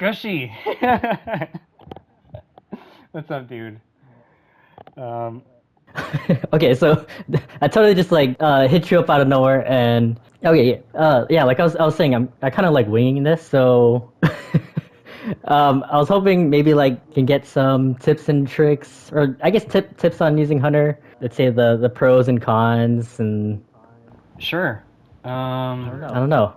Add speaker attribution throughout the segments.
Speaker 1: Gooshy! What's up, dude? Um,
Speaker 2: Okay, so I totally just like hit you up out of nowhere, and okay, yeah, like I was saying, I kind of like winging this, so I was hoping maybe like can get some tips and tricks, or I guess tips on using Hunter. Let's say the pros and cons, and
Speaker 1: sure.
Speaker 2: I don't know,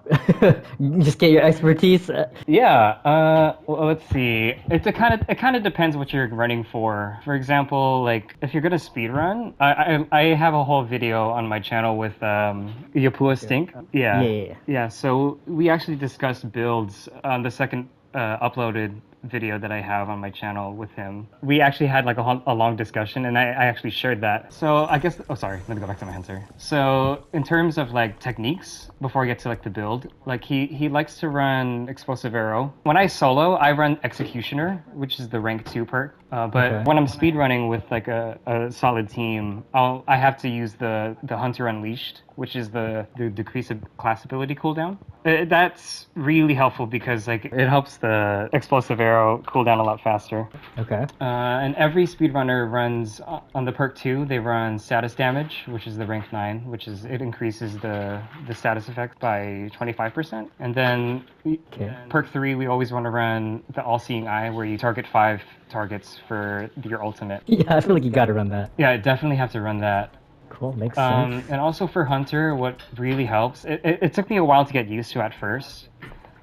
Speaker 2: just get your expertise.
Speaker 1: Yeah. Well, let's see. It kind of depends what you're running for. For example, like if you're gonna speed run, I have a whole video on my channel with Yapua Stink.
Speaker 2: Yeah,
Speaker 1: Yeah.
Speaker 2: yeah, yeah.
Speaker 1: Yeah. So we actually discussed builds on the second uploaded video that I have on my channel with him. We actually had like a long discussion, and I actually shared that. So I guess, oh sorry, let me go back to my answer. So in terms of like techniques, before I get to like the build, like he likes to run explosive arrow. When I solo, I run executioner, which is the rank 2 perk. But
Speaker 2: Okay.
Speaker 1: when I'm speed running with like a solid team, I have to use the Hunter Unleashed, which is the decrease of class ability cooldown. That's really helpful because like it helps the explosive arrow cooldown a lot faster.
Speaker 2: Okay.
Speaker 1: And every speedrunner runs on the perk 2. They run status damage, which is the rank 9, which is it increases the status effect by 25%. And then
Speaker 2: Okay.
Speaker 1: perk 3, we always want to run the all-seeing eye, where you target 5 targets for your ultimate.
Speaker 2: Yeah, I feel like you got to run that.
Speaker 1: Yeah, I definitely have to run that.
Speaker 2: Cool, makes sense.
Speaker 1: And also for Hunter, what really helps, it took me a while to get used to at first.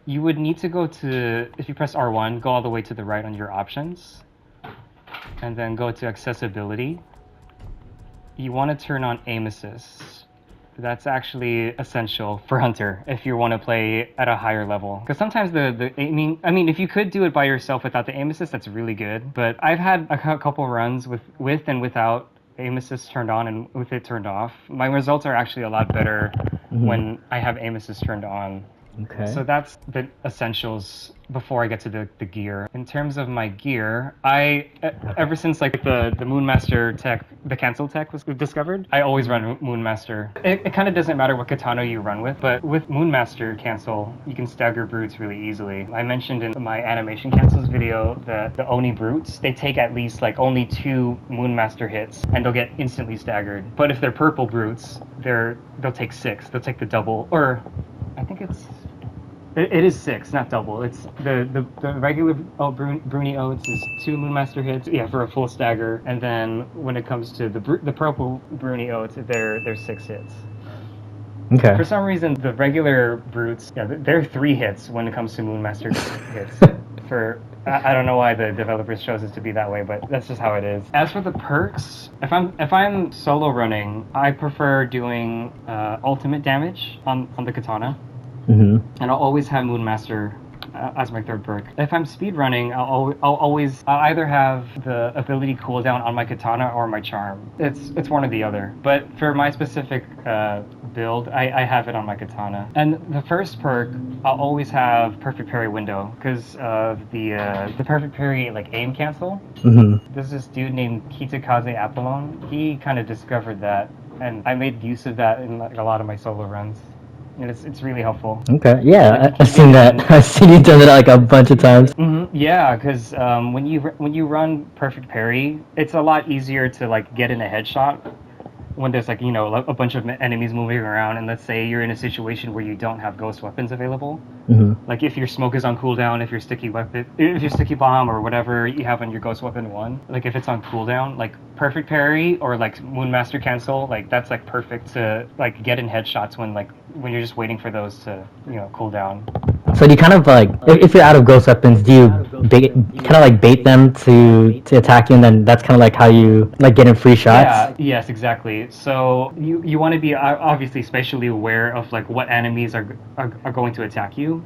Speaker 1: You would need to go to, if you press R1, go all the way to the right on your options, and then go to accessibility. You want to turn on aim assist. That's actually essential for Hunter if you want to play at a higher level. Because sometimes the aiming, I mean, if you could do it by yourself without the aim assist, that's really good. But I've had a couple runs with and without aim assist turned on and with it turned off. My results are actually a lot better when I have aim assist turned on.
Speaker 2: Okay.
Speaker 1: So that's the essentials before I get to the gear. In terms of my gear, ever since like the Moonmaster tech, the cancel tech was discovered, I always run Moonmaster. It kind of doesn't matter what katana you run with, but with Moonmaster cancel, you can stagger brutes really easily. I mentioned in my animation cancels video that the Oni brutes, they take at least like only 2 Moonmaster hits and they'll get instantly staggered. But if they're purple brutes, they'll take 6. They'll take the double, or I think it is 6, not double. It's the regular Bruni Oats is 2 Moonmaster hits, yeah, for a full stagger, and then when it comes to the purple Bruni Oats, they're 6 hits.
Speaker 2: Okay.
Speaker 1: For some reason, the regular brutes, yeah, they're 3 hits when it comes to Moonmaster hits. I don't know why the developers chose it to be that way, but that's just how it is. As for the perks, if I'm solo running, I prefer doing ultimate damage on the katana. And I'll always have Moonmaster as my 3rd perk. If I'm speed running, I'll either have the ability cooldown on my katana or my charm. It's one or the other. But for my specific build, I have it on my katana. And the first perk, I'll always have perfect parry window because of the perfect parry like aim cancel. There's this dude named Kitakaze Apollon. He kind of discovered that, and I made use of that in like a lot of my solo runs. And it's really helpful.
Speaker 2: Okay. Yeah,
Speaker 1: Like,
Speaker 2: I've seen that. I've seen you done it like a bunch of times.
Speaker 1: Yeah, because when you run perfect parry, it's a lot easier to like get in a headshot when there's like a bunch of enemies moving around, and let's say you're in a situation where you don't have ghost weapons available. Like if your smoke is on cooldown, if your sticky bomb or whatever you have on your ghost weapon 1, like if it's on cooldown, like perfect parry or like Moonmaster cancel, like that's like perfect to like get in headshots when you're just waiting for those to cool down.
Speaker 2: So do you kind of like, if you're out of ghost weapons, do you kind of like bait them to attack you, and then that's kind of like how you like get in free shots?
Speaker 1: Yeah, yes, exactly. So you want to be obviously spatially aware of like what enemies are going to attack you.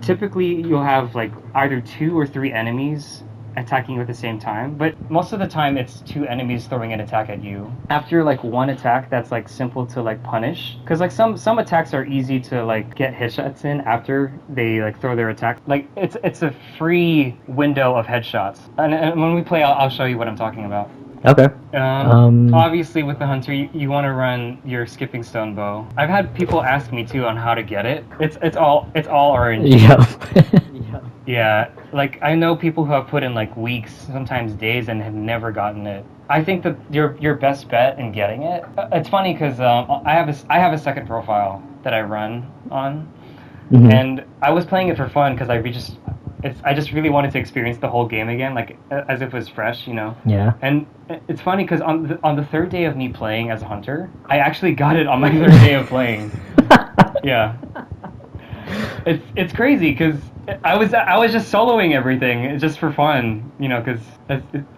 Speaker 1: Typically, you'll have like either 2 or 3 enemies attacking you at the same time, but most of the time it's 2 enemies throwing an attack at you. After like 1 attack that's like simple to like punish, because like some attacks are easy to like get headshots in after they like throw their attack. Like it's a free window of headshots, and when we play, I'll show you what I'm talking about.
Speaker 2: Okay.
Speaker 1: Obviously, with the Hunter, you want to run your skipping stone bow. I've had people ask me too on how to get it. It's all RNG.
Speaker 2: Yeah.
Speaker 1: Yeah, like I know people who have put in like weeks, sometimes days, and have never gotten it. I think that your best bet in getting it. It's funny because I have a second profile that I run on,
Speaker 2: Hmm.
Speaker 1: and I was playing it for fun because I just really wanted to experience the whole game again, like as if it was fresh, you know.
Speaker 2: Yeah.
Speaker 1: And it's funny because on the third day of me playing as a hunter, I actually got it on my third day of playing. Yeah, it's crazy because I was just soloing everything just for fun, you know, because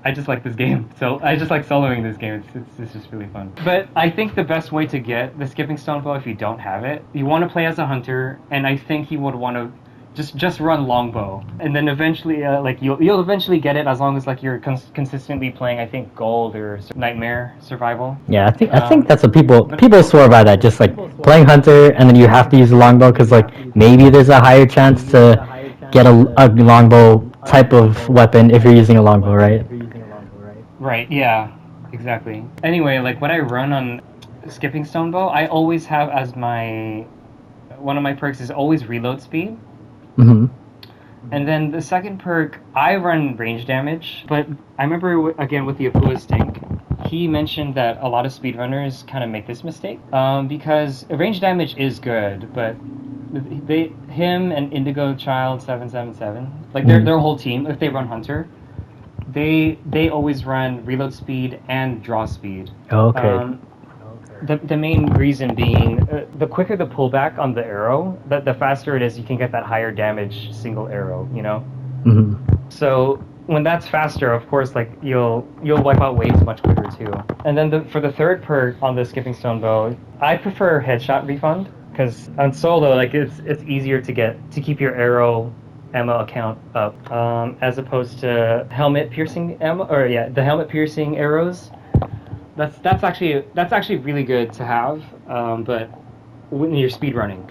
Speaker 1: I just like this game. So I just like soloing this game. It's just really fun. But I think the best way to get the skipping stone bow if you don't have it, you want to play as a hunter, and I think you would want to just run longbow, and then eventually like you'll eventually get it as long as like you're consistently playing. I think gold or nightmare survival.
Speaker 2: Yeah, I think that's what
Speaker 1: But
Speaker 2: people swear by that. Just like playing hunter, and then you have to use a longbow because like maybe there's a higher chance to get a longbow type of weapon if you're using a longbow, right?
Speaker 1: right, yeah, exactly. Anyway, like what I run on skipping stone bow, I always have as my one of my perks is always reload speed.
Speaker 2: Hmm.
Speaker 1: And then the second perk, I run range damage, but I remember again with the Apua stink, he mentioned that a lot of speedrunners kind of make this mistake because range damage is good, but him and Indigo Child 777, like their whole team, if they run Hunter, they always run reload speed and draw speed.
Speaker 2: Okay.
Speaker 1: Um, the main reason being the quicker the pullback on the arrow, the faster it is you can get that higher damage single arrow, you know?
Speaker 2: Hmm.
Speaker 1: So when that's faster, of course, like you'll wipe out waves much quicker too. And then for the third perk on the skipping stone bow, I prefer headshot refund because on solo, like it's easier to keep your arrow ammo account up as opposed to helmet piercing ammo, or yeah, the helmet piercing arrows. That's actually really good to have, but when you're speed running,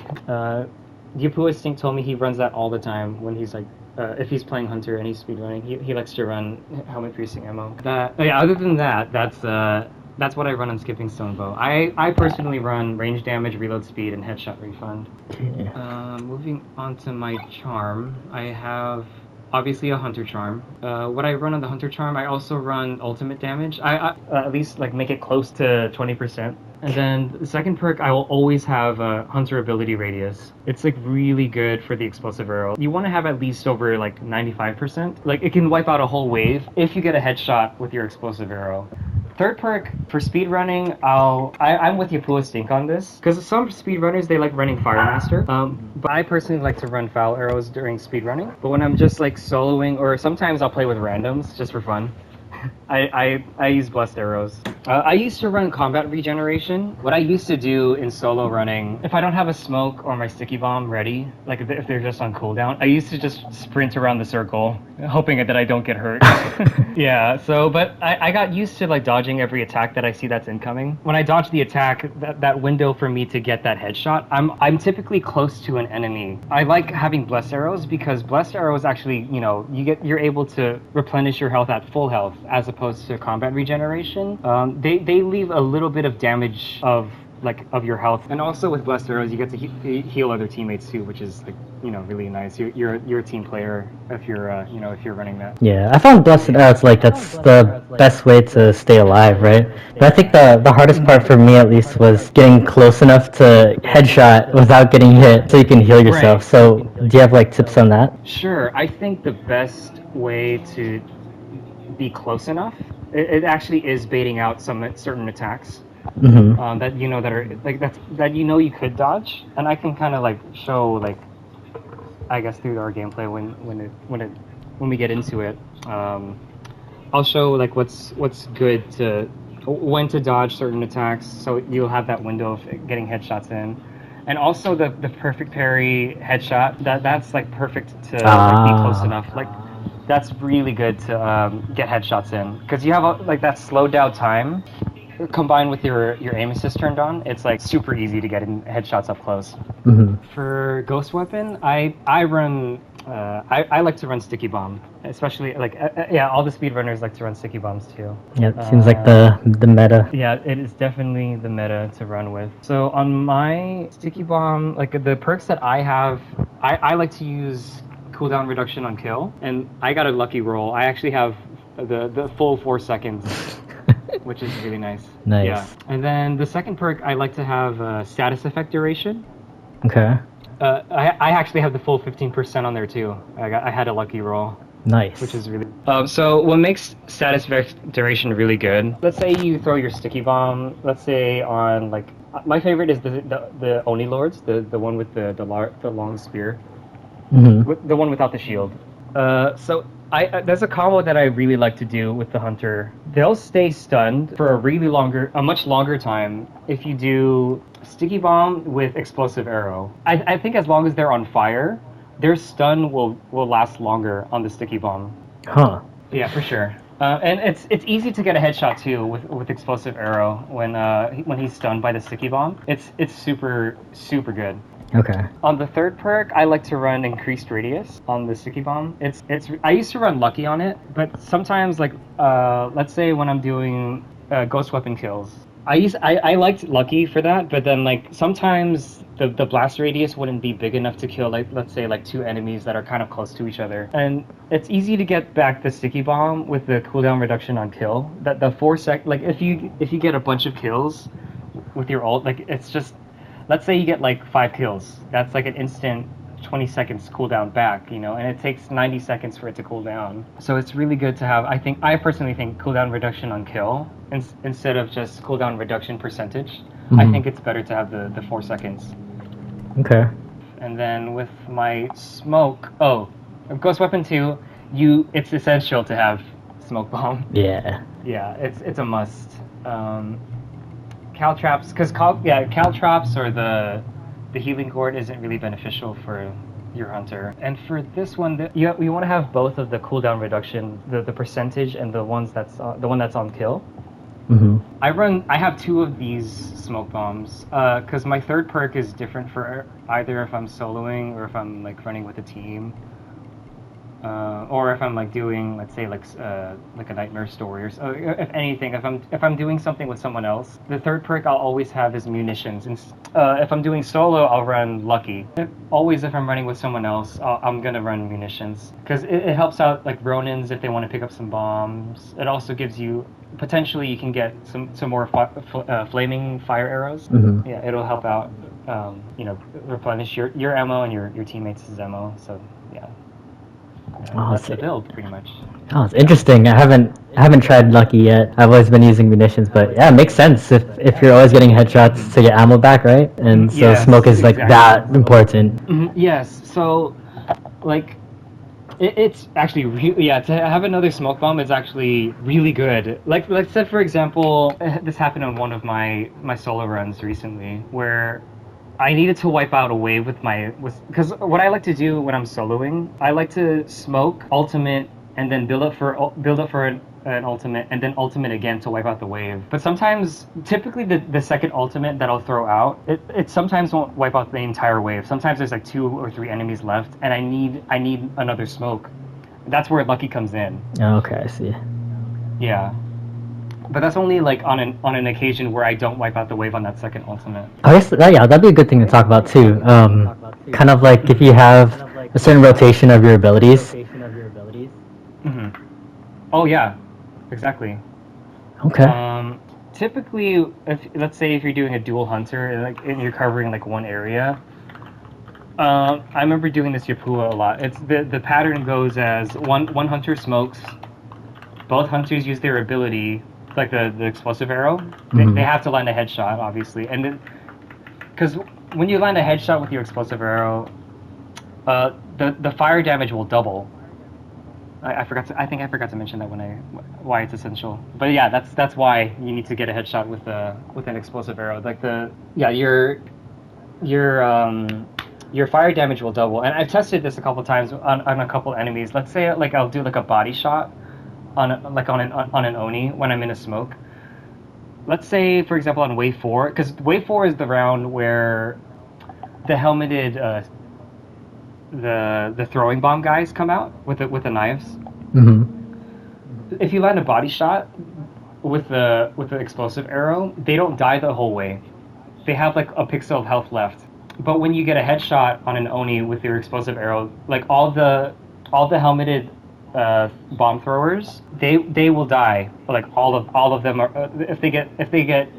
Speaker 1: Yapua Stink told me he runs that all the time when he's like, if he's playing Hunter and he's speed running, he likes to run helmet piercing ammo. Yeah. Other than that, that's what I run on skipping stone bow. I personally run range damage, reload speed, and headshot refund.
Speaker 2: Okay.
Speaker 1: Moving on to my charm, I have obviously a hunter charm. What I run on the hunter charm, I also run ultimate damage. I at least like make it close to 20%. And then the second perk, I will always have a hunter ability radius. It's like really good for the explosive arrow. You want to have at least over like 95%. Like it can wipe out a whole wave if you get a headshot with your explosive arrow. Third perk for speed running, I'm with Yapua Stink on this because some speedrunners they like running Firemaster. But I personally like to run foul arrows during speed running. But when I'm just like soloing, or sometimes I'll play with randoms just for fun. I use blessed arrows. I used to run combat regeneration. What I used to do in solo running, if I don't have a smoke or my sticky bomb ready, like if they're just on cooldown, I used to just sprint around the circle, hoping that I don't get hurt. Yeah. So, but I got used to like dodging every attack that I see that's incoming. When I dodge the attack, that window for me to get that headshot, I'm typically close to an enemy. I like having blessed arrows because blessed arrows actually, you know, you're able to replenish your health at full health as opposed to combat regeneration. They leave a little bit of damage of your health, and also with blessed arrows you get to heal other teammates too, which is like, you know, really nice. You're a team player if you're you know, if you're running that.
Speaker 2: Yeah, I found blessed arrows like that's the best way to stay alive, right? But I think the hardest part for me at least was getting close enough to headshot without getting hit, so you can heal yourself.
Speaker 1: Right.
Speaker 2: So do you have like tips on that?
Speaker 1: Sure. I think the best way to be close enough, it actually is baiting out some certain attacks.
Speaker 2: Hmm.
Speaker 1: That you know that are like that you know you could dodge, and I can kind of like show like, I guess through our gameplay when we get into it. I'll show like what's good to when to dodge certain attacks, so you'll have that window of getting headshots in, and also the perfect parry headshot. That's like perfect to like be close
Speaker 2: Ah.
Speaker 1: enough. Like that's really good to get headshots in because you have like that slowed down time combined with your aim assist turned on. It's like super easy to get in headshots up close.
Speaker 2: Hmm.
Speaker 1: For ghost weapon, I run I like to run sticky bomb, especially like yeah, all the speedrunners like to run sticky bombs too.
Speaker 2: Yeah, it seems like the meta.
Speaker 1: Yeah, it is definitely the meta to run with. So on my sticky bomb, like the perks that I have, I like to use cooldown reduction on kill, and I got a lucky roll. I actually have the full 4 seconds, which is really nice.
Speaker 2: Nice.
Speaker 1: Yeah. And then the second perk, I like to have status effect duration.
Speaker 2: Okay.
Speaker 1: I actually have the full 15% on there too. I had a lucky roll.
Speaker 2: Nice.
Speaker 1: Which is really... so what makes status duration really good, let's say you throw your sticky bomb, let's say on, like, my favorite is the Oni Lords, the one with the long spear, the one without the shield. So there's a combo that I really like to do with the hunter. They'll stay stunned for a much longer time if you do sticky bomb with explosive arrow. I think as long as they're on fire, their stun will last longer on the sticky bomb.
Speaker 2: Huh.
Speaker 1: Yeah, for sure. And it's easy to get a headshot too with explosive arrow when he's stunned by the sticky bomb. It's super good.
Speaker 2: Okay.
Speaker 1: On the third perk, I like to run increased radius on the sticky bomb. I used to run lucky on it, but sometimes, like, let's say when I'm doing ghost weapon kills, I liked lucky for that, but then, like, sometimes the blast radius wouldn't be big enough to kill, like, let's say, like, 2 enemies that are kind of close to each other. And it's easy to get back the sticky bomb with the cooldown reduction on kill. That the 4 sec, like, if you get a bunch of kills with your ult, like, it's just, let's say you get like 5 kills. That's like an instant 20 seconds cooldown back, you know, and it takes 90 seconds for it to cool down. So it's really good to have, I personally think cooldown reduction on kill instead of just cooldown reduction percentage. I think it's better to have the 4 seconds.
Speaker 2: Okay.
Speaker 1: And then with my smoke, Ghost Weapon 2, it's essential to have smoke bomb.
Speaker 2: Yeah.
Speaker 1: Yeah, it's a must. Caltraps, because caltraps or the healing cord isn't really beneficial for your hunter. And for this one, you want to have both of the cooldown reduction, the percentage, and the one that's on kill. I have 2 of these smoke bombs because my third perk is different for either if I'm soloing or if I'm, like, running with a team. Or if I'm, like, doing, let's say, like a nightmare story, or if anything, if I'm doing something with someone else, the third perk I'll always have is munitions. And if I'm doing solo, I'll run lucky. If I'm running with someone else, I'm gonna run munitions because it helps out, like, Ronins if they want to pick up some bombs. It also gives you potentially you can get some more flaming fire arrows. Yeah, it'll help out. Replenish your ammo and your teammates' ammo. So yeah. That's the build, pretty much.
Speaker 2: Oh, it's interesting. I haven't tried lucky yet. I've always been using munitions, but yeah, it makes sense if you're always getting headshots to get ammo back, right? And so smoke is like that important.
Speaker 1: Yes. So, like, it's actually really, to have another smoke bomb is actually really good. Like, let's say, for example, this happened on one of my solo runs recently where I needed to wipe out a wave because what I like to do when I'm soloing, I like to smoke, ultimate, and then build up for an ultimate, and then ultimate again to wipe out the wave. But sometimes, typically the second ultimate that I'll throw out, it sometimes won't wipe out the entire wave. Sometimes there's like 2 or 3 enemies left, and I need another smoke. That's where lucky comes in.
Speaker 2: Oh, okay, I see.
Speaker 1: Yeah. But that's only, like, on an occasion where I don't wipe out the wave on that second ultimate.
Speaker 2: I guess that'd be a good thing to talk about too. Kind of like if you have a certain rotation of your abilities.
Speaker 1: Oh yeah, exactly.
Speaker 2: Okay.
Speaker 1: Typically, let's say if you're doing a dual hunter, and you're covering, like, one area. I remember doing this Yapua a lot. It's the pattern goes as one hunter smokes. Both hunters use their ability, like the explosive arrow. They have to land a headshot, obviously, and then because when you land a headshot with your explosive arrow, the fire damage will double. I think I forgot to mention that why it's essential. But yeah, that's why you need to get a headshot with an explosive arrow. Like your fire damage will double. And I've tested this a couple times on a couple enemies. Let's say, like, I'll do, like, a body shot on an Oni when I'm in a smoke. Let's say, for example, on wave 4, because wave 4 is the round where the helmeted the throwing bomb guys come out with the knives. If you land a body shot with the explosive arrow, they don't die the whole way. They have, like, a pixel of health left. but when you get a headshot on an Oni with your explosive arrow, like all the helmeted bomb throwers, they will die. Like all of them are if they get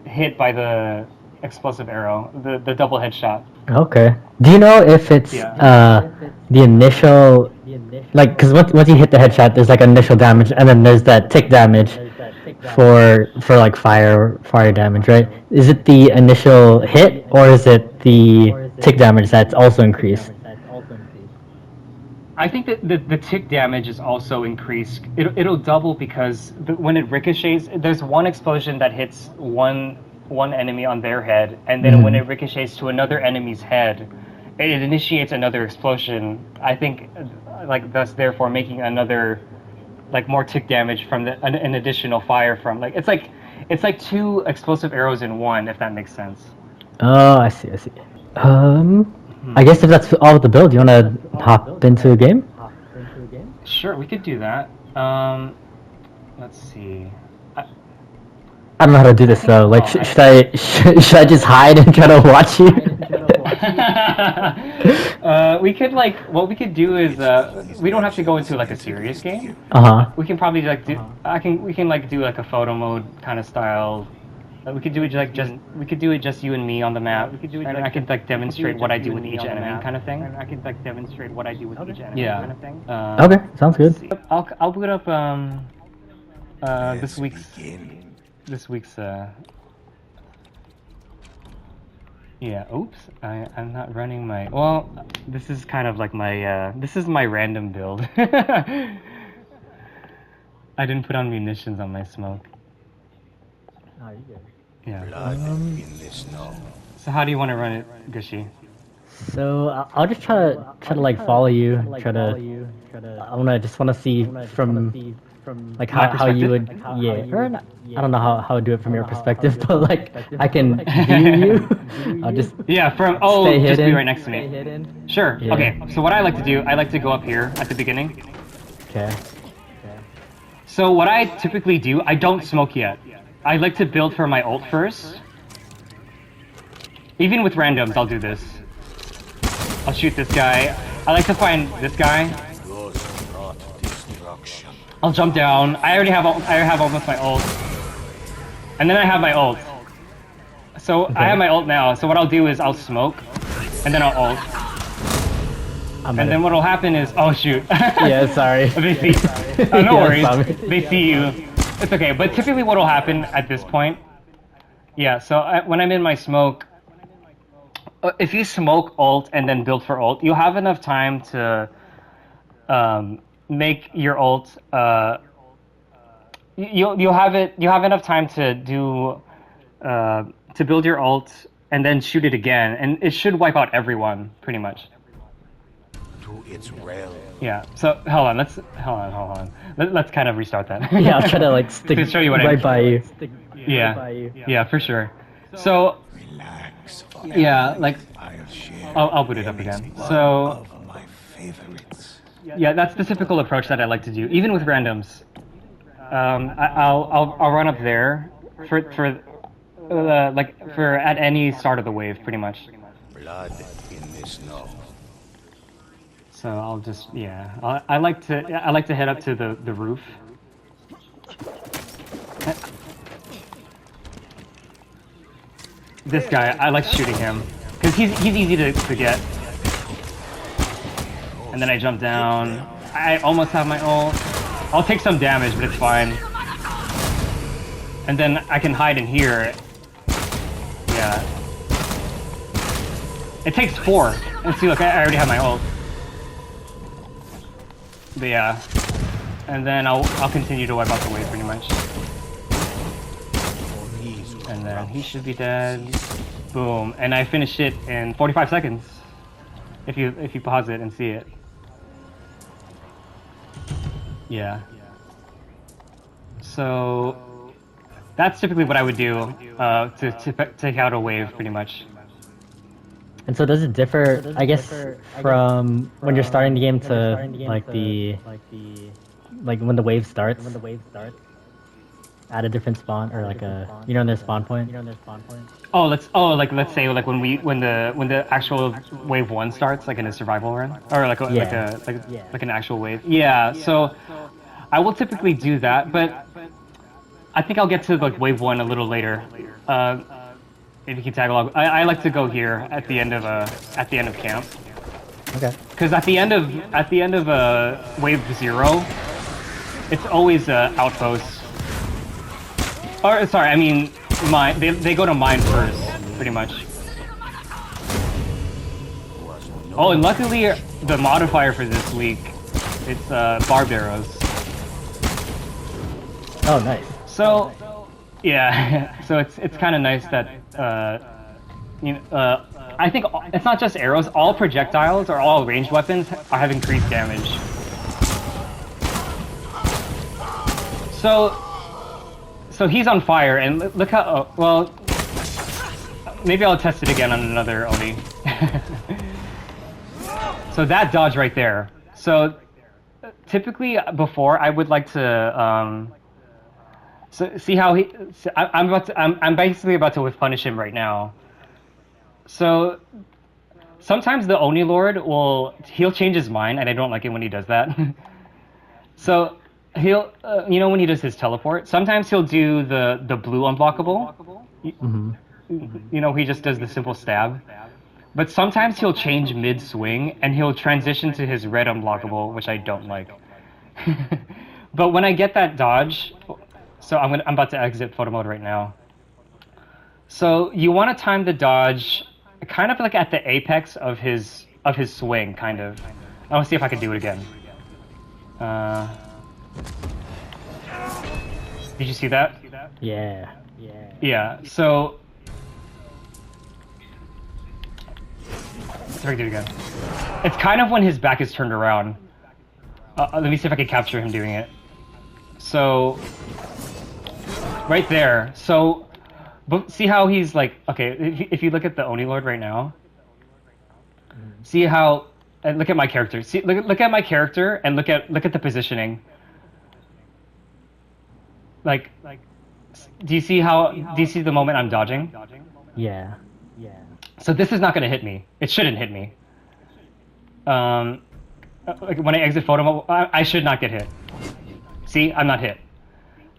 Speaker 1: hit by the explosive arrow, the double headshot.
Speaker 2: Okay. Do you know if it's
Speaker 1: Yeah.
Speaker 2: the initial, like, because once you hit the headshot, there's like initial damage, and then there's that tick damage for like fire damage, right? Is it the initial hit, or is it the tick damage that's also increased?
Speaker 1: I think that the tick damage is also increased. It'll double because when it ricochets, there's one explosion that hits one enemy on their head, and then when it ricochets to another enemy's head, it initiates another explosion. I think, like thus therefore making another like more tick damage from an additional fire from it's like two explosive arrows in one, if that makes sense.
Speaker 2: Oh, I see, I see. I guess if that's all with the build, you want to hop into a game?
Speaker 1: Sure, we could do that. Let's see.
Speaker 2: I don't know how to do this though. Like, should I just hide and try to watch you?
Speaker 1: We could like what we could do is we don't have to go into like a serious game.
Speaker 2: Uh-huh.
Speaker 1: We can probably like do we can like do like a photo mode kind of style. We could do it we could do it just you and me on the map. We could do it. And I could like demonstrate what I do with each enemy kind of thing. And I could like demonstrate what I do with each enemy kind of thing.
Speaker 2: Okay, sounds good.
Speaker 1: I'll put up this week's yeah, oops. I'm not running my... Well, this is kind of like my... this is my random build. I didn't put on munitions on my smoke.
Speaker 2: Oh, you good.
Speaker 1: Yeah. So how do you want to run it, Gooshy?
Speaker 2: So I'll just try to like follow you. I just want to see from like how you would, yeah. Or not, I don't know how to do it from your perspective, but like I can view you. I'll just
Speaker 1: Yeah,
Speaker 2: stay
Speaker 1: just be
Speaker 2: hidden.
Speaker 1: right next to me. Sure.
Speaker 2: Yeah.
Speaker 1: Okay. So what I like to do, I like to go up here at the beginning.
Speaker 2: Okay.
Speaker 1: So what I typically do, I don't smoke yet. I like to build for my ult first. Even with randoms, I'll do this. I'll shoot this guy. I like to find this guy. I'll jump down. I have almost my ult. And then I have my ult. So I have my ult now. So what I'll do is I'll smoke, and then I'll ult. And then what'll happen is, oh shoot.
Speaker 2: Yeah, sorry.
Speaker 1: They see. Oh, no
Speaker 2: Yeah,
Speaker 1: worries.
Speaker 2: sorry.
Speaker 1: They see you. It's okay. But typically, what'll happen at this point? Yeah. So when I'm in my smoke, if you smoke ult and then build for ult, you'll have enough time to make your ult. You'll have enough time to do to build your ult and then shoot it again, and it should wipe out everyone pretty much.
Speaker 3: To its realm.
Speaker 1: Yeah. So hold on. Let's kind of restart that.
Speaker 2: Yeah, I'll try to like stick
Speaker 1: To show you what I
Speaker 2: right
Speaker 1: mean.
Speaker 2: by you.
Speaker 1: Yeah. Yeah, for sure. So
Speaker 3: Relax.
Speaker 1: yeah, like
Speaker 3: I'll share
Speaker 1: I'll boot it up again. So
Speaker 3: of my favorites.
Speaker 1: yeah, that's the typical approach that I like to do, even with randoms. I'll run up there for at any start of the wave, pretty much.
Speaker 3: Blood in this snow.
Speaker 1: So I'll just I like to head up to the roof. This guy, I like shooting him because he's easy to get. And then I jump down. I almost have my ult. I'll take some damage, but it's fine. And then I can hide in here. Yeah. It takes 4. And see, look, I already have my ult. But yeah. And then I'll continue to wipe out the wave pretty much. And then he should be dead. Boom. And I finish it in 45 seconds. If you pause it and see it. Yeah. So that's typically what I would do to take out a wave, pretty much.
Speaker 2: And so does it differ, I guess, from when you're starting the game to like when the wave starts? at a different spawn or like in their spawn point.
Speaker 1: Oh, let's say like when the actual wave 1 starts, like in a survival run, or like like an actual wave. Yeah. So I will typically do that, but I think I'll get to like wave 1 a little later. If you can tag along, I like to go here at the end of camp.
Speaker 2: Okay.
Speaker 1: Because at the end of wave 0, it's always outposts. Or sorry, I mean mine. They go to mine first, pretty much. Oh, and luckily the modifier for this week, it's barbed arrows.
Speaker 2: Oh, nice.
Speaker 1: So, yeah, so it's kind of nice that I think it's not just arrows. All projectiles or all ranged weapons have increased damage. So he's on fire, and look how well. Maybe I'll test it again on another Oni. So that dodge right there. So typically before I would like to so see how he. I'm basically about to whiff punish him right now. So sometimes the Oni Lord he'll change his mind, and I don't like it when he does that. So he'll when he does his teleport, sometimes he'll do the blue unblockable. He just does the simple stab. But sometimes he'll change mid swing and he'll transition to his red unblockable, which I don't like. But when I get that dodge, so I'm about to exit photo mode right now. So you want to time the dodge kind of like at the apex of his swing, kind of. I want to see if I can do it again. Did you see that?
Speaker 2: Yeah.
Speaker 1: Yeah. So let's try to do it again. It's kind of when his back is turned around. Let me see if I can capture him doing it. So right there. So but see how he's like, okay, if you look at the Oni Lord right now, see how, and look at my character. See, look at my character and look at the positioning. Like, do you see the moment I'm dodging?
Speaker 2: Yeah.
Speaker 1: So this is not going to hit me. It shouldn't hit me. Like when I exit photo mode, I should not get hit. See, I'm not hit.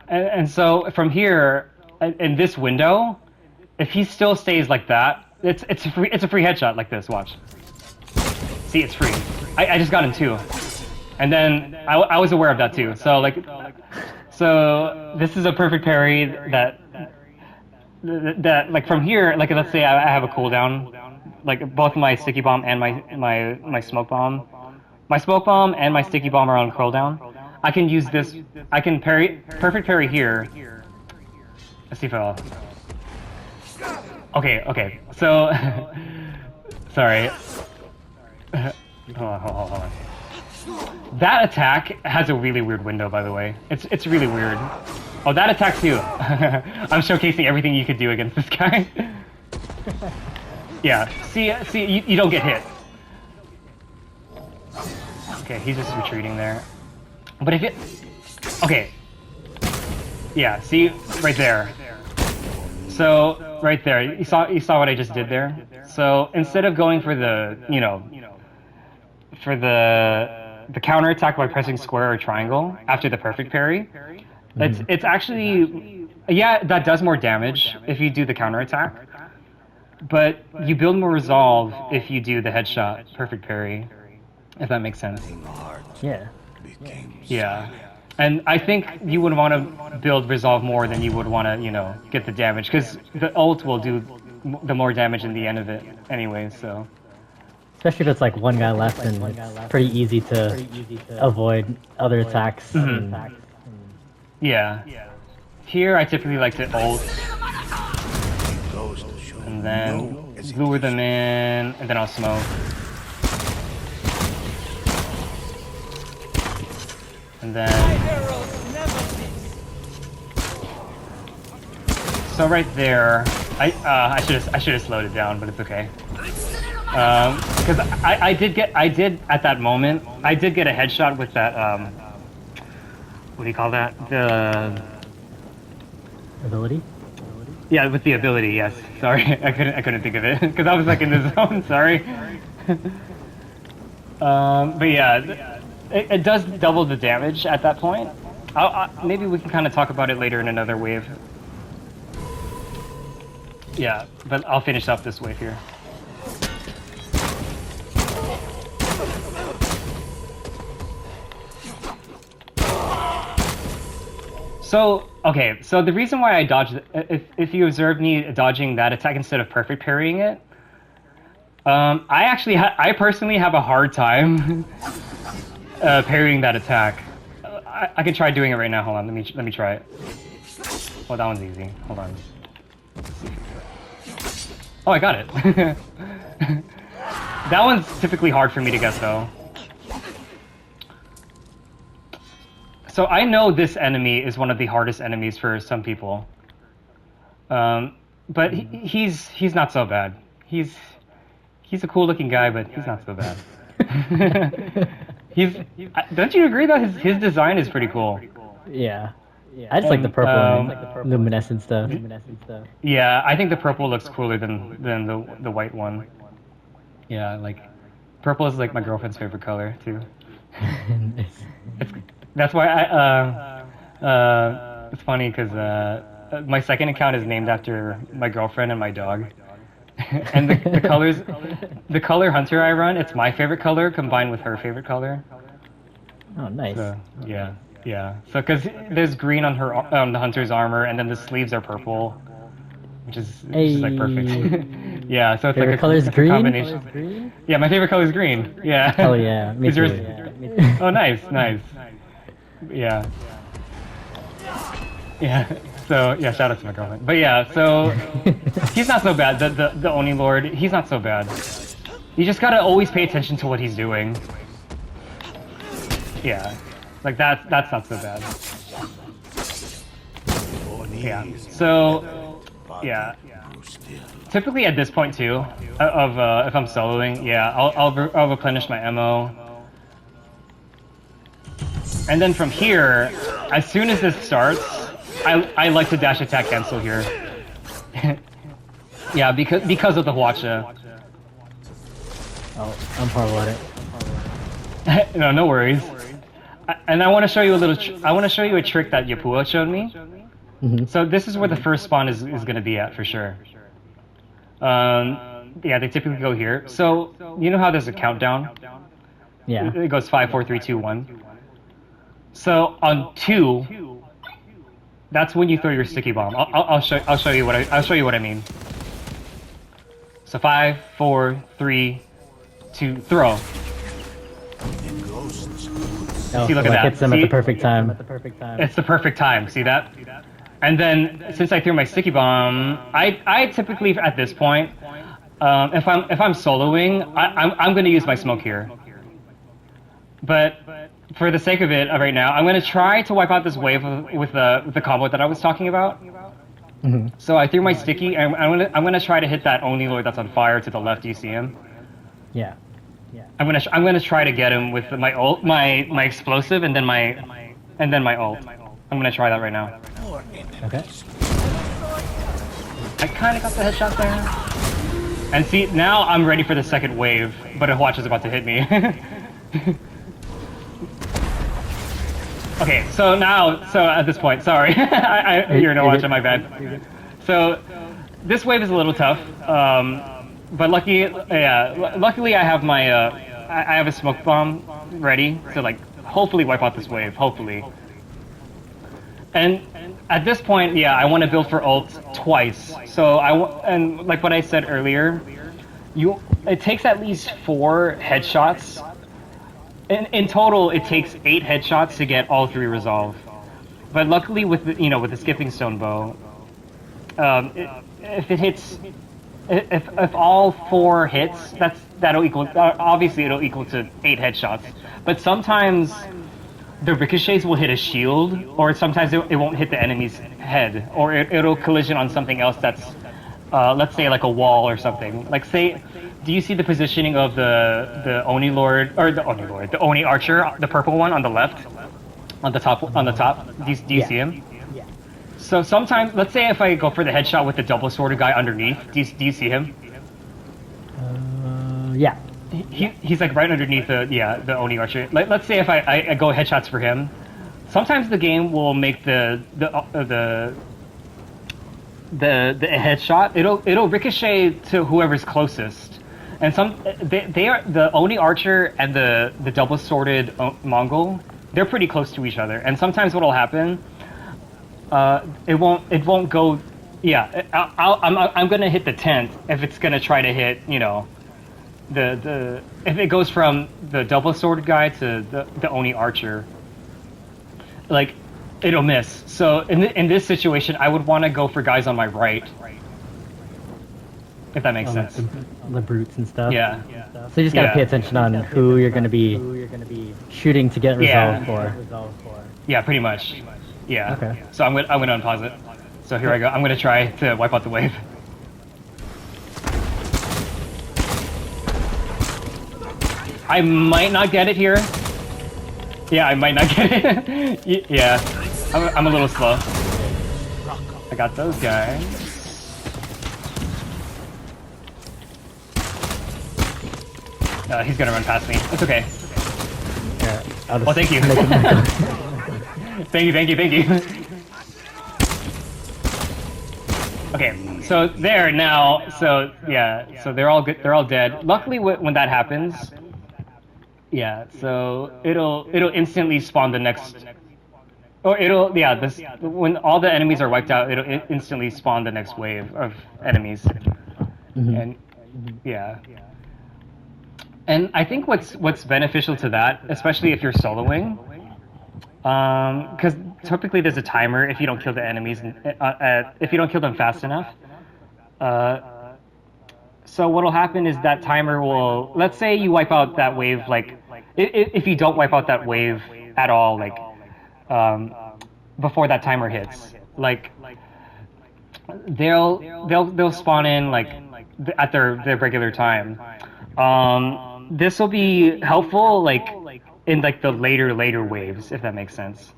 Speaker 1: And so from here, in this window, if he still stays like that, it's a free headshot like this. Watch. See, it's free. I just got him too, and then I was aware of that too. So so this is a perfect parry that like from here, like let's say I have a cooldown, like both my sticky bomb and my smoke bomb. My smoke bomb and my sticky bomb are on cooldown. I can use this. I can perfect parry here. Let's see if I'll. Okay. So, sorry. Hold on. That attack has a really weird window, by the way. It's really weird. Oh, that attack too. I'm showcasing everything you could do against this guy. Yeah. See, you don't get hit. Okay, he's just retreating there. But if it, okay. Yeah. See, right there. So right there, you saw what I just did there. So instead of going for the for the counter attack by pressing square or triangle after the perfect parry, it's actually that does more damage if you do the counter attack, but you build more resolve if you do the headshot perfect parry, if that makes sense. Yeah. And I think you would want to build resolve more than you would want to, get the damage, because the ult will do the more damage in the end of it anyway, so.
Speaker 2: Especially if it's like one guy left and it's pretty easy to avoid other attacks.
Speaker 1: Yeah. Here I typically like to ult, and then lure them in, and then I'll smoke. And then, so right there, I should have slowed it down, but it's okay. Because I did at that moment, I did get a headshot with that what do you call that?
Speaker 2: Ability?
Speaker 1: Yeah, with the ability, yes. Sorry, I couldn't think of it because I was like in the zone. Sorry. But yeah, it does double the damage at that point. Maybe we can kind of talk about it later in another wave. Yeah, but I'll finish up this wave here. So, okay, so the reason why I dodged, if you observe me dodging that attack instead of perfect parrying it, I personally have a hard time parrying that attack. I can try doing it right now. Hold on, let me try it. Oh, that one's easy. Hold on. Oh, I got it. That one's typically hard for me to get though. So I know this enemy is one of the hardest enemies for some people, but he's not so bad. He's a cool looking guy, but he's not so bad. Don't you agree that his design is pretty cool?
Speaker 2: Yeah. I just like the purple and luminescent stuff.
Speaker 1: Yeah, I think the purple looks cooler than the white one. Yeah, like purple is like my girlfriend's favorite color too. That's why it's funny because my second account is named after my girlfriend and my dog. And the color Hunter I run, it's my favorite color combined with her favorite color.
Speaker 2: Oh, nice.
Speaker 1: So, yeah. So because there's green on the Hunter's armor, and then the sleeves are purple, which is like perfect. Yeah, so it's
Speaker 2: favorite
Speaker 1: like
Speaker 2: color is green?
Speaker 1: combination. Yeah, my favorite color is green. Yeah.
Speaker 2: Oh yeah, me too.
Speaker 1: Oh, nice. Yeah. So yeah, shout out to my girlfriend. But yeah, so he's not so bad. The Oni Lord, he's not so bad. You just gotta always pay attention to what he's doing. Yeah, like that's not so bad. Yeah. So yeah. Typically at this point too, if I'm soloing, yeah, I'll replenish my ammo. And then from here, as soon as this starts, I like to dash attack cancel here. Yeah, because of the Hwacha.
Speaker 2: Oh, I'm horrible at it.
Speaker 1: No worries. And I want to show you a trick that Yapua showed me.
Speaker 2: Mm-hmm.
Speaker 1: So this is where the first spawn is going to be at for sure. Yeah, they typically go here. So you know how there's a countdown?
Speaker 2: Yeah.
Speaker 1: It goes 5, 4, 3, 2, 1. So on 2, that's when you throw your sticky bomb. I'll show you what I mean. So 5, 4, 3, 2, throw.
Speaker 2: Oh,
Speaker 1: See, look
Speaker 2: so
Speaker 1: at that.
Speaker 2: hits them
Speaker 1: See?
Speaker 2: at the perfect time.
Speaker 1: It's the perfect time. See that? And then since I threw my sticky bomb, I typically at this point, if I'm soloing, I'm going to use my smoke here. But for the sake of it, right now, I'm going to try to wipe out this wave with the combo that I was talking about.
Speaker 2: Mm-hmm.
Speaker 1: So I threw my sticky, and I'm gonna try to hit that Oni Lord that's on fire to the left. Do you see him?
Speaker 2: Yeah.
Speaker 1: I'm gonna try to get him with my ult, my explosive, and then my ult. I'm gonna try that right now.
Speaker 2: Okay.
Speaker 1: I kind of got the headshot there. And see, now I'm ready for the second wave, but a Hwacha is about to hit me. Okay, so at this point, sorry, you're no Hwacha, my bad. So this wave is a little tough, but luckily I have my I have a smoke bomb ready to like hopefully wipe out this wave, hopefully. And at this point, yeah, I want to build for ult twice. So and like what I said earlier, it takes at least 4 headshots. In total, it takes 8 headshots to get all 3 resolve. But luckily, with the skipping stone bow, if all 4 hits, that'll equal. Obviously, it'll equal to 8 headshots. But sometimes the ricochets will hit a shield, or sometimes it won't hit the enemy's head, or it'll collision on something else that's, let's say, like a wall or something. Like say. Do you see the positioning of the Oni Lord, or the Oni Archer, the purple one on the left, on the top? Do you see him?
Speaker 2: Yeah.
Speaker 1: So sometimes, let's say if I go for the headshot with the double sworded guy underneath, do you see him?
Speaker 2: Yeah.
Speaker 1: He's like right underneath the Oni archer. Let's say if I go headshots for him, sometimes the game will make the headshot. It'll ricochet to whoever's closest, and they are the Oni archer and the double sworded Mongol. They're pretty close to each other, and sometimes what'll happen, it won't go. Yeah, I'm gonna hit the tent if it's gonna try to hit if it goes from the double sworded guy to the Oni archer, like it'll miss. So in this situation, I would want to go for guys on my right, if that makes sense.
Speaker 2: The brutes and stuff.
Speaker 1: Yeah.
Speaker 2: So you just gotta pay attention on who you're gonna be shooting to get resolved for.
Speaker 1: Yeah, pretty much. Yeah.
Speaker 2: Okay.
Speaker 1: So I'm gonna unpause it. So here I go. I'm gonna try to wipe out the wave. I might not get it here. Yeah, I might not get it. Yeah, I'm a little slow. I got those guys. He's gonna run past me. It's okay.
Speaker 2: Yeah,
Speaker 1: Oh, thank you. Thank you. Okay, so there now. So yeah, so they're all good. They're all dead. Luckily, when that happens, yeah, so it'll instantly spawn the next. Or when all the enemies are wiped out, it'll instantly spawn the next wave of enemies.
Speaker 2: Mm-hmm.
Speaker 1: And yeah. And I think what's beneficial to that, especially if you're soloing, because typically there's a timer if you don't kill the enemies, if you don't kill them fast enough. So what'll happen is that timer will, let's say you wipe out that wave, like if you don't wipe out that wave at all, like before that timer hits, like they'll spawn in like at their regular time. This will be helpful like in like the later waves, if that makes sense.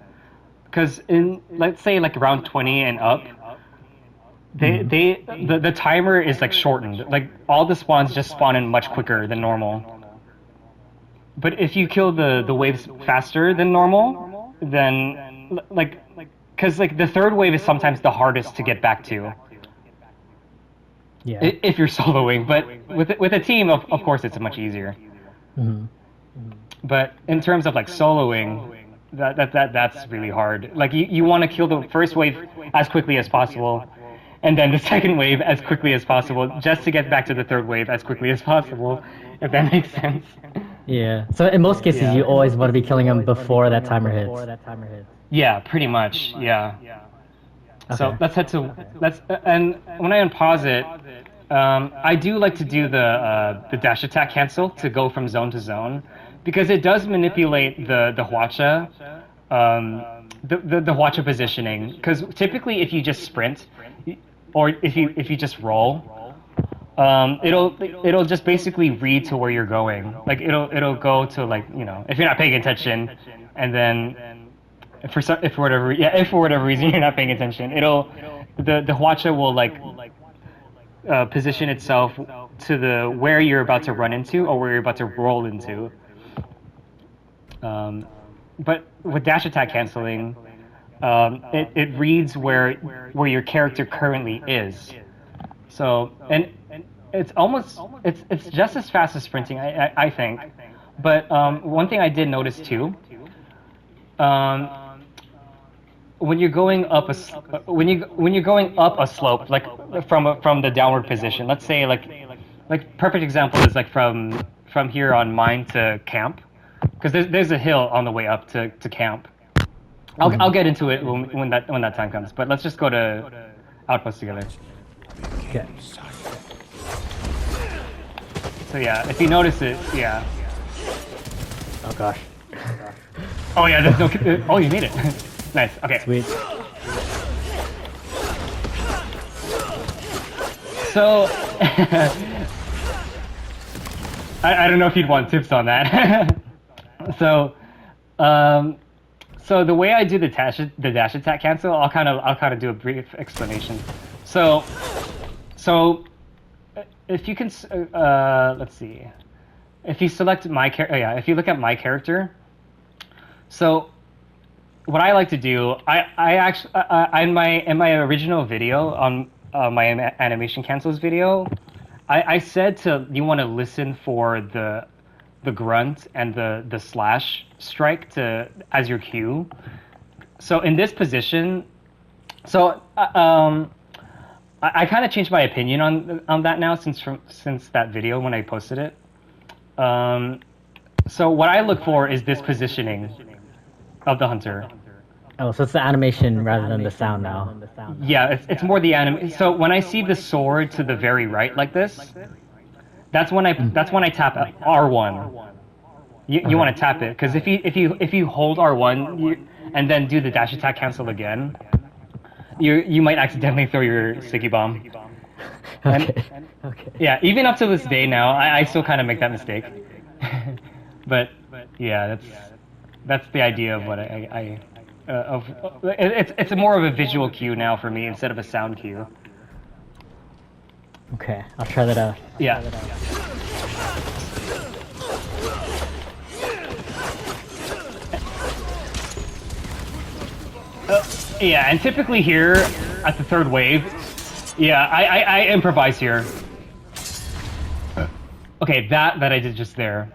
Speaker 1: Because in, let's say, like around 20 and up, the timer is like shortened. Like all the spawns just spawn in much quicker than normal. But if you kill the waves faster than normal, then because like the third wave is sometimes the hardest to get back to.
Speaker 2: Yeah.
Speaker 1: If you're soloing, but with a team, of course, it's much easier.
Speaker 2: Mm-hmm.
Speaker 1: But in terms of like soloing, that's really hard. Like you want to kill the first wave as quickly as possible, and then the second wave as quickly as possible, just to get back to the third wave as quickly as possible. If that makes sense.
Speaker 2: Yeah. So in most cases, you always want to be killing them before that timer hits.
Speaker 1: Yeah, pretty much. Yeah.
Speaker 2: Okay.
Speaker 1: So let's head to and when I unpause it, I do like to do the dash attack cancel to go from zone to zone, because it does manipulate the Hwacha, the Hwacha positioning. Because typically, if you just sprint, or if you just roll, it'll just basically read to where you're going. Like it'll go to, like, if you're not paying attention, and then if for whatever reason you're not paying attention, the Hwacha will like position itself to the where you're about to run into or where you're about to roll into. But with dash attack canceling, it reads where your character currently is. So and it's just as fast as sprinting, I think. But one thing I did notice too. When you're going up a slope, like from the downward position, let's say like perfect example is like from here on mine to camp, because there's a hill on the way up to camp. I'll get into it when that time comes, but let's just go to outpost together.
Speaker 2: Okay.
Speaker 1: So yeah, if you notice it, yeah.
Speaker 2: Oh gosh.
Speaker 1: Oh yeah, there's no. Oh, you made it. Nice. Okay.
Speaker 2: Sweet.
Speaker 1: So, I don't know if you'd want tips on that. So So the way I do the dash attack cancel, I'll kind of do a brief explanation. So if you can, let's see, if you select my character, if you look at my character, so what I like to do, I actually in my original video on my animation cancels video, I said you want to listen for the grunt and the slash strike as your cue. So in this position, I kind of changed my opinion on that now since that video when I posted it. So what I look for is this positioning of the hunter.
Speaker 2: Oh, so it's the animation rather than the sound now.
Speaker 1: Yeah, it's more the anim. So when I see the sword to the very right like this, that's when I tap R1. You want to tap it because if you hold R1 and then do the dash attack cancel again, you might accidentally throw your sticky bomb.
Speaker 2: Okay.
Speaker 1: Yeah, even up to this day now, I still kind of make that mistake. But yeah, that's the idea of what it's more of a visual cue now for me instead of a sound cue.
Speaker 2: Okay, I'll try that out.
Speaker 1: Yeah. Yeah, and typically here at the third wave, yeah, I improvise here. Okay, that I did just there.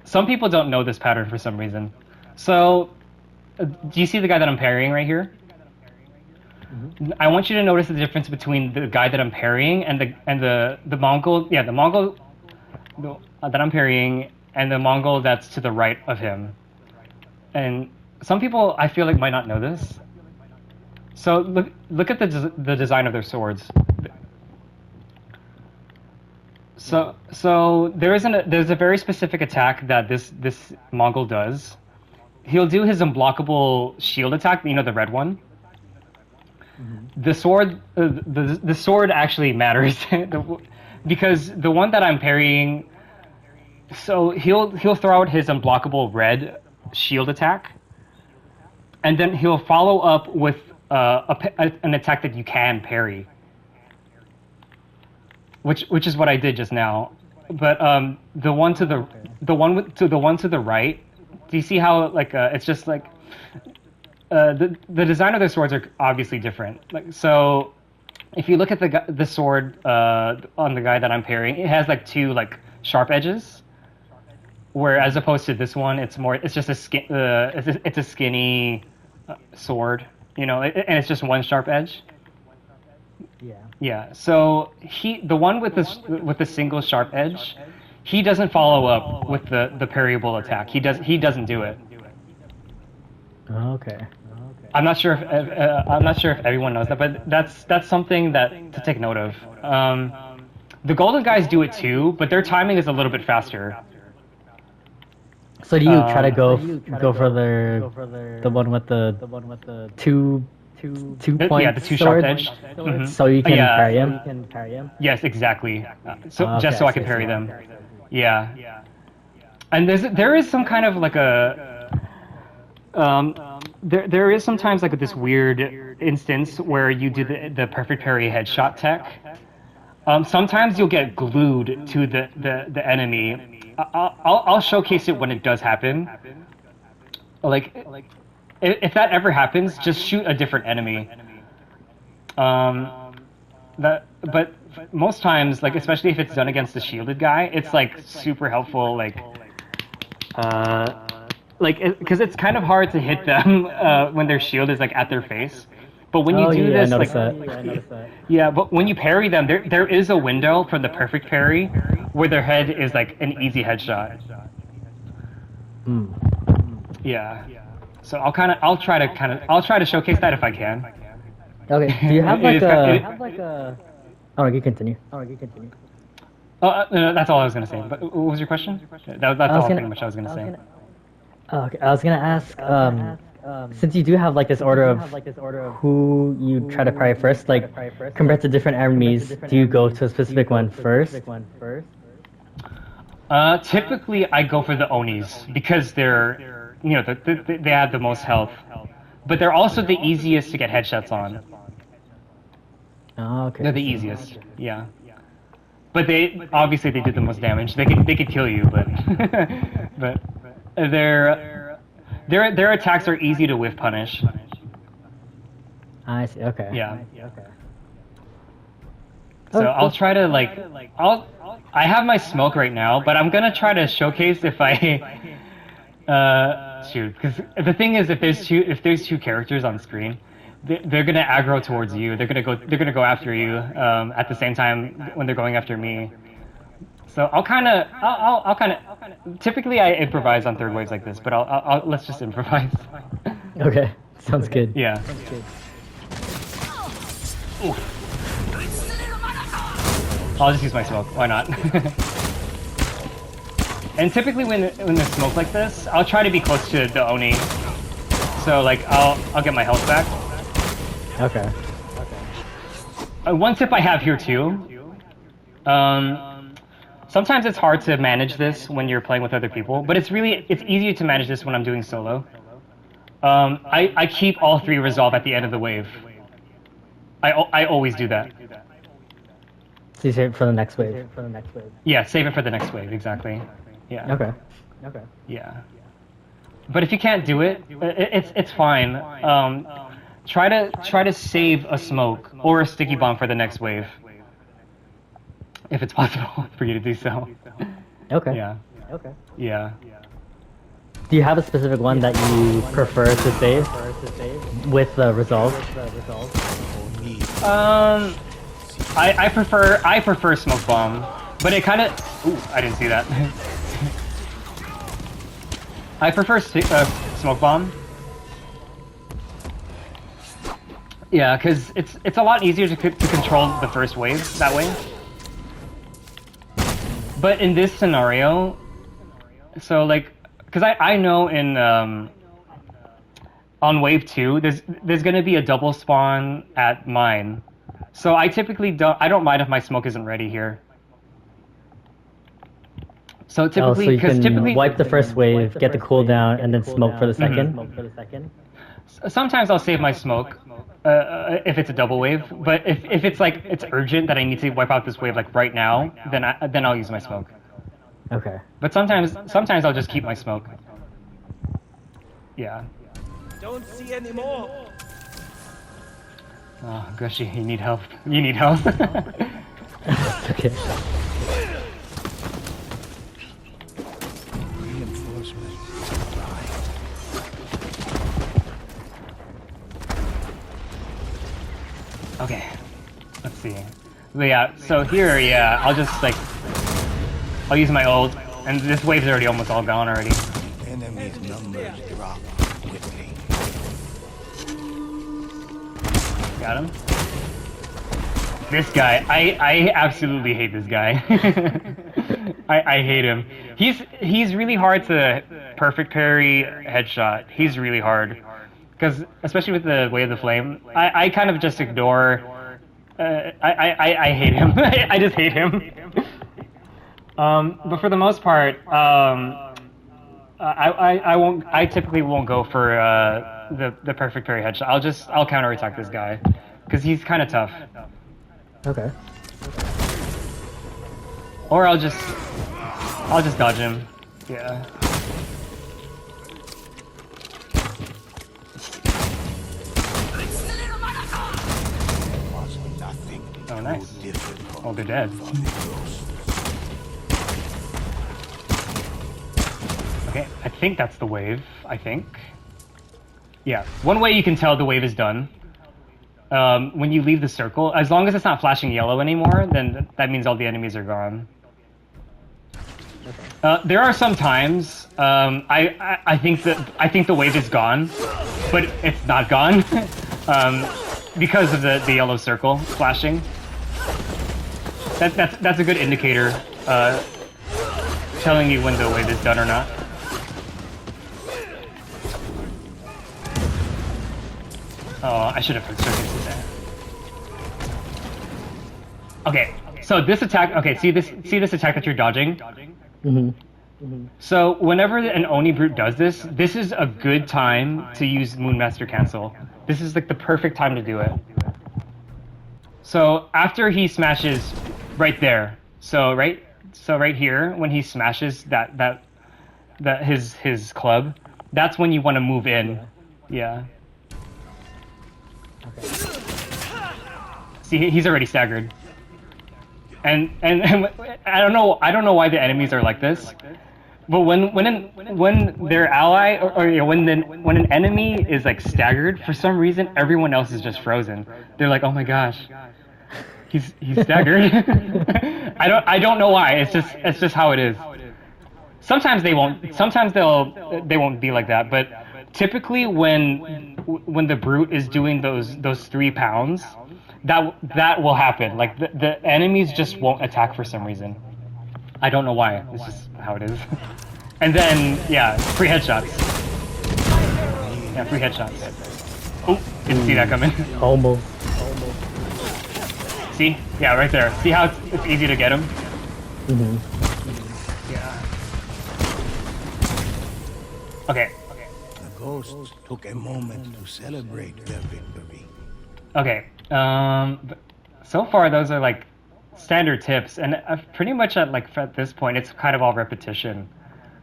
Speaker 1: Some people don't know this pattern for some reason. So, do you see the guy that I'm parrying right here? Mm-hmm. I want you to notice the difference between the guy that I'm parrying and the Mongol. Yeah, the Mongol that I'm parrying and the Mongol that's to the right of him. And some people I feel like might not know this. So look at the design of their swords. So there's a very specific attack that this Mongol does. He'll do his unblockable shield attack, you know, the red one. Mm-hmm. The sword actually matters because the one that I'm parrying, so he'll throw out his unblockable red shield attack, and then he'll follow up with an attack that you can parry, which is what I did just now. But the one to the right, do you see how like it's just like the design of their swords are obviously different. Like, so if you look at the sword on the guy that I'm parrying, it has like two like sharp edges, where as opposed to this one, it's just a skinny sword, you know, and it's just one sharp edge. Yeah. So the one with the single sharp edge, he doesn't follow up with the parryable attack. He doesn't do it.
Speaker 2: Okay.
Speaker 1: I'm not sure if everyone knows that, but that's something to take note of. The golden guys do it too, but their timing is a little bit faster.
Speaker 2: So do you try to go for the one with the two point?
Speaker 1: Yeah, the two sharp edge.
Speaker 2: Mm-hmm. So you can parry him.
Speaker 1: Yes, exactly. Just so I can parry them. Yeah. And there is some kind of like there is sometimes like this weird instance where you do the perfect parry headshot tech. Sometimes you'll get glued to the enemy. I'll showcase it when it does happen. Like, if that ever happens, just shoot a different enemy. But most times, like especially if it's done against the shielded guy, it's like super helpful. Because it's kind of hard to hit them when their shield is like at their face. But when you do this, but when you parry them, there is a window for the perfect parry where their head is like an easy headshot. Yeah. So I'll try to showcase that if I can.
Speaker 2: Okay. Do you have like a? Oh, you continue.
Speaker 1: Oh, no, that's all I was gonna say. But what was your question? That's all pretty much I was gonna say.
Speaker 2: Okay, I was gonna ask. Since you do have like this order of who you try to parry first, like compared to different enemies, do you go to a specific one first?
Speaker 1: Typically, I go for the Onis because they're you know, they have the most health, but they're also the easiest to get headshots on.
Speaker 2: Oh, okay.
Speaker 1: They're the easiest, yeah. But they obviously they do the most damage. They could kill you, but but their attacks are easy to whiff punish.
Speaker 2: I see. Okay.
Speaker 1: Yeah.
Speaker 2: Okay.
Speaker 1: So
Speaker 2: Oh,
Speaker 1: I'll
Speaker 2: cool.
Speaker 1: try to like I have my smoke right now, but I'm gonna try to showcase if I shoot, because the thing is if there's two characters on screen, they're gonna aggro towards you. They're gonna go after you at the same time when they're going after me. So I'll kind of typically I improvise on third waves like this, but I'll let's just improvise.
Speaker 2: Okay. Sounds good.
Speaker 1: Yeah. Ooh. I'll just use my smoke. Why not? And typically when there's smoke like this, I'll try to be close to the Oni. So like I'll get my health back.
Speaker 2: Okay.
Speaker 1: One tip I have here too. Sometimes it's hard to manage this when you're playing with other people, but it's easier to manage this when I'm doing solo. I keep all three resolve at the end of the wave. I always do that.
Speaker 2: So you save it for the next wave.
Speaker 1: Yeah, save it for the next wave, exactly. Yeah.
Speaker 2: Okay.
Speaker 1: Yeah. But if you can't do it, it's fine. Try to save a smoke or a sticky bomb for the next wave. If it's possible for you to do so.
Speaker 2: Okay.
Speaker 1: Yeah. Yeah.
Speaker 2: Do you have a specific one that you prefer to save with the resolve?
Speaker 1: I prefer smoke bomb, but it kind of. Ooh, I didn't see that. I prefer smoke bomb. Yeah, because it's a lot easier to control the first wave that way. But in this scenario, so like, because I know in on wave 2, there's gonna be a double spawn at mine. So I typically don't mind if my smoke isn't ready here. So typically,
Speaker 2: so you can wipe the first wave, get the cooldown, and then smoke for the second.
Speaker 1: Sometimes I'll save my smoke if it's a double wave, but if it's like it's urgent that I need to wipe out this wave like right now, then I'll use my smoke.
Speaker 2: Okay.
Speaker 1: But sometimes I'll just keep my smoke. Yeah.
Speaker 4: Don't see any more.
Speaker 1: Oh, Gooshy, you need help. You need help.
Speaker 2: Okay.
Speaker 1: Okay, let's see. But yeah, so here, yeah, I'll use my ult, and this wave's already almost all gone already.
Speaker 3: Enemies' numbers drop quickly.
Speaker 1: Got him. This guy, I absolutely hate this guy. I hate him. He's really hard to perfect parry headshot. He's really hard. Because, especially with the Way of the Flame, I kind of just ignore... I hate him. I just hate him. But for the most part, I typically won't go for the perfect parry headshot. I'll counterattack this guy. Because he's kind of tough.
Speaker 2: Okay.
Speaker 1: Or I'll just dodge him. Yeah. Oh, nice. Oh, they're dead. Okay, I think that's the wave. I think. Yeah. One way you can tell the wave is done. When you leave the circle, as long as it's not flashing yellow anymore, then that means all the enemies are gone. There are some times I think the wave is gone, but it's not gone because of the yellow circle flashing. That's a good indicator telling you when the wave is done or not. Oh, I should have circuited that. Okay, so this attack. Okay, see this attack that you're dodging.
Speaker 2: Mm-hmm.
Speaker 1: So whenever an Oni brute does this, this is a good time to use Moonmaster cancel. This is like the perfect time to do it. So after he smashes right there, so right here when he smashes that his club, that's when you want to move in. Yeah.
Speaker 2: Okay.
Speaker 1: See, he's already staggered. And I don't know why the enemies are like this. But when their ally or you know, when an enemy is like staggered, for some reason everyone else is just frozen. They're like, oh my gosh, he's staggered. I don't know why. It's just how it is. Sometimes they won't. Sometimes they won't be like that. But typically when the brute is doing those 3 pounds, that will happen. Like the enemies just won't attack for some reason. I don't know why. It's just how it is. And then, yeah, free headshots. Yeah, free headshots. Oh, didn't see that coming.
Speaker 2: Almost.
Speaker 1: See? Yeah, right there. See how it's easy to get him? Yeah. Okay.
Speaker 3: The ghosts took a moment to celebrate their victory.
Speaker 1: Okay. So far, those are like standard tips, and pretty much at this point, it's kind of all repetition.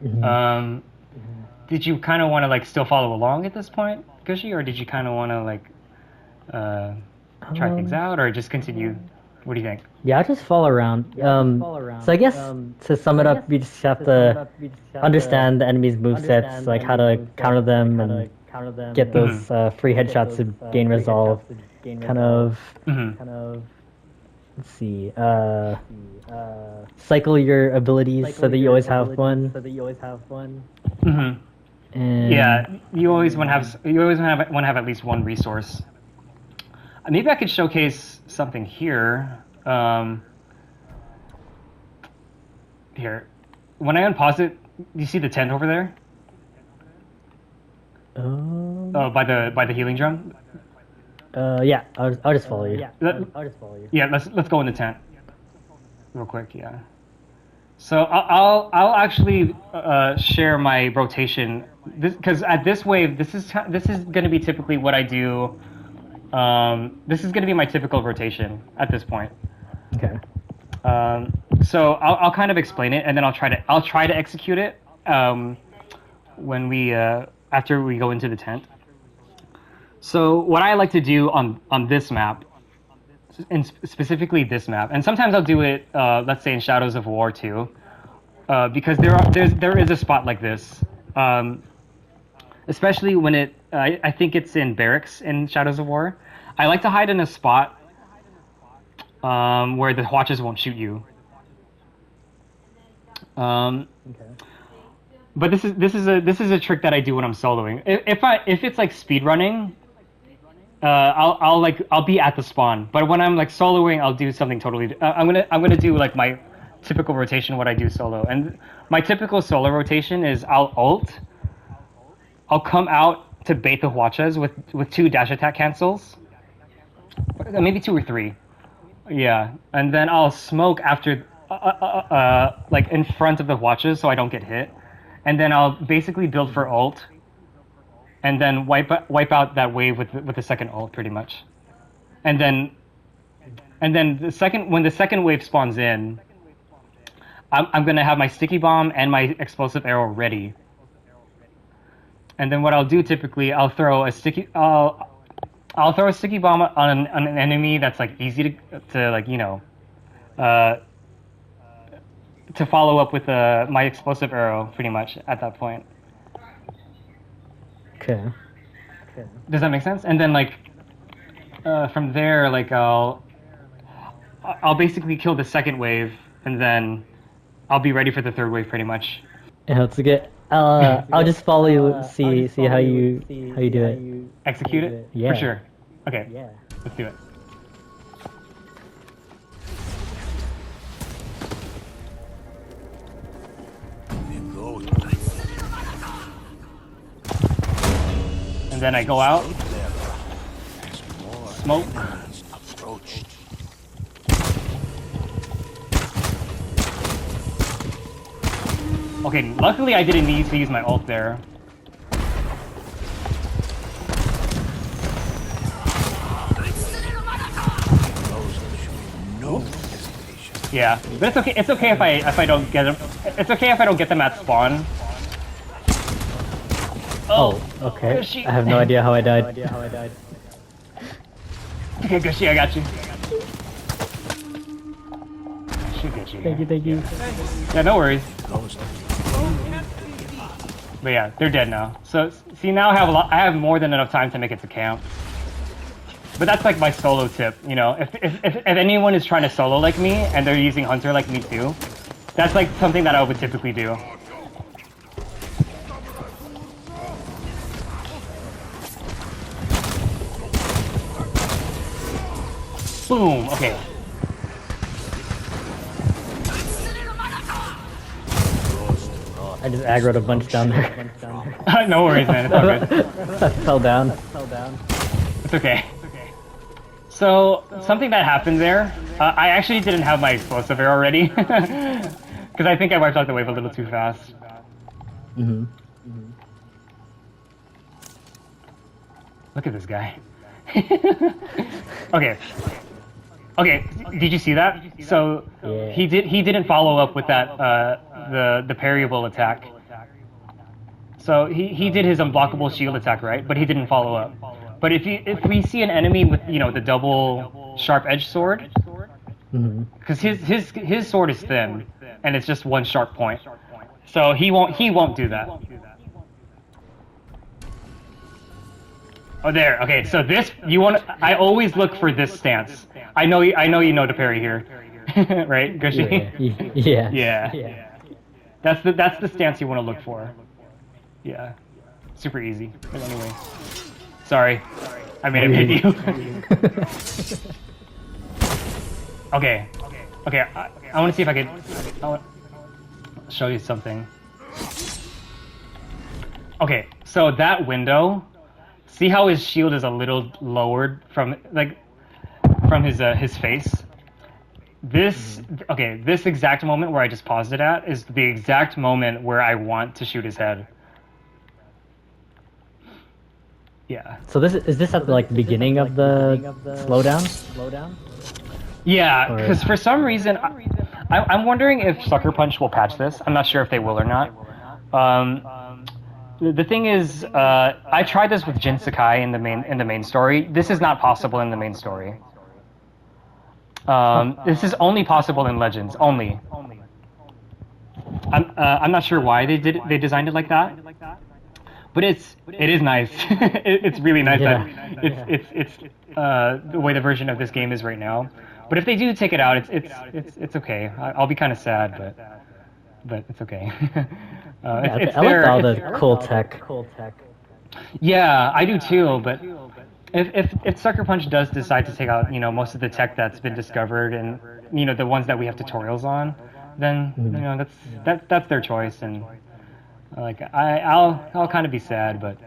Speaker 1: Did you kind of want to like still follow along at this point, Gooshy, or did you kind of want to like try things out, or just continue? What do you think?
Speaker 2: Yeah, I'll just follow around. So I guess to sum it up, you just have to understand the enemy's movesets, like how to counter them and get those free headshots to gain resolve. Kind of, let's see, cycle your abilities so that you always have one. And
Speaker 1: Yeah, you always want to have at least one resource. Maybe I could showcase something here. Here, when I unpause it, you see the tent over there? Oh, by the healing drum.
Speaker 2: Yeah, I'll just follow you.
Speaker 1: Yeah, let's go in the tent, real quick. Yeah. So I'll actually share my rotation, because at this wave, this is going to be typically what I do. This is going to be my typical rotation at this point.
Speaker 2: Okay.
Speaker 1: So I'll kind of explain it, and then I'll try to execute it when we after we go into the tent. So what I like to do on this map, and specifically this map, and sometimes I'll do it, let's say in Shadows of War too, because there is a spot like this, especially when I think it's in barracks in Shadows of War. I like to hide in a spot where the watches won't shoot you.
Speaker 2: Okay.
Speaker 1: But this is a trick that I do when I'm soloing. If it's like speed running, I'll be at the spawn. But when I'm like soloing, I'll do something totally. I'm gonna do like my typical rotation, what I do solo. And my typical solo rotation is I'll ult. I'll come out to bait the Huachas with 2 dash attack cancels, maybe 2 or 3. Yeah, and then I'll smoke after, like in front of the Huachas so I don't get hit. And then I'll basically build for ult, and then wipe out that wave with the second ult, pretty much. And then when the second wave spawns in, I'm gonna have my sticky bomb and my explosive arrow ready. And then what I'll do typically, I'll throw a sticky bomb on an enemy that's like easy to like, you know, to follow up with my explosive arrow, pretty much at that point.
Speaker 2: Okay.
Speaker 1: Does that make sense? And then like from there, like I'll basically kill the second wave, and then I'll be ready for the third wave, pretty much.
Speaker 2: Yeah, that's good. I'll just follow you. See how you do it.
Speaker 1: Execute it?
Speaker 2: Yeah.
Speaker 1: For sure. Okay.
Speaker 2: Yeah.
Speaker 1: Let's do it. And then I go out, smoke. Okay, luckily I didn't need to use my ult there.
Speaker 3: No hesitation.
Speaker 1: Yeah, but it's okay. It's okay if I don't get them. It's okay if I don't get them at spawn.
Speaker 2: Oh, okay.
Speaker 1: Gooshy.
Speaker 2: I have no idea how I died.
Speaker 1: Okay, Gooshy, I got you. Should get you.
Speaker 2: Thank you.
Speaker 1: Yeah, no worries.
Speaker 3: Ghost.
Speaker 1: But yeah, they're dead now. So see, now I have more than enough time to make it to camp. But that's like my solo tip, you know. If anyone is trying to solo like me and they're using hunter like me too, that's like something that I would typically do. Boom. Okay.
Speaker 2: I just aggroed a bunch down there.
Speaker 1: No worries, man. It's all good.
Speaker 2: I fell down.
Speaker 1: It's okay. So, something that happened there, I actually didn't have my explosive arrow ready. Because I think I wiped out the wave a little too fast. Look at this guy. Okay. Okay, did you see that? So,
Speaker 2: Yeah.
Speaker 1: he didn't follow up with that, the parryable attack. So he did his unblockable shield attack, right? But he didn't follow up. But if we see an enemy with, you know, the double sharp edge sword, because his sword is thin and it's just one sharp point, so he won't do that. Oh, there. Okay, so this I always look for this stance. I know you know to parry here, right, Gooshy?
Speaker 2: Yeah.
Speaker 1: Yeah. That's the stance you want to look for. Yeah, super easy. But anyway, sorry, I made him hit you. Okay. I want to see if I can. I want to show you something. Okay, so that window. See how his shield is a little lowered from his face. This exact moment where I just paused it at is the exact moment where I want to shoot his head. Yeah.
Speaker 2: So is this at the beginning of the slowdown?
Speaker 1: Yeah, because for some reason, I'm wondering if Sucker Punch will patch this. I'm not sure if they will or not. The thing is, I tried this with Jin Sakai in the main story. This is not possible in the main story. This is only possible in Legends only. I'm not sure why they designed it like that. But it is nice. It's really nice that it's the way the version of this game is right now. But if they do take it out, it's okay. I'll be kind of sad, but it's okay.
Speaker 2: I like all the cool tech.
Speaker 1: Yeah, I do too. But if Sucker Punch does decide to take out, you know, most of the tech that's been discovered and, you know, the ones that we have tutorials on, then you know that's their choice. And like I'll kind of be sad, but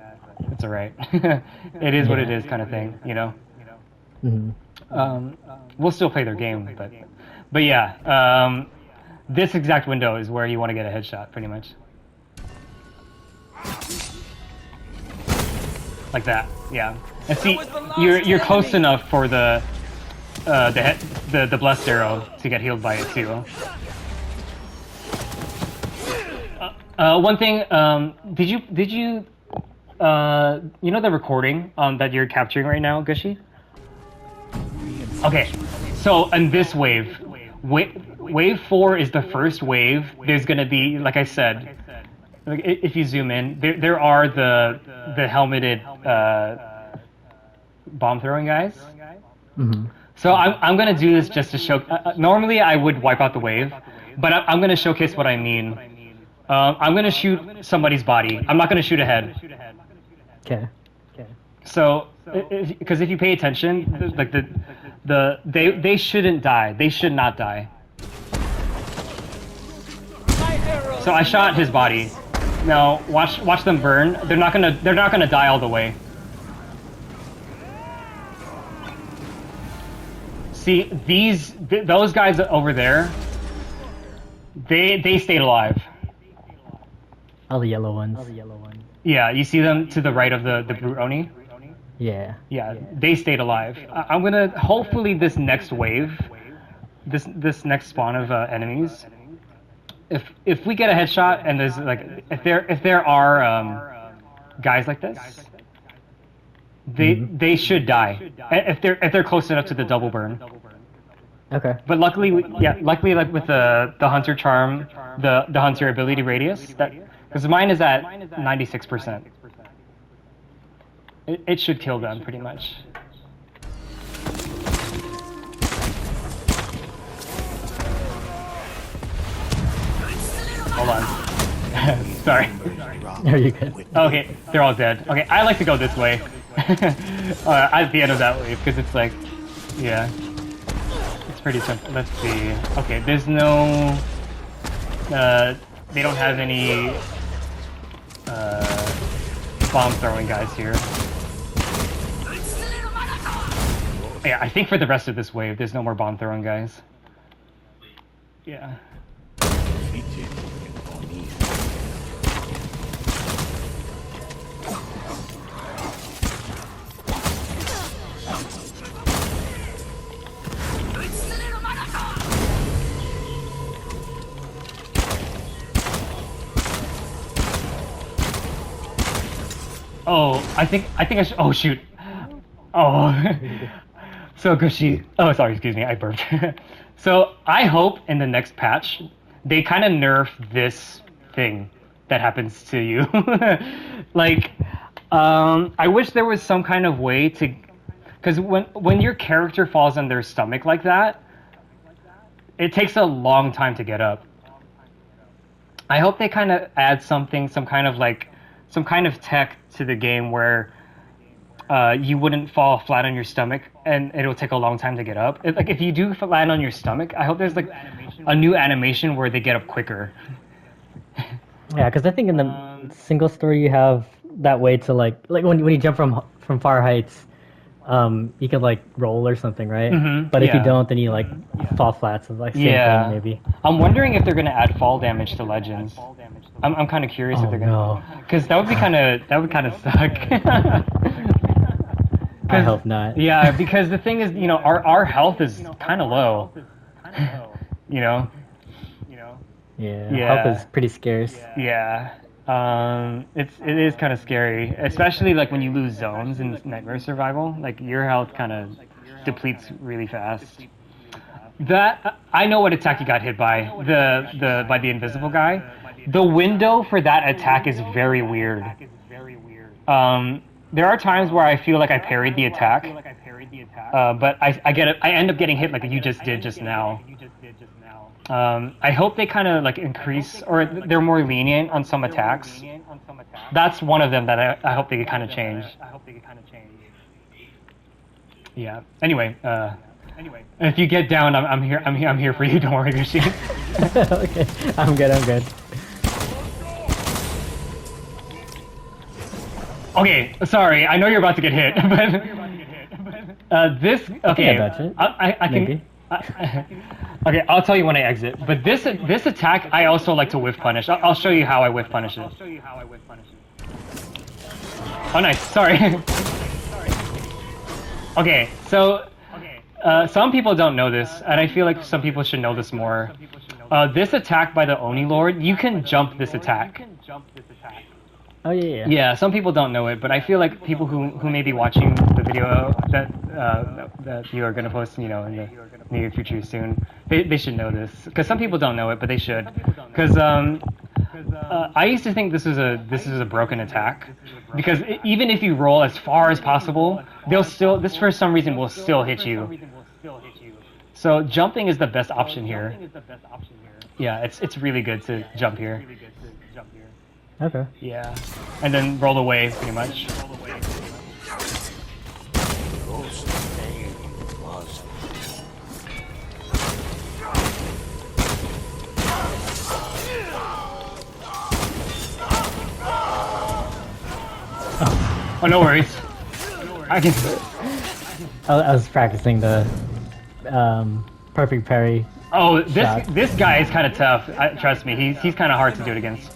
Speaker 1: it's alright. It is what it is, kind of thing, you know. We'll still play their game, but yeah, this exact window is where you want to get a headshot, pretty much. Like that, yeah. And see, you're close enough for the blessed arrow to get healed by it too. One thing, did you you know the recording that you're capturing right now, Gooshy? Okay, so in this wave 4 is the first wave. There's gonna be, like I said, like if you zoom in, there are the helmeted bomb throwing guys. So I'm gonna do this just to show. Normally I would wipe out the wave, but I'm gonna showcase what I mean. I'm gonna shoot somebody's body. I'm not gonna shoot a head.
Speaker 2: Okay.
Speaker 1: So, because if you pay attention, like they shouldn't die. They should not die. So I shot his body. Now watch them burn. They're not gonna die all the way. See, those guys over there, they stayed alive.
Speaker 2: All the yellow ones.
Speaker 1: Yeah, you see them to the right of the brute Oni?
Speaker 2: Yeah.
Speaker 1: Yeah, they stayed alive. I'm gonna hopefully this next wave, this next spawn of enemies. If we get a headshot and there's like if there are guys like this, they should die if they're close enough to the double burn.
Speaker 2: Okay.
Speaker 1: But luckily, luckily like with the hunter charm, the hunter ability radius, that because mine is at 96%. It should kill them pretty much. Hold on. Sorry.
Speaker 2: Are you good?
Speaker 1: Okay, they're all dead. Okay, I like to go this way. At the end of that wave, because it's like, yeah. It's pretty simple. Let's see. Okay, there's no... they don't have any... bomb throwing guys here. Yeah, I think for the rest of this wave, there's no more bomb throwing guys. Yeah. Oh, I think I should. Oh shoot. Oh. So Gooshy. Oh, sorry. Excuse me. I burped. So I hope in the next patch they kind of nerf this thing that happens to you. Like, I wish there was some kind of way to, because when your character falls on their stomach like that, it takes a long time to get up. I hope they kind of add something, some kind of tech to the game where you wouldn't fall flat on your stomach and it'll take a long time to get up. If you do land on your stomach, I hope there's like a new animation where they get up quicker.
Speaker 2: Yeah, because I think in the single story you have that way to like when you jump from far heights, you can like roll or something, right?
Speaker 1: Mm-hmm,
Speaker 2: but if you don't, then you like fall flat. So like same thing maybe.
Speaker 1: I'm wondering if they're gonna add fall damage to Legends. I'm kind of curious if they're gonna, because that would kind of suck.
Speaker 2: I hope not.
Speaker 1: Yeah, because the thing is, our health is kind of low. you know.
Speaker 2: Yeah, health is pretty scarce.
Speaker 1: Yeah. It is kind of scary, especially like when you lose zones in Nightmare Survival. Like your health kind of depletes really fast. That I know what attack you got hit by by the invisible guy. The window for that attack is very weird. There are times where I feel like I parried the attack, but I end up getting hit like you just did just now. I hope they kind of like increase, or they're more lenient on some attacks. That's one of them that I hope they kind of change. Yeah. Anyway, if you get down, I'm here for you. Don't worry, Gooshy.
Speaker 2: Okay, I'm good.
Speaker 1: Okay, sorry. I know you're about to get hit, but this. Okay, I can.
Speaker 2: Maybe.
Speaker 1: Okay, I'll tell you when I exit. But this attack, I also like to whiff punish. I'll show you how I whiff punish it. Oh, nice. Sorry. Okay, so some people don't know this, and I feel like some people should know this more. This attack by the Oni Lord, you can jump this attack.
Speaker 2: Oh yeah.
Speaker 1: Yeah, some people don't know it, but I feel like people who may be watching the video that you are gonna post, in the near future soon, they should know this, because some people don't know it, but they should. Because I used to think this is a broken attack, because even if you roll as far as possible, this for some reason will still hit you. So jumping is the best option here. Yeah, it's really good to jump here.
Speaker 2: Okay.
Speaker 1: Yeah, and then roll away pretty much. Oh, no worries. I can.
Speaker 2: I was practicing the perfect parry.
Speaker 1: Oh, this guy is kind of tough. Trust me, he's kind of hard to do it against.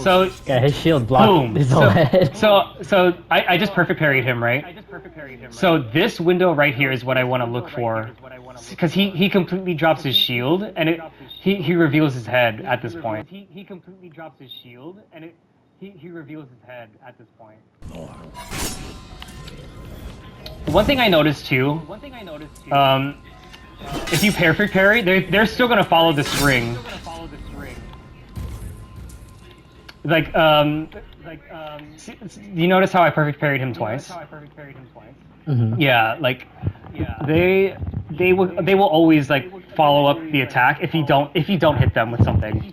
Speaker 1: So
Speaker 2: Yeah, his shield blocked
Speaker 1: boom.
Speaker 2: his whole head.
Speaker 1: So I just perfect parried him, right? So this window right here is what I want to look for, because he completely drops his shield and he reveals his head at this point. He completely drops his shield and he reveals his head at this point. One thing I noticed too, if you perfect parry, they're still gonna follow the string. You notice how I perfect parried him twice?
Speaker 2: Mm-hmm.
Speaker 1: Yeah, like they will always like follow up the attack if you don't hit them with something.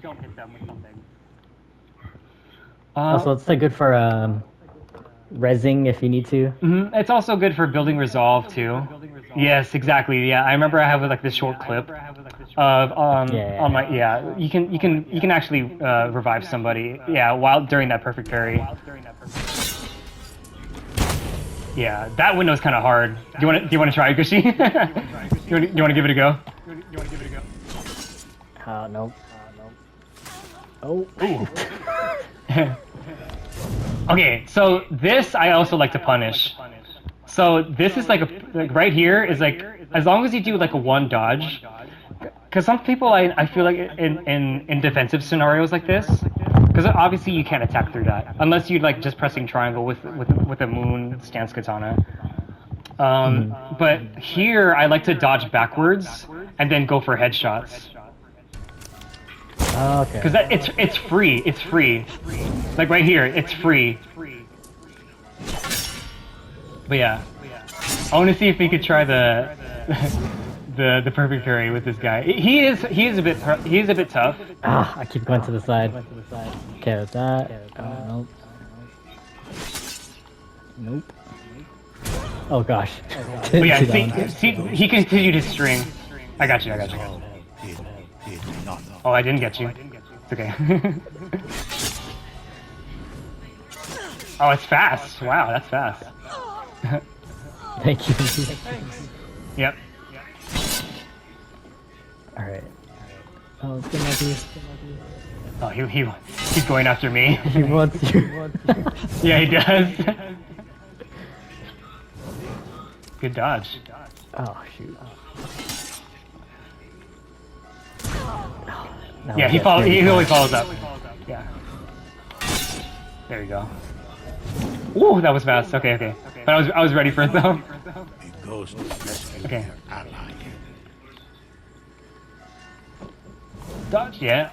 Speaker 2: Also, it's good for rezzing if you need to.
Speaker 1: It's also good for building resolve too. Yes, exactly. Yeah, I remember I have like this short clip of on my you can actually revive somebody while during that perfect parry. Yeah, that window's kind of hard. Do you want to try it, Gooshy? you want to give it a go?
Speaker 2: Nope. Oh.
Speaker 1: Okay, so this I also like to punish. So this is like right here is like, as long as you do like a one dodge, because some people I feel like in defensive scenarios like this, because obviously you can't attack through that unless you like just pressing triangle with a moon stance katana. But here I like to dodge backwards and then go for headshots.
Speaker 2: Okay.
Speaker 1: Because it's free. It's free. Like right here, it's free. But yeah, I want to see if we could try the perfect parry with this guy. He is a bit tough.
Speaker 2: I keep going to the side. Okay, with that. Nope. Nope. Oh gosh.
Speaker 1: But yeah, see, he continued his string. I got you. Oh, I didn't get you. It's okay. Oh, it's fast. Wow, that's fast.
Speaker 2: Thank you.
Speaker 1: Yep.
Speaker 2: Alright. Oh, it's gonna be.
Speaker 1: Oh, he's going after me.
Speaker 2: He wants you.
Speaker 1: Yeah, he does. Good dodge.
Speaker 2: Oh, shoot.
Speaker 1: Yeah, he always follows up. Yeah. There you go. Ooh, that was fast. Okay. But I was ready for it though. Okay. Dodge. Yeah.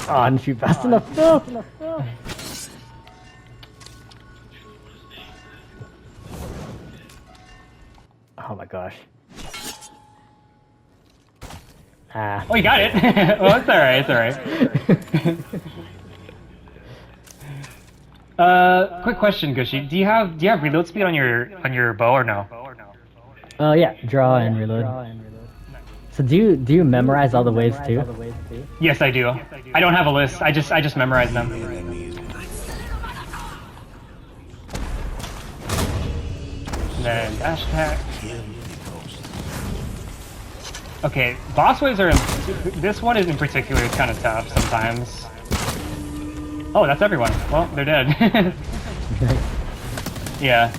Speaker 2: Oh, I didn't shoot fast enough. No. Oh my gosh.
Speaker 1: Oh, you got it. Well, it's alright. Quick question, Gooshy. Do you have reload speed on your bow or no?
Speaker 2: Yeah, draw and reload. So do you memorize all the waves too?
Speaker 1: Yes, I do. I don't have a list. I just memorize them. And then dash attack. Okay, boss waves are. This one is in particular kind of tough sometimes. Oh, that's everyone. Well, they're dead. Yeah.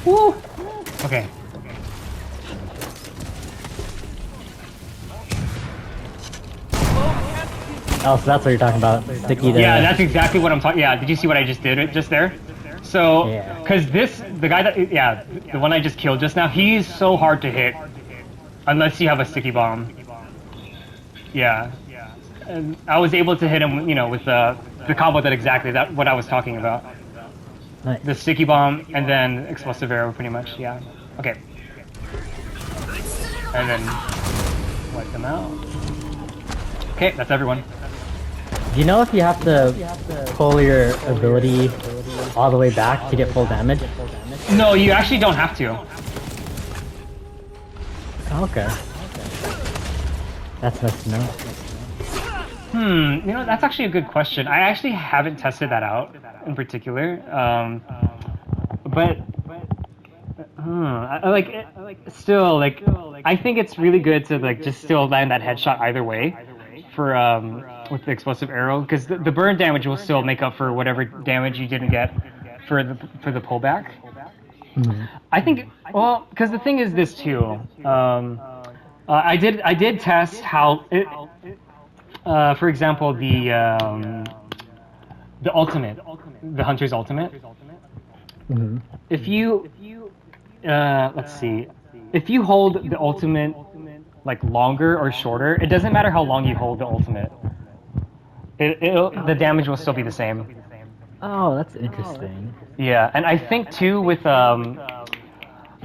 Speaker 1: Woo! Okay.
Speaker 2: Oh, so that's what you're talking about. Sticky to...
Speaker 1: Yeah, that's exactly what I'm talking. Yeah, did you see what I just did just there? So, because the guy that, the one I just killed just now, he's so hard to hit unless you have a sticky bomb. Yeah. And I was able to hit him, with the combo that what I was talking about.
Speaker 2: Nice.
Speaker 1: The sticky bomb and then explosive arrow, pretty much. Yeah. Okay. And then wipe them out. Okay, that's everyone.
Speaker 2: Do you know if you have to pull your ability all the way back to get full damage?
Speaker 1: No, you actually don't have to.
Speaker 2: Okay. That's nice to know.
Speaker 1: That's actually a good question. I actually haven't tested that out in particular. But Still like I think it's really good to like just still land that headshot either way for with the explosive arrow because the burn damage will still make up for whatever damage you didn't get for the pullback. I think well because the thing is this too. I did test how it, for example the ultimate, the hunter's ultimate. If you let's see, if you hold the ultimate like longer or shorter, it doesn't matter how long you hold the ultimate. The damage will still be the same.
Speaker 2: Oh, that's interesting.
Speaker 1: Yeah, and I think too with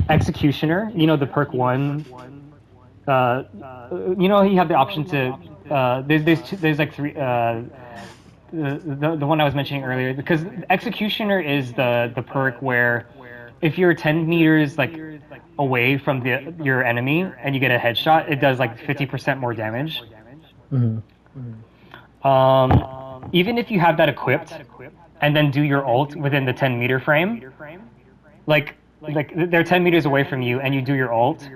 Speaker 1: Executioner, you know the perk one. You know you have the option to there's like three the one I was mentioning earlier because Executioner is the perk where if you're 10 meters like away from your enemy and you get a headshot, it does like 50% more damage. Even if you have that equipped and then do your ult within the 10-meter frame, like they're 10 meters away from you and you do your ult,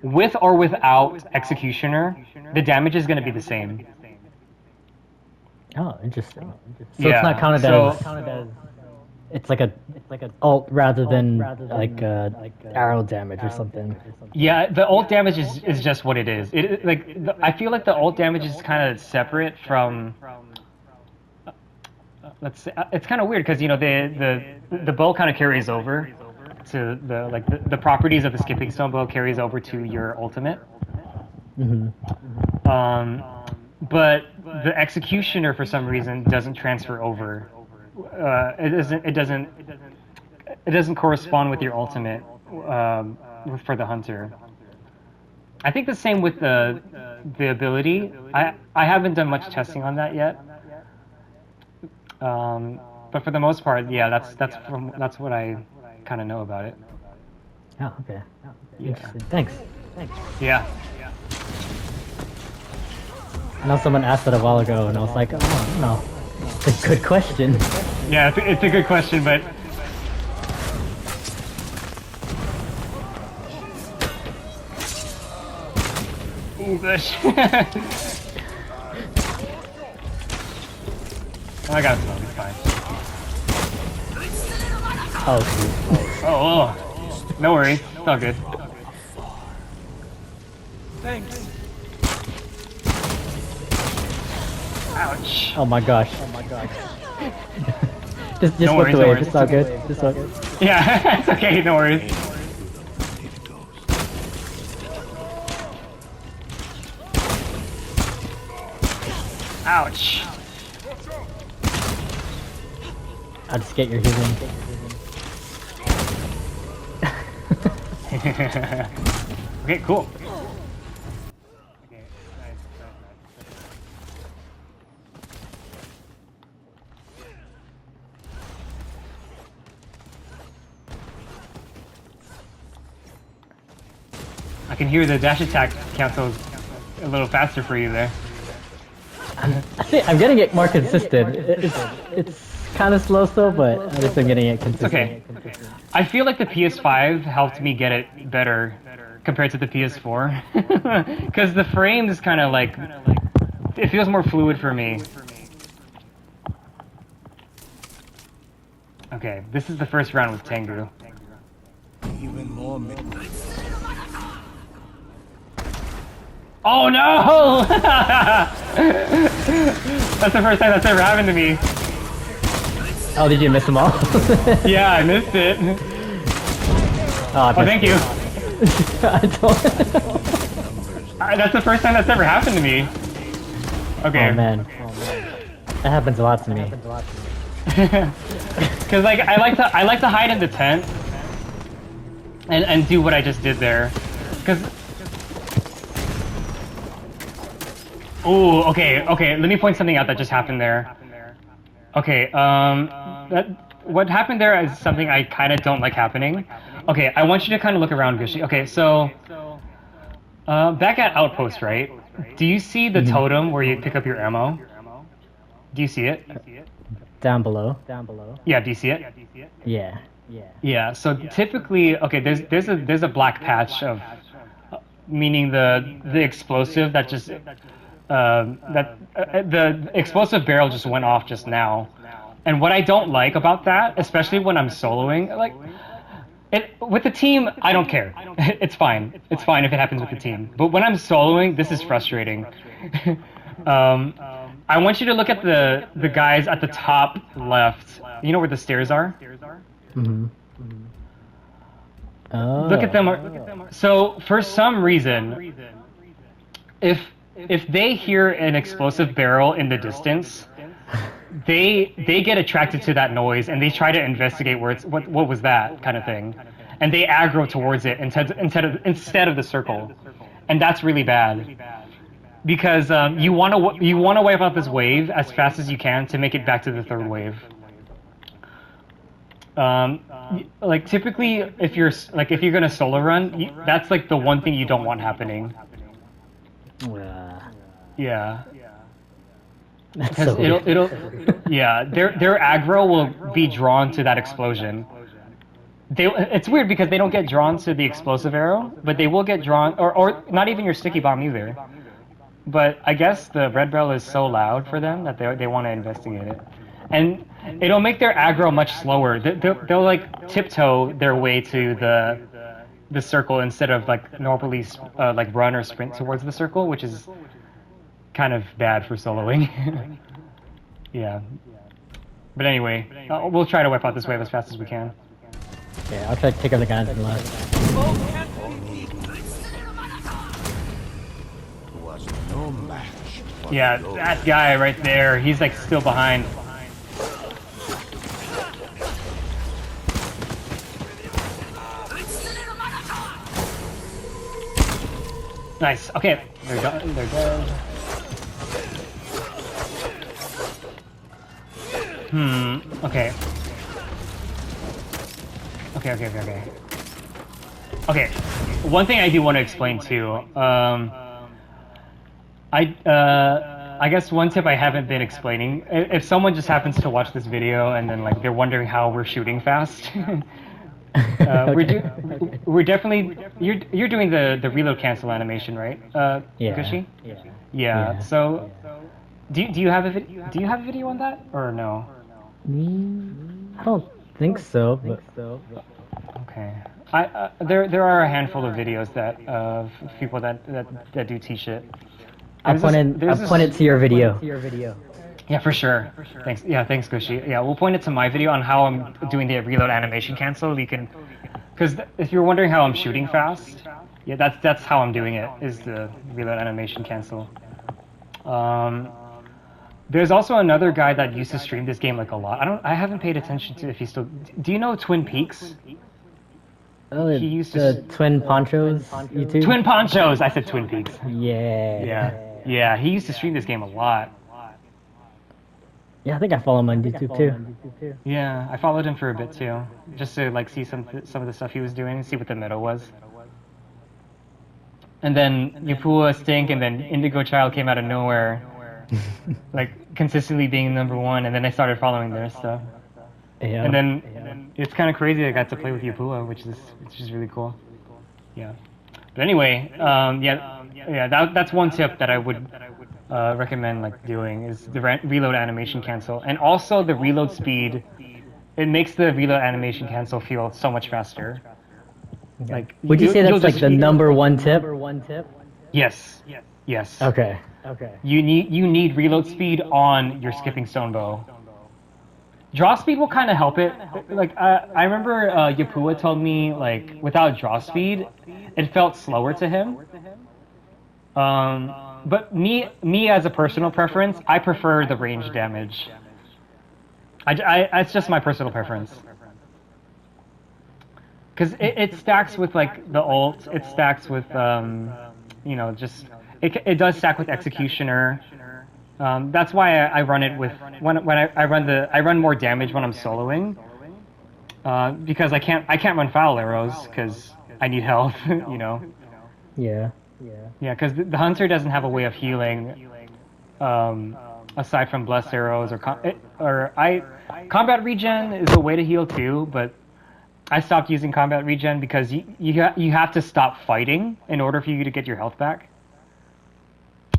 Speaker 1: with or without Executioner, the damage is going to be the same.
Speaker 2: Oh, interesting. So
Speaker 1: Yeah,
Speaker 2: it's not counted
Speaker 1: so-
Speaker 2: as it's like a ult rather than like arrow damage or something.
Speaker 1: Yeah, the ult damage is just what it is. I feel like the ult damage is kind of separate from. Let's say it's kind of weird because you know the bow kind of carries over to the properties of the skipping stone bow carries over to your ultimate. But the Executioner for some reason doesn't transfer over. It doesn't correspond with your ultimate for the hunter. I think the same with the ability. I haven't done much testing on that yet. But for the most part, yeah, that's what I kind of know about it.
Speaker 2: Oh, okay. Interesting. Thanks.
Speaker 1: Yeah.
Speaker 2: I know someone asked that a while ago, and I was like, oh no, it's a good question.
Speaker 1: Yeah, it's a good question, but ooh, gosh. Oh, I got it. It's fine.
Speaker 2: Oh, shoot.
Speaker 1: Oh, no worries. It's all good.
Speaker 4: Thanks.
Speaker 1: Ouch.
Speaker 2: Oh my gosh. just
Speaker 1: No
Speaker 2: look
Speaker 1: worries, no
Speaker 2: away.
Speaker 1: worries.
Speaker 2: It's all good. It's all good.
Speaker 1: Yeah, it's okay. No worries. Ouch.
Speaker 2: I'll just get your healing.
Speaker 1: Okay, cool. I can hear the dash attack cancels a little faster for you there.
Speaker 2: I'm getting it more consistent. It's kind of slow still, but at least I'm getting it consistent.
Speaker 1: Okay. I feel like the PS5 helped me get it better compared to the PS4. Because the frame is kind of like... It feels more fluid for me. Okay, this is the first round with Tengu.
Speaker 3: Even more midnight.
Speaker 1: Oh no! That's the first time that's ever happened to me.
Speaker 2: Oh, did you miss them all?
Speaker 1: Yeah, I missed it.
Speaker 2: Oh,
Speaker 1: Thank you.
Speaker 2: I don't...
Speaker 1: That's the first time that's ever happened to me. Okay.
Speaker 2: Oh man. That happens a lot to me.
Speaker 1: Because like I like to hide in the tent and do what I just did there. Because oh, okay. Let me point something out that just happened there. Okay, what happened there is something I kind of don't like happening. Okay, I want you to kind of look around, Gooshy. Okay, so back at Outpost, right? Do you see the totem where you pick up your ammo? Do you see it?
Speaker 2: Down below.
Speaker 1: Yeah, do you see it?
Speaker 2: Yeah.
Speaker 1: Yeah. So typically, okay, there's a black patch of, meaning the explosive that just the explosive barrel just went off just now. And what I don't like about that, especially when I'm soloing, like with the team, I don't care. It's fine. It's fine if it happens with the team. But when I'm soloing, this is frustrating. um, I want you to look at the guys at the top left. You know where the stairs are?
Speaker 2: Mm-hmm. Oh.
Speaker 1: Look at them. So for some reason, if they hear an explosive barrel in the distance, they get attracted to that noise and they try to investigate where it's what was that kind of thing, and they aggro towards it instead of the circle, and that's really bad because you want to wipe out this wave as fast as you can to make it back to the third wave. Like typically, if you're gonna solo run, that's like the one thing you don't want happening. Yeah. Because
Speaker 2: So
Speaker 1: it'll yeah, their aggro will be drawn to that explosion. It's weird because they don't get drawn to the explosive arrow, but they will get drawn, or not even your sticky bomb either. But I guess the red barrel is so loud for them that they want to investigate it, and it'll make their aggro much slower. They'll like tiptoe their way to the circle instead of like normally like run or sprint towards the circle, which is kind of bad for soloing. Yeah. But anyway, we'll try to wipe out this wave as fast as we can.
Speaker 2: yeah, I'll try to take out the guys in the left.
Speaker 3: Was no match. for
Speaker 1: Yeah,
Speaker 3: those.
Speaker 1: that guy right there, he's like still behind. Nice. Okay, they're done. They're dead. Okay. Okay. One thing I do want to explain too. I guess one tip I haven't been explaining. If someone just happens to watch this video and then like they're wondering how we're shooting fast, we're definitely you're doing the reload cancel animation, right?
Speaker 2: Yeah.
Speaker 1: Gooshy?
Speaker 2: Yeah.
Speaker 1: Yeah. So, do you have a video on that or no?
Speaker 2: I don't think so, but
Speaker 1: Okay. There are a handful of videos that of people that do teach it.
Speaker 2: I'll point it to your video.
Speaker 1: Yeah, for sure. Thanks. Yeah, thanks, Gooshy. Yeah, we'll point it to my video on how I'm doing the reload animation cancel. You can, because if you're wondering how I'm shooting fast, yeah, that's how I'm doing it. Is the reload animation cancel. There's also another guy that used to stream this game like a lot. I haven't paid attention to if he still. Do you know Twin Peaks?
Speaker 2: Oh,
Speaker 1: He used to
Speaker 2: the twin ponchos YouTube.
Speaker 1: Twin Ponchos. I said Twin Peaks.
Speaker 2: Yeah.
Speaker 1: Yeah. He used to stream this game a lot.
Speaker 2: Yeah, I think I follow him on YouTube too.
Speaker 1: Yeah, I followed him for a bit too, just to like see some of the stuff he was doing, see what the meta was. And then Yapua, Stink, and then Indigo Child came out of nowhere, like consistently being #1. And then I started following their stuff.
Speaker 2: Yeah.
Speaker 1: And then it's kind of crazy I got to play with Yapua, which is really cool. Yeah. But anyway, that's one tip that I would recommend like doing is the reload animation cancel, and also the reload speed. It makes the reload animation cancel feel so much faster. Like,
Speaker 2: would you say that's like the #1 tip?
Speaker 1: Yes. Yes.
Speaker 2: Okay.
Speaker 1: You need reload speed on your skipping stone bow. Draw speed will kind of help it. Like I remember Yapua told me like without draw speed, it felt slower to him. But me as a personal preference, I prefer the range damage. It's just my personal preference. Because it stacks with like the ult, it stacks with just it does stack with Executioner. That's why I run it with when I run more damage when I'm soloing. Because I can't run foul arrows because I need health, you know.
Speaker 2: Yeah.
Speaker 1: Yeah, because the hunter doesn't have a way of healing, aside from blessed arrows combat regen is a way to heal too, but I stopped using combat regen because you have to stop fighting in order for you to get your health back.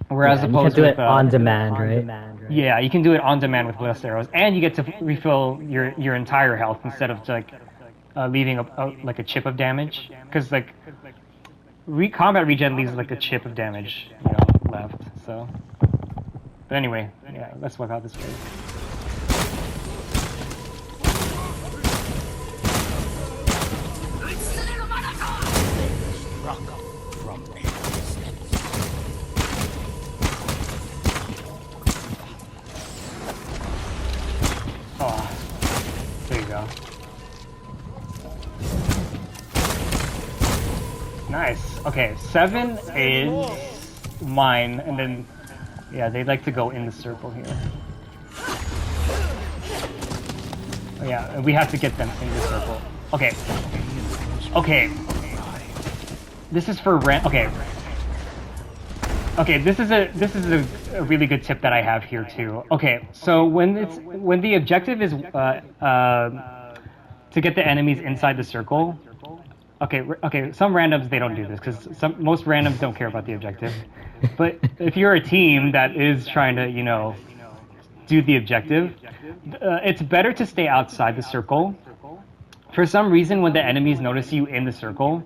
Speaker 1: Whereas
Speaker 2: Yeah, you can
Speaker 1: opposed
Speaker 2: do
Speaker 1: with
Speaker 2: it on demand, right?
Speaker 1: yeah, you can do it on demand with blast arrows, and you get to refill your entire health instead of like leaving like a chip of damage. Because like combat regen leaves like a chip of damage, left. So, but anyway, yeah, let's wipe out this way. Oh, there you go. Nice. Okay, 7 is mine, and then yeah, they'd like to go in the circle here. Oh, yeah, we have to get them in the circle. Okay. Okay. This is for rent. Okay. Okay, this is a really good tip that I have here too. Okay, so when the objective is to get the enemies inside the circle. Okay, some randoms they don't do this because most randoms don't care about the objective. But if you're a team that is trying to, do the objective, it's better to stay outside the circle. For some reason, when the enemies notice you in the circle,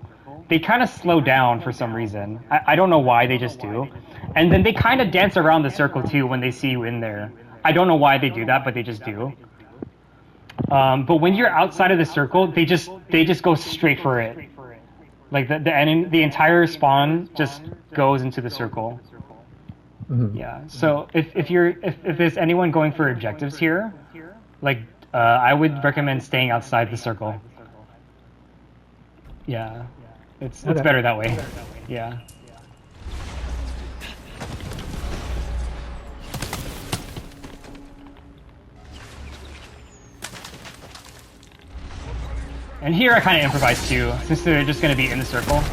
Speaker 1: they kind of slow down for some reason. I don't know why, they just do. And then they kind of dance around the circle too when they see you in there. I don't know why they do that, but they just do. But when you're outside of the circle, they just go straight for it. Like the entire spawn just goes into the circle.
Speaker 2: Mm-hmm.
Speaker 1: Yeah. So if there's anyone going for objectives here, like I would recommend staying outside the circle. Yeah, it's better that way. Yeah. And here I kind of improvise too, since they're just going to be in the circle.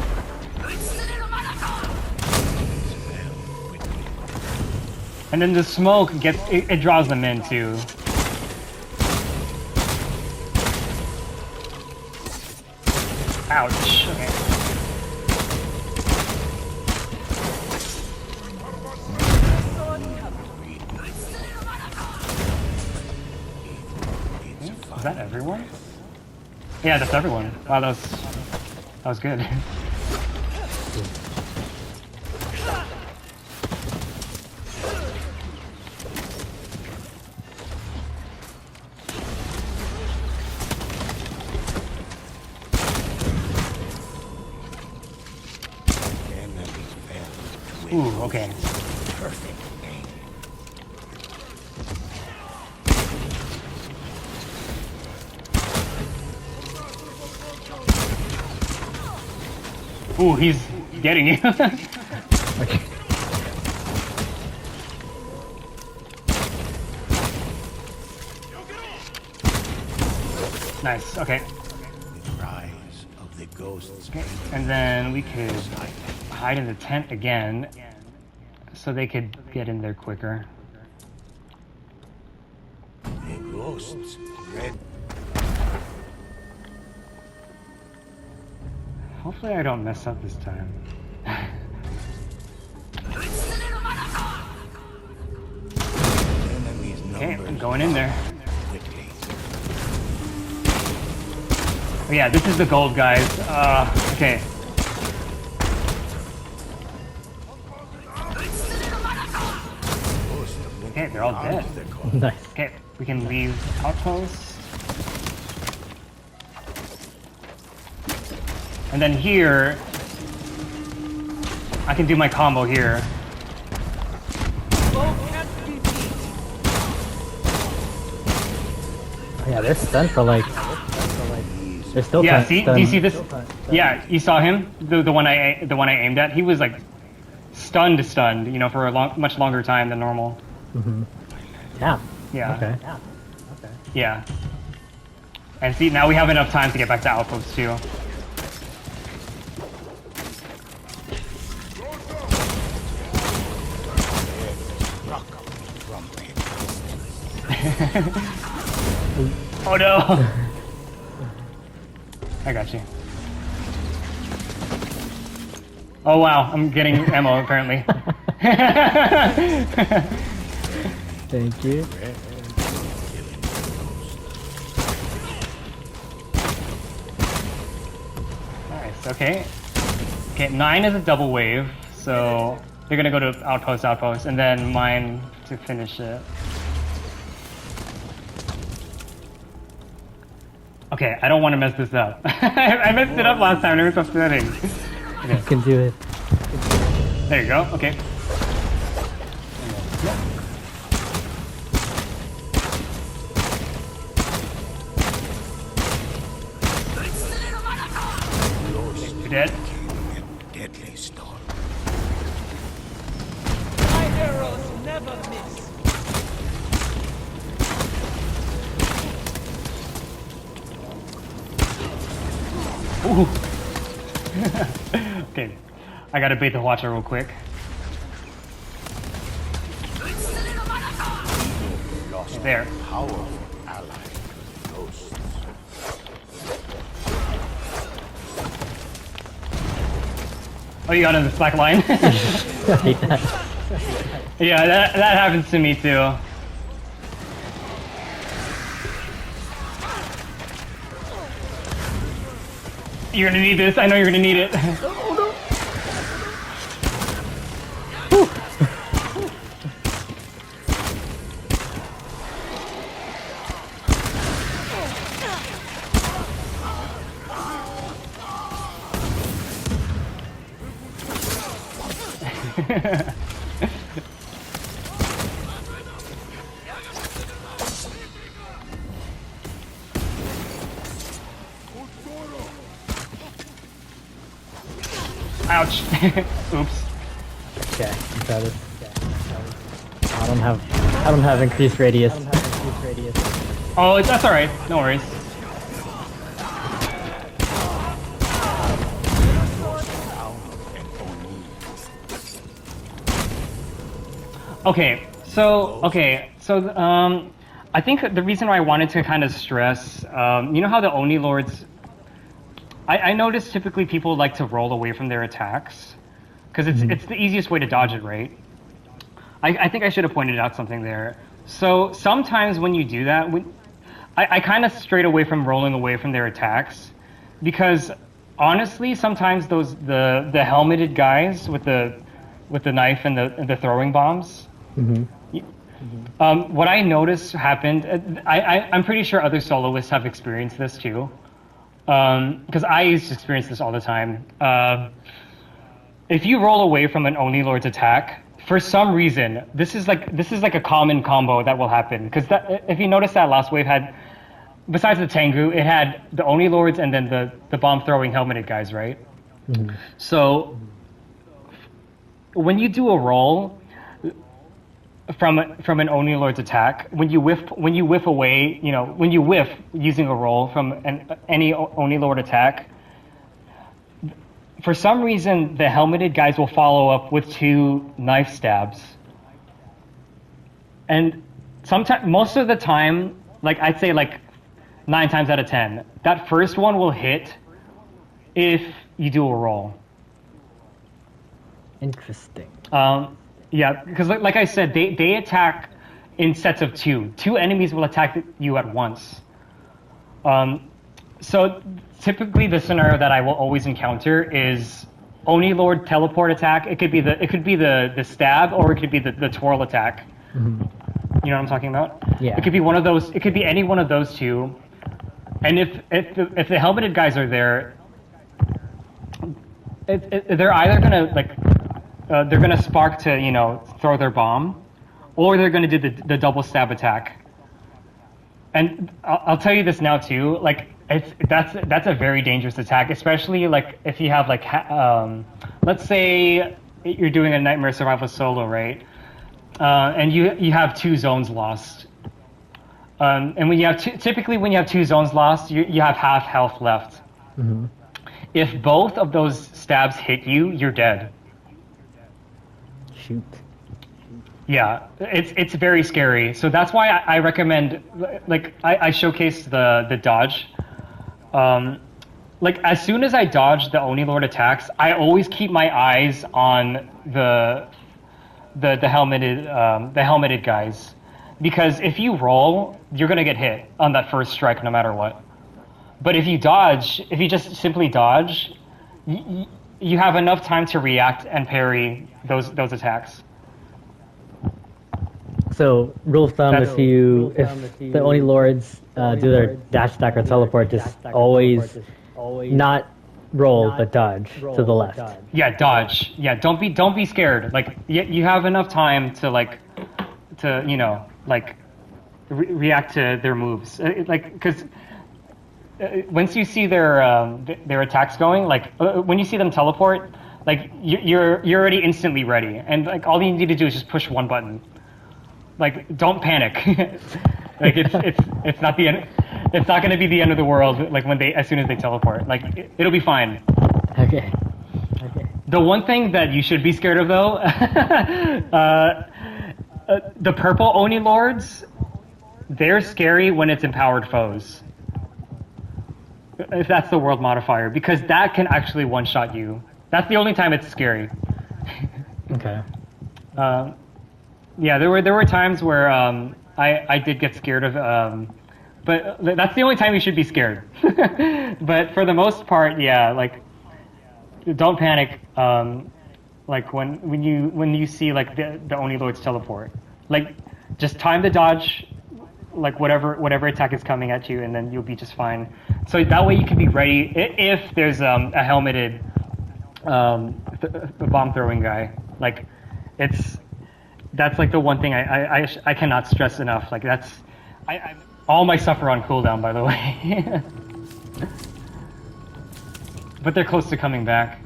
Speaker 1: And then the smoke it draws them in too. Ouch. Okay. Is that everyone? Yeah, that's everyone. Wow, that was good. Ooh, okay.
Speaker 3: Perfect aim.
Speaker 1: Ooh, he's getting you.
Speaker 2: Okay.
Speaker 1: Nice, okay.
Speaker 3: The rise of the ghosts.
Speaker 1: Okay, and then we could hide in the tent again, so they could get in there quicker.
Speaker 3: The ghosts red.
Speaker 1: Hopefully I don't mess up this time. Okay, I'm going in there.
Speaker 3: Quickly.
Speaker 1: Oh, yeah, this is the gold, guys. Okay. Okay, they're all dead.
Speaker 2: Nice.
Speaker 1: Okay, we can leave outposts. And then here, I can do my combo here.
Speaker 2: Oh, yeah, they're stunned for like. They're still
Speaker 1: Yeah,
Speaker 2: stunned.
Speaker 1: do you see this? Yeah, you saw him, the one I aimed at. He was like stunned, for a much longer time than normal.
Speaker 2: Mm-hmm. Yeah.
Speaker 1: Yeah.
Speaker 2: Okay.
Speaker 1: Yeah. And see, now we have enough time to get back to outposts too. Oh no! I got you. Oh wow, I'm getting ammo apparently.
Speaker 2: Thank you.
Speaker 1: Nice, okay. Okay, 9 is a double wave, so they're gonna go to outpost, and then mine to finish it. Okay, I don't want to mess this up. I messed it up last time, it was upsetting.
Speaker 2: You can do it.
Speaker 1: There you go, okay. You're dead.
Speaker 3: Deadly storm.
Speaker 4: My arrows never miss.
Speaker 1: Ooh. Okay, I gotta bait the watcher real quick.
Speaker 3: Lost
Speaker 1: There.
Speaker 3: powerful ally. Ghosts.
Speaker 1: Oh, you got in the slack line?
Speaker 2: I hate that.
Speaker 1: Yeah, that happens to me too. You're gonna need this. I know you're gonna need it. Ouch. Oops.
Speaker 2: Okay, I'm trying to. I don't have increased radius.
Speaker 1: Oh, that's alright. No worries. Okay, so I think the reason why I wanted to kind of stress, you know how the Oni Lords, I notice typically people like to roll away from their attacks, because it's the easiest way to dodge it, right? I think I should have pointed out something there. So sometimes when you do that, I kind of strayed away from rolling away from their attacks, because honestly, sometimes the helmeted guys with the knife and the throwing bombs. What I noticed happened, I'm pretty sure other soloists have experienced this too, because I used to experience this all the time. If you roll away from an Oni Lord's attack, for some reason, this is like a common combo that will happen. Because if you notice, that last wave had, besides the Tengu, it had the Oni Lords and then the bomb throwing helmeted guys, right? So when you do a roll from an Oni Lord's attack, when you whiff away, when you whiff using a roll from any Oni Lord attack, for some reason the helmeted guys will follow up with 2 knife stabs. And most of the time, like I'd say like 9 times out of 10, that first one will hit if you do a roll.
Speaker 2: Interesting.
Speaker 1: Yeah, because like I said, they attack in sets of 2. 2 enemies will attack you at once. So typically the scenario that I will always encounter is Oni Lord teleport attack. It could be the stab, or it could be the twirl attack. You know what I'm talking about?
Speaker 2: Yeah.
Speaker 1: It could be one of those. It could be any one of those 2. And if the helmeted guys are there, they're either gonna they're gonna spark to throw their bomb, or they're gonna do the double stab attack. And I'll tell you this now too, like that's a very dangerous attack, especially like if you have like let's say you're doing a Nightmare Survival solo, right? And you have 2 zones lost. And when you have typically when you have 2 zones lost, you have half health left. If both of those stabs hit you, you're dead.
Speaker 2: Shoot.
Speaker 1: Yeah, it's very scary. So that's why I recommend, like I showcased the dodge. like as soon as I dodge the Oni Lord attacks, I always keep my eyes on the helmeted guys, because if you roll, you're gonna get hit on that first strike no matter what. But if you just simply dodge, you have enough time to react and parry those attacks.
Speaker 2: So rule of thumb, if the Oni Lords do their dash attack or teleport, just always not roll but dodge to the left.
Speaker 1: Yeah, dodge. Yeah, don't be scared. Like you have enough time to react to their moves. Because once you see their attacks going, when you see them teleport, like you're already instantly ready, and like all you need to do is just push one button. Like, don't panic. Like it's not the end. It's not going to be the end of the world. Like as soon as they teleport, like it'll be fine.
Speaker 2: Okay.
Speaker 1: The one thing that you should be scared of, though, the purple Oni Lords, they're scary when it's empowered foes. If that's the world modifier, because that can actually one-shot you. That's the only time it's scary.
Speaker 2: Okay.
Speaker 1: Yeah, there were times where I did get scared of, but that's the only time you should be scared. But for the most part, yeah, like don't panic. Like when you see like the Oni Lords teleport, like just time the dodge, like whatever attack is coming at you, and then you'll be just fine. So that way you can be ready if there's a helmeted bomb throwing guy. Like that's like the one thing I cannot stress enough. Like I all my stuff are on cooldown, by the way. But they're close to coming back.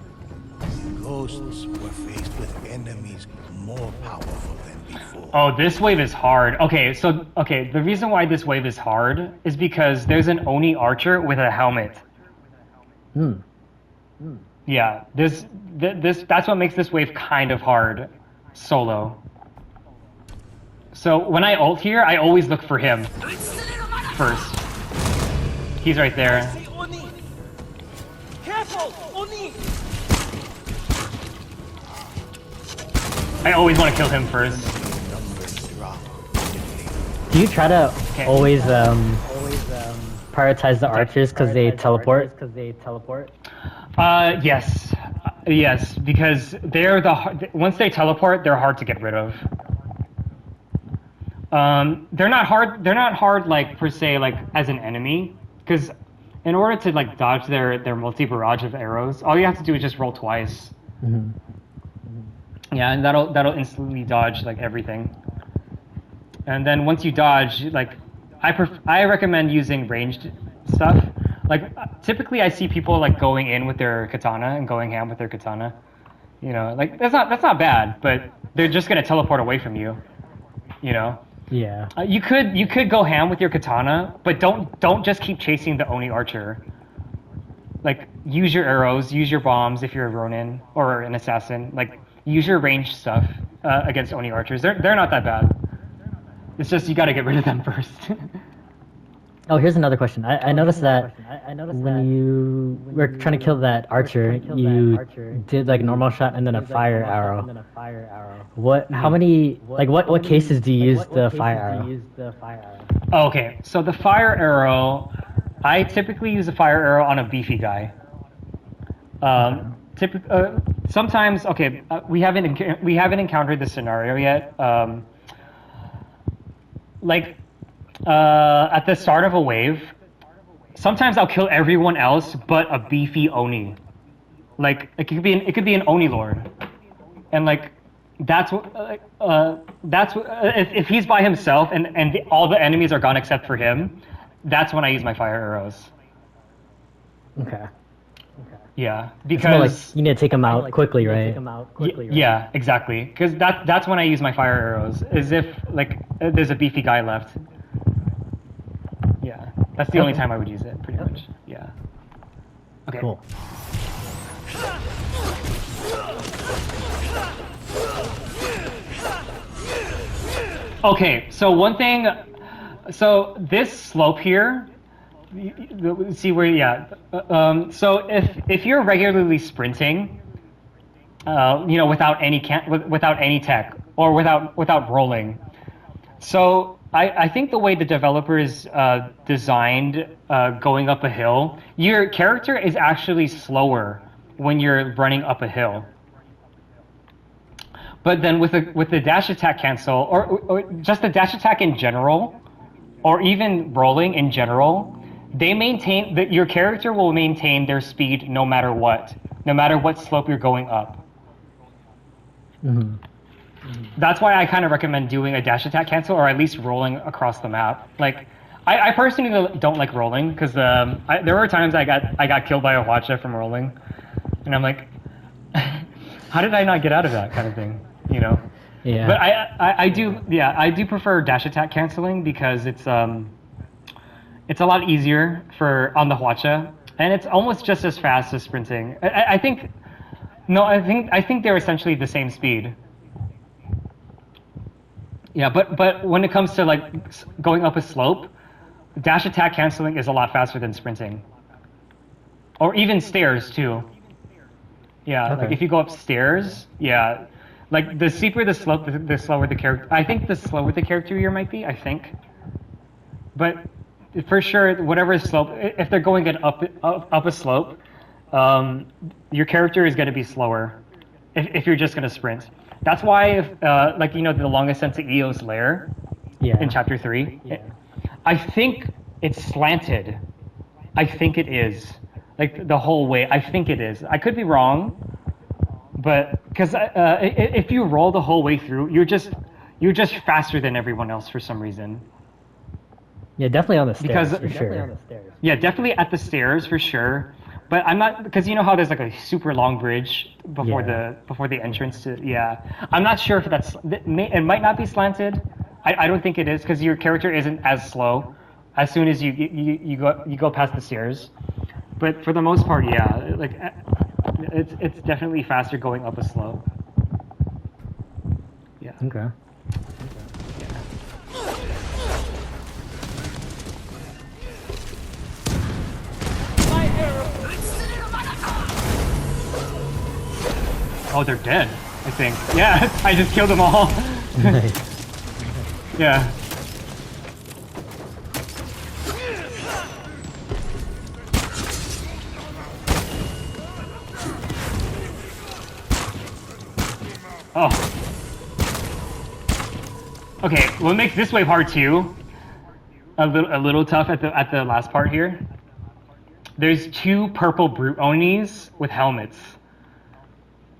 Speaker 3: Ghosts were faced with enemies more powerful than before.
Speaker 1: Oh, this wave is hard. Okay, the reason why this wave is hard is because there's an Oni archer with a helmet. Yeah, that's what makes this wave kind of hard solo. So when I ult here, I always look for him first. He's right there.
Speaker 4: Oni! Careful! Oni!
Speaker 1: I always want to kill him first.
Speaker 2: Do you try to always prioritize the archers because they teleport?
Speaker 1: Yes, because they're once they teleport, they're hard to get rid of. They're not hard like per se like as an enemy, because in order to like dodge their multi-barrage of arrows, all you have to do is just roll twice. Yeah, and that'll instantly dodge like everything. And then once you dodge, like I recommend using ranged stuff. Like typically I see people like going in with their katana and going ham with their katana. You know, like that's not bad, but they're just gonna teleport away from you. You know.
Speaker 2: Yeah.
Speaker 1: You could go ham with your katana, but don't just keep chasing the Oni archer. Like use your arrows, use your bombs if you're a Ronin or an assassin. Like use your ranged stuff against Oni archers. They're not that bad. It's just you got to get rid of them first.
Speaker 2: Oh, here's another question. I noticed that when you were trying to kill that archer, you did like normal shot and then a fire arrow. What? How many? Like what cases do you use the fire arrow?
Speaker 1: Okay, so the fire arrow, I typically use a fire arrow on a beefy guy. Sometimes, okay, we haven't encountered this scenario yet. At the start of a wave, sometimes I'll kill everyone else but a beefy Oni. Like it could be an Oni Lord, and like if he's by himself and all the enemies are gone except for him, that's when I use my fire arrows.
Speaker 2: Okay.
Speaker 1: Yeah,
Speaker 2: because you need to take them out quickly, right?
Speaker 1: Yeah, exactly. Because that's when I use my fire arrows. Is if like there's a beefy guy left. Yeah, that's the only time I would use it, pretty much. Yeah. Okay.
Speaker 2: Cool.
Speaker 1: Okay, so one thing, so this slope here see where, yeah. So if you're regularly sprinting, without without any tech or without rolling, so I think the way the developers designed going up a hill, your character is actually slower when you're running up a hill. But then with the dash attack cancel, or just the dash attack in general, or even rolling in general, they maintain that your character will maintain their speed no matter what slope you're going up.
Speaker 2: Mm-hmm.
Speaker 1: That's why I kind of recommend doing a dash attack cancel, or at least rolling across the map. Like, I personally don't like rolling because there were times I got killed by a Watcha from rolling, and I'm like, how did I not get out of that kind of thing, you know?
Speaker 2: Yeah.
Speaker 1: But I do prefer dash attack canceling because it's a lot easier on the Hwacha, and it's almost just as fast as sprinting. I think they're essentially the same speed. Yeah, but when it comes to like going up a slope, dash attack canceling is a lot faster than sprinting. Or even stairs too. Yeah,
Speaker 2: Okay.
Speaker 1: like if you go upstairs, yeah. Like the steeper the slope, the slower the character. I think the slower the character year might be. I think, but for sure, whatever slope, if they're going up a slope, your character is going to be slower. If you're just going to sprint, that's why the longest ascent to Eo's lair,
Speaker 2: Yeah.
Speaker 1: in chapter 3,
Speaker 2: Yeah.
Speaker 1: I think it's slanted. I think it is, like the whole way. I think it is. I could be wrong. But because if you roll the whole way through, you're just faster than everyone else for some reason.
Speaker 2: Yeah, definitely on the stairs
Speaker 1: Because
Speaker 2: for sure.
Speaker 1: Yeah, definitely at the stairs for sure. But I'm not, because you know how there's like a super long bridge before
Speaker 2: Yeah.
Speaker 1: the entrance to, yeah. I'm not sure if it might not be slanted. I don't think it is because your character isn't as slow as soon as you go past the stairs. But for the most part, yeah, like it's definitely faster going up a slope. Yeah.
Speaker 2: Okay.
Speaker 4: My arrow!
Speaker 1: Oh, they're dead, I think. Yeah, I just killed them all.
Speaker 2: Nice.
Speaker 1: Yeah. Oh. Okay, what makes this wave hard too, a little tough at the last part here. There's 2 purple brute Onis with helmets.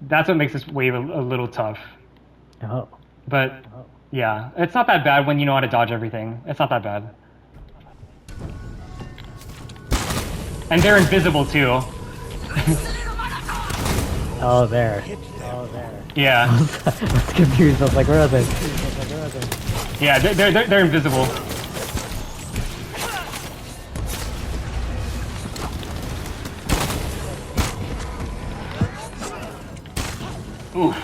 Speaker 1: That's what makes this wave a little tough.
Speaker 2: Oh.
Speaker 1: But yeah, it's not that bad when you know how to dodge everything. It's not that bad. And they're invisible too.
Speaker 2: Oh, there.
Speaker 1: Yeah.
Speaker 2: I was confused. I was like, where are they?
Speaker 1: Yeah, they're invisible. Ooh.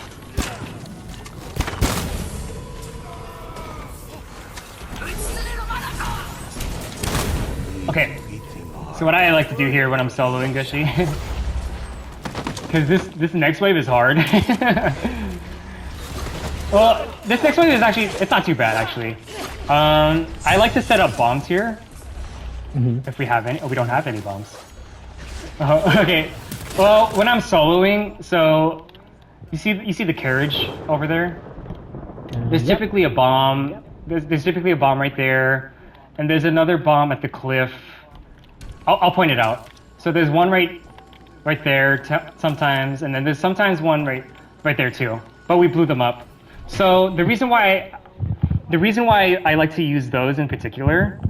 Speaker 1: Okay. So what I like to do here when I'm soloing Gooshy, because this next wave is hard. Well, this next wave is actually, it's not too bad actually. I like to set up bombs here. If we have any. Oh, we don't have any bombs. Oh, okay. Well, when I'm soloing, so you see the carriage over there. There's
Speaker 2: Yep.
Speaker 1: typically a bomb. There's typically a bomb right there, and there's another bomb at the cliff. I'll point it out. So there's one right there sometimes, and then there's sometimes one right there too. But we blew them up. So the reason why I like to use those in particular,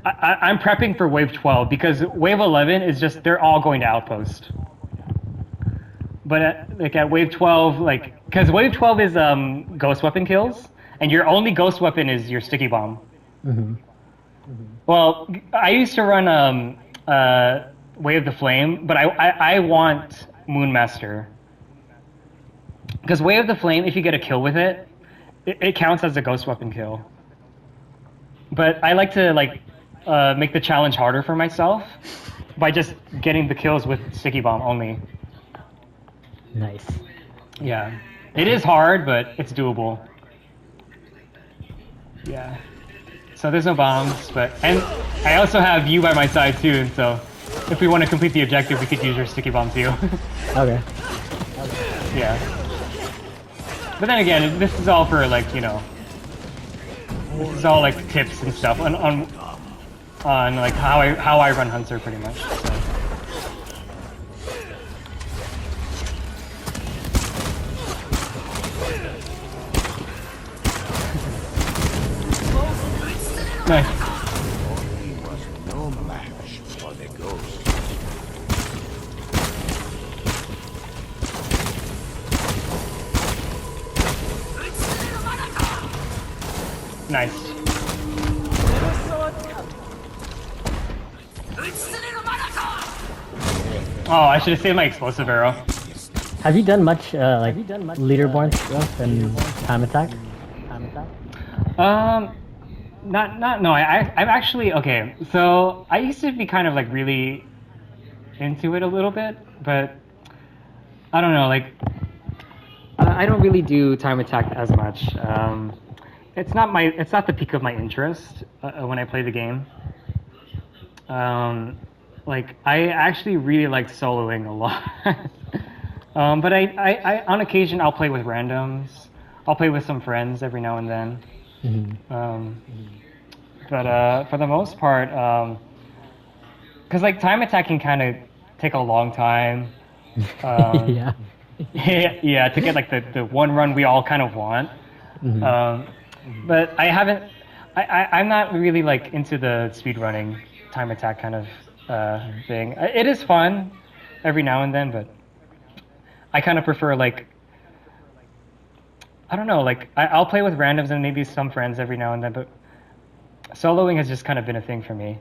Speaker 1: I'm prepping for wave 12 because wave 11 is just they're all going to outpost. But at wave 12, because wave 12 is ghost weapon kills, and your only ghost weapon is your sticky bomb. Well, I used to run Way of the Flame, but I want Moonmaster. Because Way of the Flame, if you get a kill with it counts as a ghost weapon kill. But I like to make the challenge harder for myself by just getting the kills with sticky bomb only.
Speaker 2: Nice.
Speaker 1: Yeah, it is hard, but it's doable. Yeah. So there's no bombs, and I also have you by my side too. So if we want to complete the objective, we could use your sticky bomb too.
Speaker 2: Okay.
Speaker 1: Yeah. But then again, this is all for like this is all like tips and stuff on like how I run Hunter pretty much. So. Nice.
Speaker 3: He was no match for the ghost.
Speaker 1: Nice. Oh, I should have saved my explosive arrow.
Speaker 2: Have you done much leaderboard stuff and time attack?
Speaker 1: No. I'm actually okay. So I used to be kind of like really into it a little bit, but I don't know. Like I don't really do time attack as much. It's not the peak of my interest when I play the game. Like I actually really like soloing a lot. But I on occasion I'll play with randoms. I'll play with some friends every now and then. But for the most part, because like time attack can kind of take a long time.
Speaker 2: Yeah.
Speaker 1: Yeah, to get like the one run we all kind of want. But I'm not really like into the speed running time attack kind of thing. It is fun every now and then, but I kind of prefer like, I don't know, like I'll play with randoms and maybe some friends every now and then, but soloing has just kind of been a thing for me.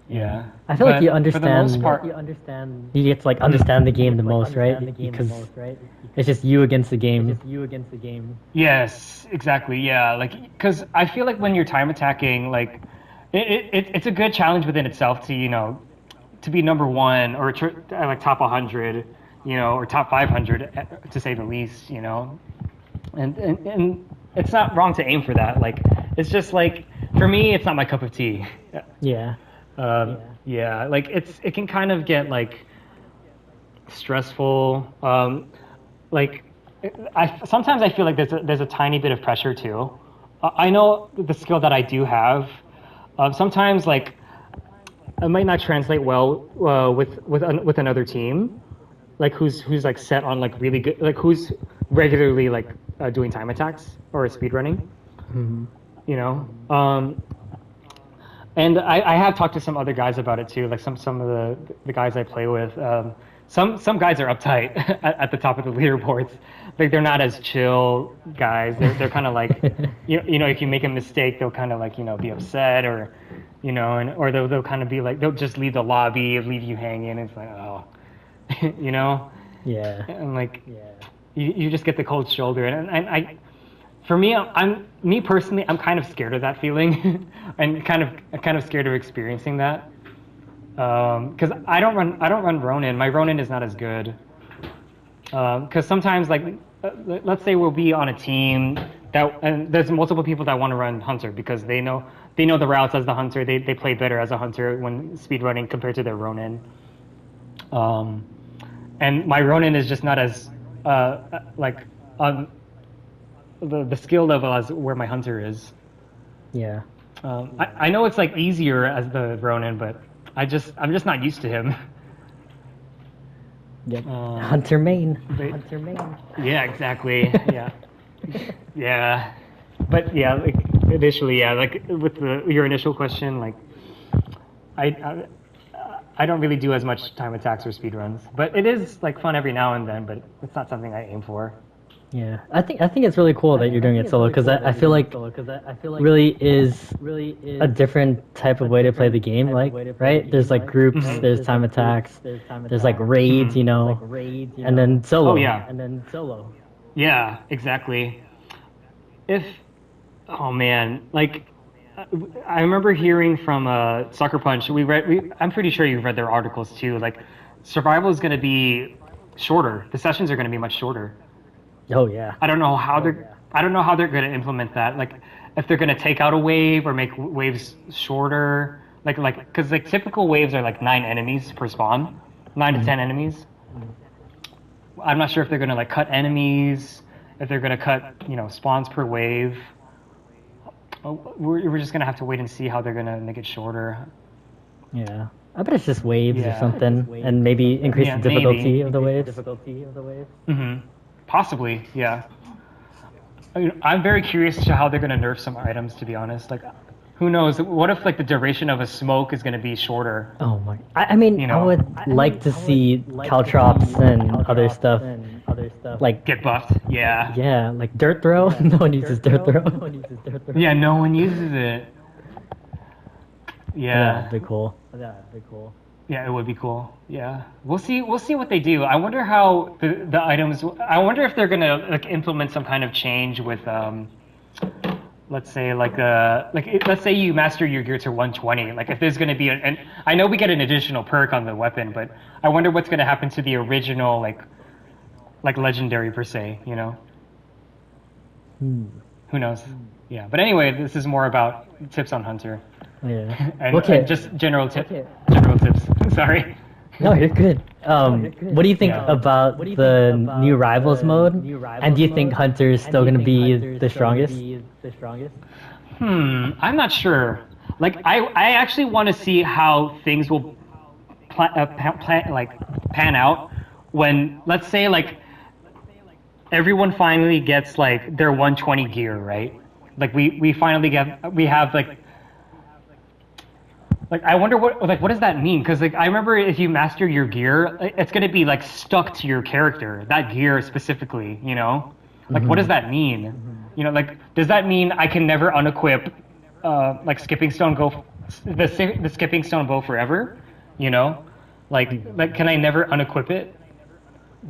Speaker 1: Yeah.
Speaker 2: I feel like you
Speaker 1: For
Speaker 2: understand.
Speaker 1: the most part,
Speaker 2: You get to like understand the game the most, right? Because it's just you against the game.
Speaker 1: yes, exactly. Yeah, like because I feel like when you're time attacking, like it's a good challenge within itself to to be number one or like top 100, or top 500 to say the least, and it's not wrong to aim for that. Like it's just like for me, it's not my cup of tea.
Speaker 2: Yeah.
Speaker 1: Yeah, like it can kind of get like stressful. Like sometimes I feel like there's a tiny bit of pressure too. I know the skill that I do have. Sometimes like it might not translate well with another team, like who's like set on like really good, like who's regularly like doing time attacks or speed running. And I have talked to some other guys about it too, like some of the guys I play with. Some guys are uptight at the top of the leaderboards. Like they're not as chill guys. They're kind of like, if you make a mistake, they'll kind of like be upset or, or they'll kind of be like they'll just leave the lobby, leave you hanging. It's like
Speaker 2: Yeah.
Speaker 1: and like you just get the cold shoulder. And I for me, me personally, I'm kind of scared of that feeling, and kind of scared of experiencing that. Because I don't run Ronin. My Ronin is not as good. Because sometimes, like, let's say we'll be on a team and there's multiple people that want to run Hunter because they know the routes as the Hunter. They play better as a Hunter when speed running compared to their Ronin. And my Ronin is just not as like on the skill level as where my Hunter is.
Speaker 2: Yeah.
Speaker 1: I know it's like easier as the Ronin, but I'm just not used to him.
Speaker 2: Yep. Hunter main.
Speaker 1: Yeah, exactly. Yeah. Yeah. But yeah, like initially, yeah, like with your initial question, like I don't really do as much time attacks or speed runs, but it is like fun every now and then. But it's not something I aim for.
Speaker 2: Yeah, I think it's really cool that you're doing it solo because I feel like really is a different type of way to play the game. Like, right? There's like groups, there's time attacks, there's like raids, and then solo.
Speaker 1: Oh yeah,
Speaker 2: and then solo.
Speaker 1: Yeah, exactly. Oh man, like I remember hearing from Sucker Punch. I'm pretty sure you've read their articles too. Like, survival is going to be shorter. The sessions are going to be much shorter.
Speaker 2: Oh yeah.
Speaker 1: I don't know how they're going to implement that. Like, if they're going to take out a wave or make waves shorter. Because like typical waves are like 9 enemies per spawn, 9 to 10 enemies. I'm not sure if they're going to like cut enemies, if they're going to cut spawns per wave. We're just gonna have to wait and see how they're gonna make it shorter.
Speaker 2: Yeah. I bet it's just waves or
Speaker 1: Yeah.
Speaker 2: something, and maybe increase
Speaker 1: Yeah,
Speaker 2: the difficulty
Speaker 1: maybe.
Speaker 2: of the waves.
Speaker 1: Possibly, yeah. I'm very curious to how they're gonna nerf some items. To be honest, like, who knows? What if like the duration of a smoke is gonna be shorter?
Speaker 2: Oh my! I mean, I would like to see caltrops and other stuff, like
Speaker 1: Get buffed? Yeah.
Speaker 2: yeah, like dirt throw. No one uses dirt throw.
Speaker 1: Yeah. No one uses it.
Speaker 2: Yeah,
Speaker 1: Yeah.
Speaker 2: be cool.
Speaker 1: Yeah, it would be cool. Yeah, we'll see. We'll see what they do. I wonder how the items. I wonder if they're gonna like implement some kind of change with let's say let's say you master your gear to 120. Like if there's gonna be and I know we get an additional perk on the weapon, but I wonder what's gonna happen to the original like legendary per se. Who knows? Yeah, but anyway, this is more about tips on Hunter.
Speaker 2: Yeah.
Speaker 1: And just general tips. Sorry.
Speaker 2: No, you're good. What do you think about the new rivals mode? And do you think Hunter is still going to be the strongest?
Speaker 1: I'm not sure. Like, I actually want to see how things will pan out when, let's say, like, everyone finally gets like their 120 gear, right? Like we have like I wonder what does that mean? Because like I remember if you master your gear, it's gonna be like stuck to your character, that gear specifically. Like what does that mean? Like does that mean I can never unequip like skipping stone the skipping stone bow forever? Like can I never unequip it?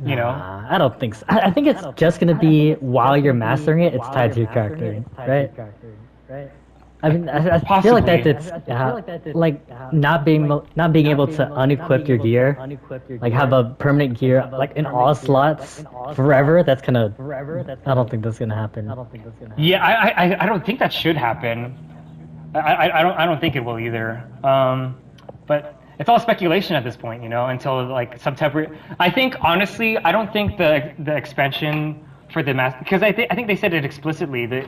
Speaker 2: I don't think so. I think it's just going to be while you're mastering it, it's tied to your character, right? I mean, I feel like that's like not being able to unequip your gear, like have a permanent gear like in all slots forever. That's kind of I don't think that's gonna happen.
Speaker 1: Yeah, I don't think that should happen. I don't think it will either. But it's all speculation at this point, until like September. I think honestly, I don't think the expansion for the master, because I think they said it explicitly that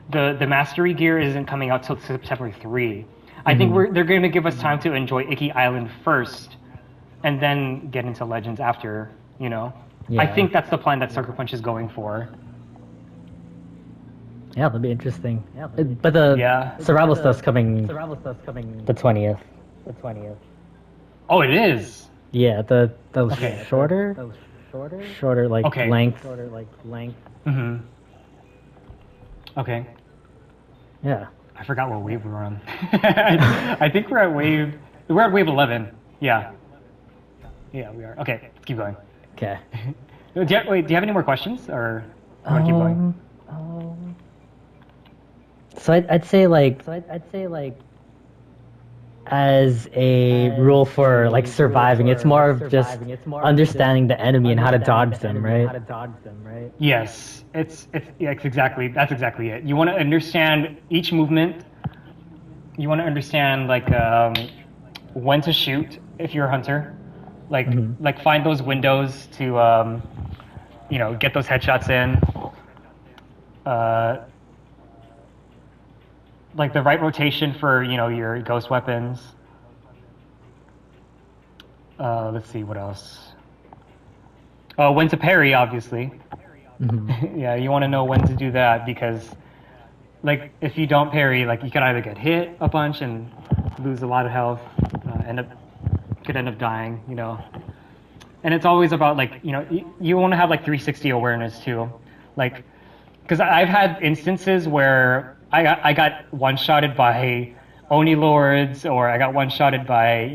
Speaker 1: the mastery gear isn't coming out till September 3. I think they're going to give us time to enjoy Icky Island first, and then get into Legends after.
Speaker 2: Yeah.
Speaker 1: I think that's the plan that Sucker Punch is going for.
Speaker 2: Yeah, that'll be interesting. But the survival stuff's coming the 20th.
Speaker 1: Oh, it is.
Speaker 2: Yeah, that was shorter. Shorter length.
Speaker 1: Mm-hmm. Okay.
Speaker 2: Yeah.
Speaker 1: I forgot what wave we're on. I think we're at wave 11. Yeah. Yeah, we are. Okay, let's keep going.
Speaker 2: Okay.
Speaker 1: Do you have any more questions, or you want to keep going?
Speaker 2: So I'd say like as a rule for like surviving, it's more of just understanding the enemy and how to dodge them, right?
Speaker 1: Yes, that's exactly it. You want to understand each movement. You want to understand like when to shoot if you're a hunter, like find those windows to get those headshots in. Like the right rotation for your ghost weapons. Let's see what else. When to parry, obviously. Yeah, you want to know when to do that, because like if you don't parry, like you can either get hit a bunch and lose a lot of health, could end up dying, And it's always about like you want to have like 360 awareness too, like because I've had instances where I got one-shotted by Oni Lords, or I got one-shotted by,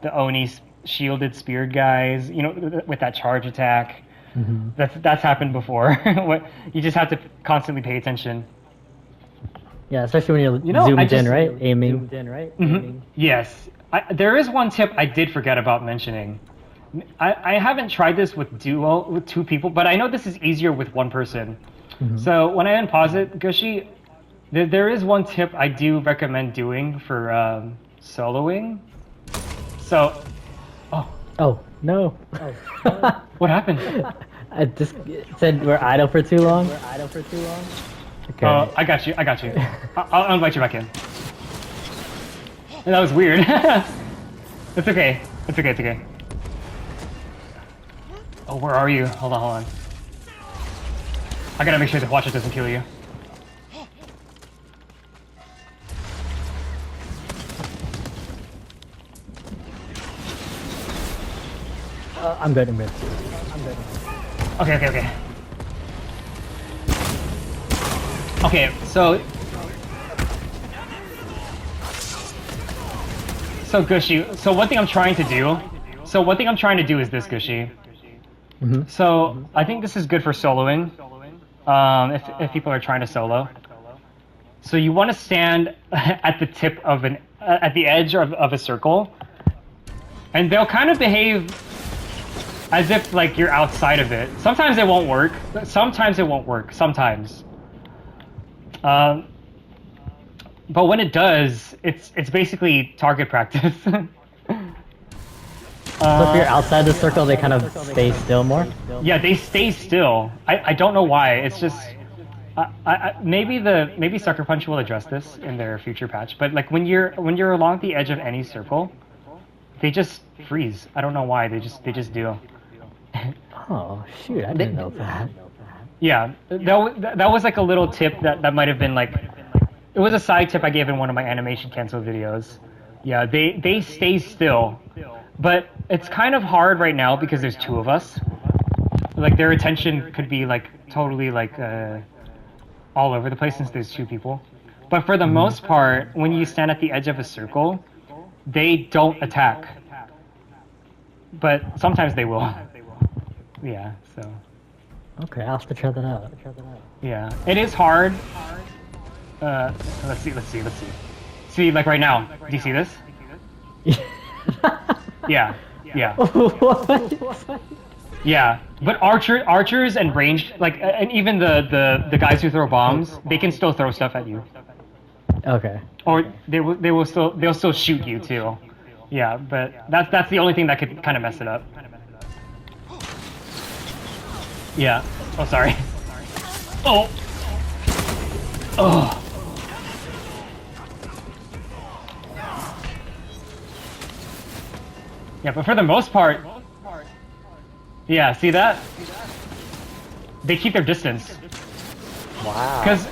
Speaker 1: the Oni shielded speared guys, with that charge attack. That's happened before. You just have to constantly pay attention.
Speaker 2: Yeah, especially when you're
Speaker 1: You know,
Speaker 2: zoomed
Speaker 1: I
Speaker 2: in,
Speaker 1: just-
Speaker 2: right? Aiming.
Speaker 1: Yes. There is one tip I did forget about mentioning. I haven't tried this with duo with two people, but I know this is easier with one person. So when I unpause it, Gushy, there is one tip I do recommend doing for soloing. So, oh,
Speaker 2: Oh no!
Speaker 1: what happened?
Speaker 2: I just said we're idle for too long. Okay.
Speaker 1: Oh, I got you. I'll invite you back in. That was weird. It's okay. It's okay. Oh, where are you? Hold on. I gotta make sure the watcher doesn't kill you.
Speaker 2: I'm good.
Speaker 1: Okay. Okay, so Gushy, so one thing I'm trying to do is this, Gushy. So I think this is good for soloing. If people are trying to solo. So you want to stand at the tip of at the edge of a circle, and they'll kind of behave as if like you're outside of it. Sometimes it won't work. Sometimes. But when it does, it's basically target practice.
Speaker 2: So if you're outside the circle, they kind of stay still more.
Speaker 1: Yeah, they stay still. I don't know why. It's just maybe Sucker Punch will address this in their future patch. But like when you're along the edge of any circle, they just freeze. I don't know why. They just do.
Speaker 2: Oh shoot! I didn't know that.
Speaker 1: Yeah, that was like a little tip that might have been like, it was a side tip I gave in one of my animation cancel videos. Yeah, they stay still, but it's kind of hard right now because there's two of us. Like their attention could be like totally like all over the place since there's two people. But for the most part, when you stand at the edge of a circle, they don't attack. But sometimes they will. Yeah, so.
Speaker 2: Okay, I'll have to try that out.
Speaker 1: Yeah, it is hard. Let's see. See, like right now, do you see this? Yeah.
Speaker 2: What?
Speaker 1: Yeah, but archers and ranged, like, and even the guys who throw bombs, they can still throw stuff at you.
Speaker 2: Okay.
Speaker 1: Or they'll still shoot you too. Yeah, but that's the only thing that could kind of mess it up. Yeah. Oh, sorry. Oh. Yeah, but for the most part, yeah, see that? They keep their distance.
Speaker 2: Wow.
Speaker 1: Because,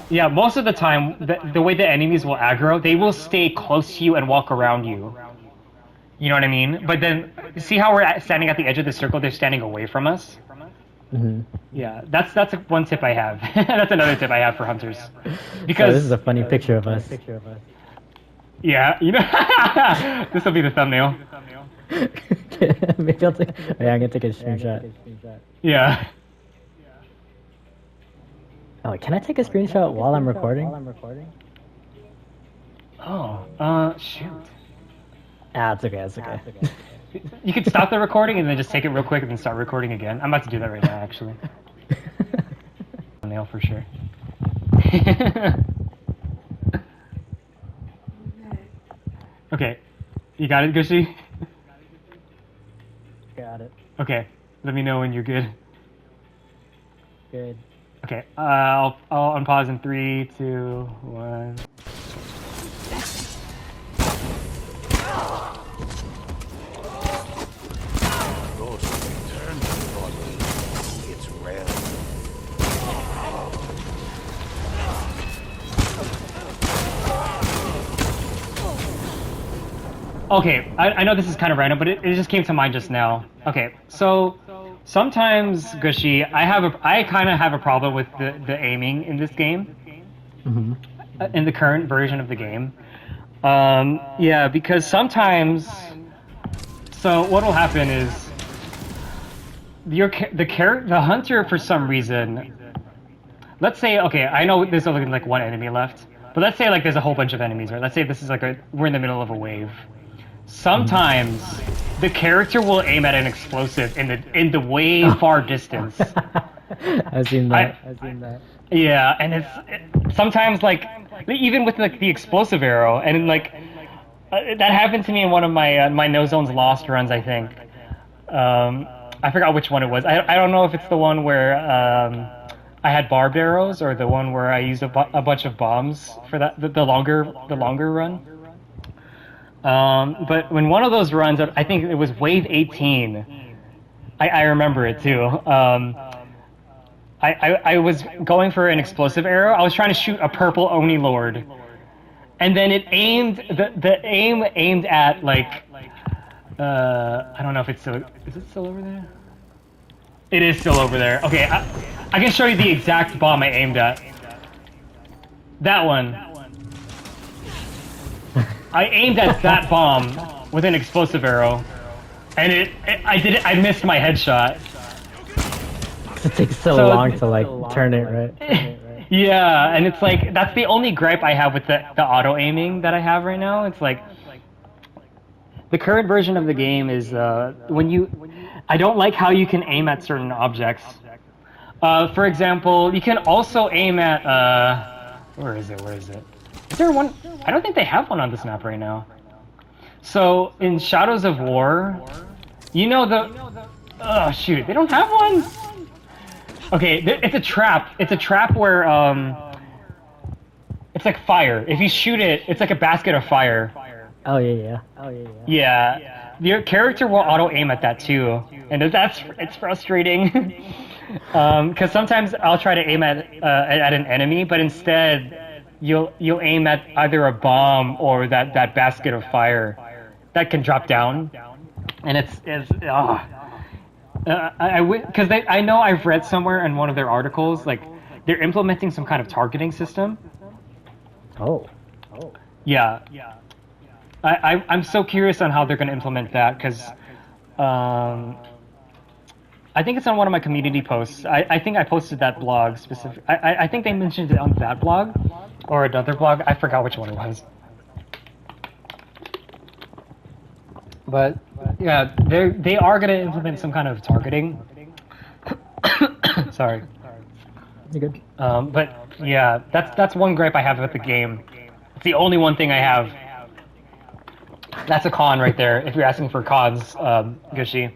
Speaker 1: yeah, most of the time, the way the enemies will aggro, they will stay close to you and walk around you. You know what I mean? But then, see how we're standing at the edge of the circle? They're standing away from us. Yeah, that's one tip I have. That's another tip I have for hunters. Because
Speaker 2: So this is a funny picture of us.
Speaker 1: yeah, you know, this will be the thumbnail.
Speaker 2: Maybe I'll take. Yeah, I'm gonna take a screenshot.
Speaker 1: Yeah.
Speaker 2: Oh, can I take a screenshot while I'm recording?
Speaker 1: Oh, shoot.
Speaker 2: Ah, it's okay.
Speaker 1: You could stop the recording and then just take it real quick and then start recording again. I'm about to do that right now, actually. Nail for sure. Okay, you got it, Gooshy?
Speaker 2: Got it.
Speaker 1: Okay, let me know when you're good.
Speaker 2: Good.
Speaker 1: Okay, I'll unpause in 3, 2, 1.
Speaker 3: It's rare.
Speaker 1: Okay, I know this is kind of random, but it just came to mind just now. Okay, so sometimes, Gooshy, I kind of have a problem with the aiming in this game. In the current version of the game. Yeah, because sometimes, so what'll happen is the hunter, for some reason, let's say, okay, I know there's only like one enemy left, But let's say like there's a whole bunch of enemies, right? Let's say this is like we're in the middle of a wave. Sometimes the character will aim at an explosive in the way far distance.
Speaker 2: I've seen that. I've seen that.
Speaker 1: Yeah, and sometimes like even with like the explosive arrow, and like that happened to me in one of my my No Zones Lost runs, I think. I forgot which one it was. I don't know if it's the one where I had barbed arrows or the one where I used a bunch of bombs for that the longer run. But when one of those runs, I think it was wave 18. I remember it too. I was going for an explosive arrow. I was trying to shoot a purple Oni Lord, and then it aimed. The aim aimed at like I don't know if it's still. Is it still over there? It is still over there. Okay, I can show you the exact bomb I aimed at. That one. I aimed at that bomb with an explosive arrow, and I missed my headshot.
Speaker 2: It takes so long to like turn it, right?
Speaker 1: Yeah, and it's like that's the only gripe I have with the auto aiming that I have right now. It's like the current version of the game is I don't like how you can aim at certain objects. For example, you can also aim at where is it? Is there one? I don't think they have one on this map right now. So in Shadows of War, you know oh shoot, they don't have one. Okay, it's a trap. It's a trap where it's like fire. If you shoot it, it's like a basket of fire.
Speaker 2: Oh yeah.
Speaker 1: Yeah, your character will auto aim at that too, and it's frustrating. Because sometimes I'll try to aim at an enemy, but instead you'll aim at either a bomb or that basket of fire that can drop down, and because I know I've read somewhere in one of their articles like they're implementing some kind of targeting system.
Speaker 2: Oh.
Speaker 1: Yeah. I'm so curious on how they're going to implement that because I think it's on one of my community posts. I think I posted that blog specific. I think they mentioned it on that blog or another blog. I forgot which one it was. But yeah, they are going to implement some kind of targeting. Sorry.
Speaker 2: You're good.
Speaker 1: But yeah, that's one gripe I have with the game. It's the only one thing I have. That's a con right there. If you're asking for cons, Gooshy,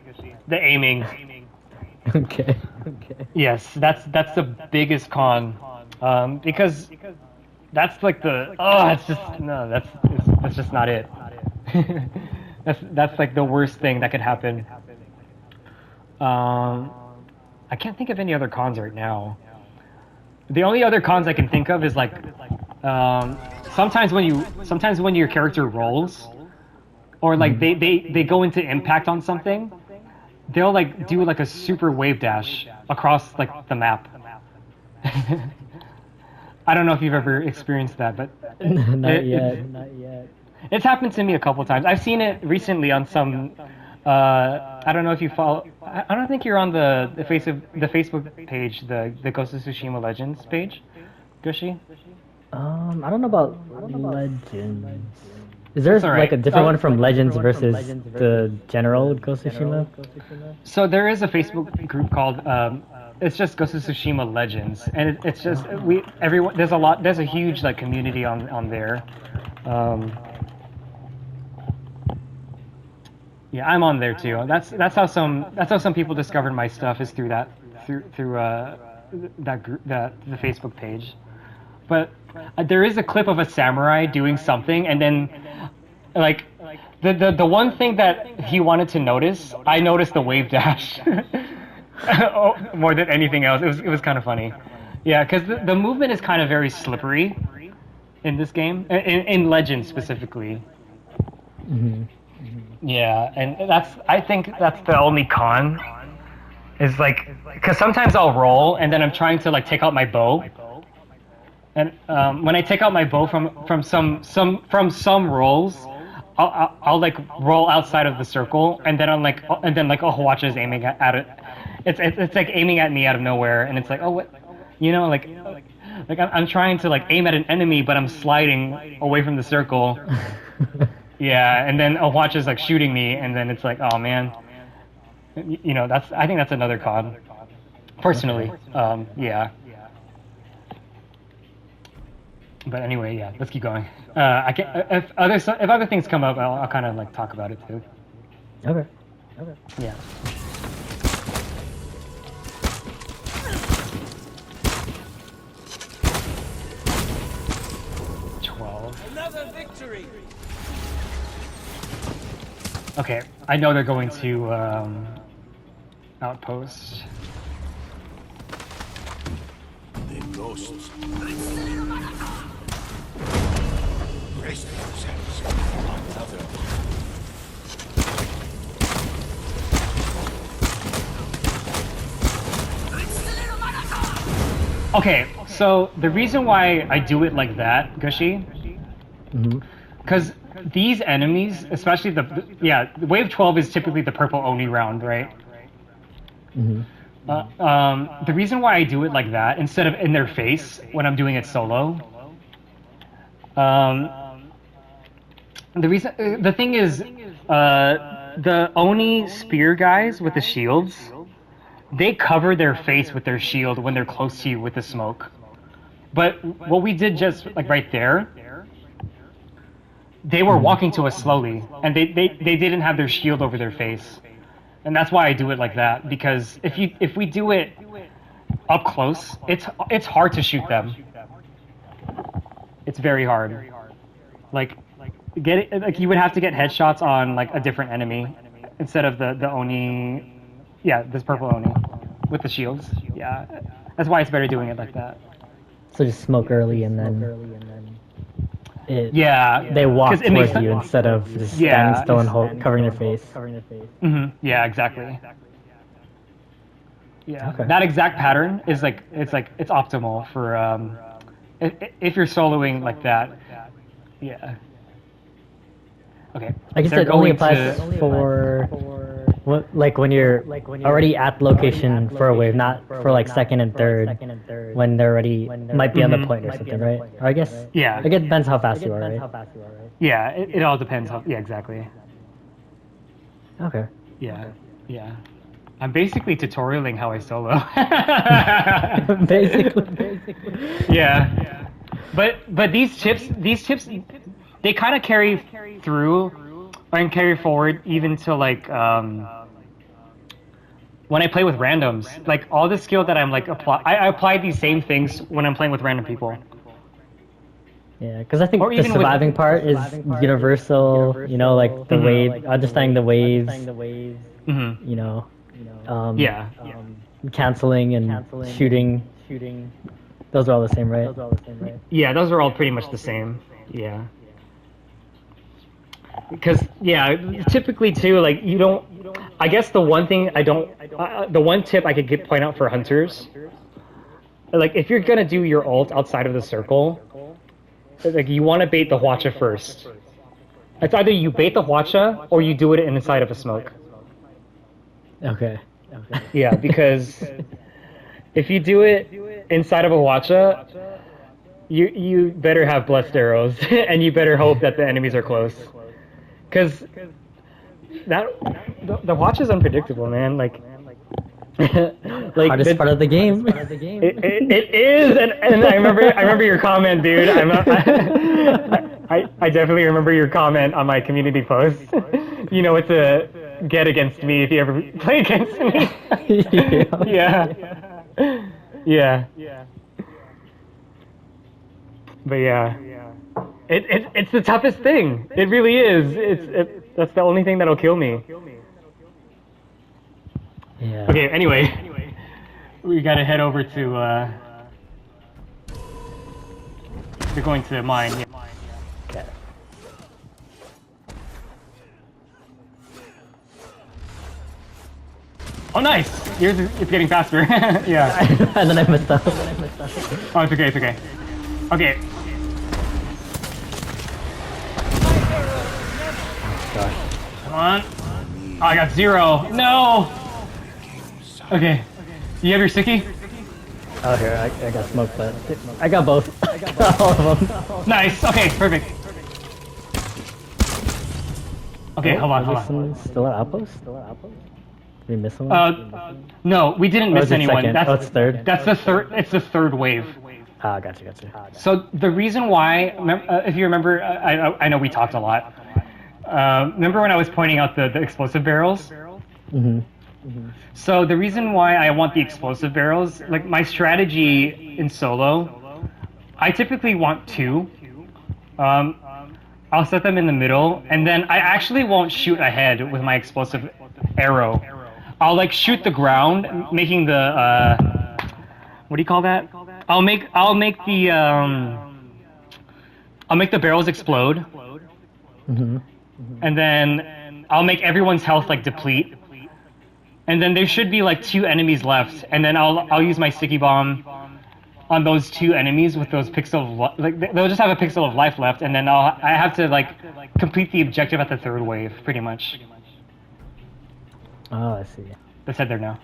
Speaker 1: the aiming.
Speaker 2: Okay.
Speaker 1: Yes, that's the biggest con, because that's like that's just not it. that's like the worst thing that could happen. I can't think of any other cons right now. The only other cons I can think of is like sometimes when your character rolls, or like they go into impact on something, they'll like do like a super wave dash across like the map. I don't know if you've ever experienced that, but
Speaker 2: Not yet.
Speaker 1: It's happened to me a couple times. I've seen it recently on some. I don't know if you follow. I don't think you're on the Facebook page, the Ghost of Tsushima Legends page, Gooshy.
Speaker 2: I don't know about Legends. Is there
Speaker 1: right.
Speaker 2: like a different one from Legends versus the general Ghost of Tsushima?
Speaker 1: So there is a Facebook group called it's just Ghost of Tsushima Legends, and it's just there's a huge like community on there. Yeah, I'm on there too. That's how some people discovered my stuff is through that group, the Facebook page. But there is a clip of a samurai doing something, and then like the one thing that he wanted to notice, I noticed the wave dash more than anything else. It was kind of funny. Yeah, because the movement is kind of very slippery in this game, in Legends specifically.
Speaker 2: Mm-hmm.
Speaker 1: Yeah, and I think that's the only con, is like, because sometimes I'll roll and then I'm trying to like take out my bow, and when I take out my bow from some rolls, I'll like roll outside of the circle, and then Watch is aiming at it. It's like aiming at me out of nowhere, and it's like, oh, what, like Like I'm trying to like aim at an enemy, but I'm sliding away from the circle. Yeah, and then a watch is like shooting me, and then it's like, oh man. You know, I think that's another con. Personally, yeah. But anyway, yeah. Let's keep going. I can if other things come up, I'll kind of like talk about it too.
Speaker 2: Okay.
Speaker 1: Yeah.
Speaker 4: Another victory.
Speaker 1: Okay, I know they're going to outpost.
Speaker 3: The ghosts. Brace yourselves. Another.
Speaker 1: Okay, so the reason why I do it like that, Gooshy, because these enemies, especially the wave 12 is typically the purple Oni round, right? The reason why I do it like that instead of in their face when I'm doing it solo, the thing is, the Oni spear guys with the shields, they cover their face with their shield when they're close to you with the smoke. But what we did just like right there, they were walking to us slowly, and they didn't have their shield over their face, and that's why I do it like that. Because if we do it up close, it's hard to shoot them. It's very hard. Like you would have to get headshots on like a different enemy instead of the Oni. Yeah, this purple Oni with the shields. Yeah, that's why it's better doing it like that.
Speaker 2: So just smoke early and then.
Speaker 1: Yeah,
Speaker 2: they walk towards you instead of just standing still and covering their face.
Speaker 1: Yeah, exactly. Yeah, that exact pattern is like it's optimal for if you're soloing like that. Yeah. Okay.
Speaker 2: I guess it only applies for what, like when you're already at the location for a wave, not for like second and third when they're already might be on the point or something, right? Or I guess it depends how fast you are, right?
Speaker 1: Yeah, it all depends. Yeah, exactly.
Speaker 2: Okay.
Speaker 1: Yeah. I'm basically tutorialing how I solo.
Speaker 2: basically.
Speaker 1: Yeah. But these tips, they kind of carry through and carry forward even to like when I play with randoms. Like all the skill that I'm like I apply these same things when I'm playing with random people.
Speaker 2: Yeah, because I think the surviving part is universal. You know, like the wave, understanding the waves. You know. Canceling and shooting. Those are all the same, right?
Speaker 1: Yeah, those are all pretty much the same. Yeah. Because typically too, like you don't. I guess the one thing I don't, the one tip I could point out for hunters, like if you're gonna do your ult outside of the circle, like you want to bait the Hwacha first. It's either you bait the Hwacha or you do it inside of a smoke.
Speaker 2: Okay.
Speaker 1: Yeah, because if you do it inside of a Hwacha, you better have blessed arrows and you better hope that the enemies are close. Because the Hwacha is unpredictable, man. Like
Speaker 2: hardest part of the game.
Speaker 1: It is, and I remember your comment, dude. I definitely remember your comment on my community post. You know what to get against me if you ever play against me. Yeah. But yeah. It's the toughest thing. It really is. That's the only thing that'll kill me.
Speaker 2: Yeah.
Speaker 1: Okay. Anyway, we gotta head over to. We're going to mine. Yeah.
Speaker 2: Okay.
Speaker 1: Oh, nice! Yours it's getting faster. Yeah.
Speaker 2: And then I messed up.
Speaker 1: Oh, it's okay. It's okay. Okay.
Speaker 2: Gosh.
Speaker 1: Come on. Oh, I got 0. No! Okay. You have your sticky?
Speaker 2: Oh, here, I got smoked, but I got both. I got all of them.
Speaker 1: Nice. Okay, perfect. Okay, hold on, hold on.
Speaker 2: Still at outpost? Did we miss one?
Speaker 1: No, we didn't miss
Speaker 2: is it
Speaker 1: anyone.
Speaker 2: second?
Speaker 1: That's
Speaker 2: Oh, it's third?
Speaker 1: That's the third. It's the third wave.
Speaker 2: Ah, gotcha.
Speaker 1: So the reason why, if you remember, I know we talked a lot. Remember when I was pointing out the explosive barrels?
Speaker 2: Mm-hmm.
Speaker 1: So the reason why I want the explosive barrels, like my strategy in solo, I typically want two. I'll set them in the middle, and then I actually won't shoot ahead with my explosive arrow. I'll like shoot the ground, making the what do you call that? I'll make the barrels explode, and then I'll make everyone's health like deplete, and then there should be like 2 enemies left, and then I'll use my sticky bomb on those 2 enemies with those pixel of like they'll just have a pixel of life left, and then I have to like complete the objective at the third wave, pretty much.
Speaker 2: Oh, I see.
Speaker 1: Let's head there now.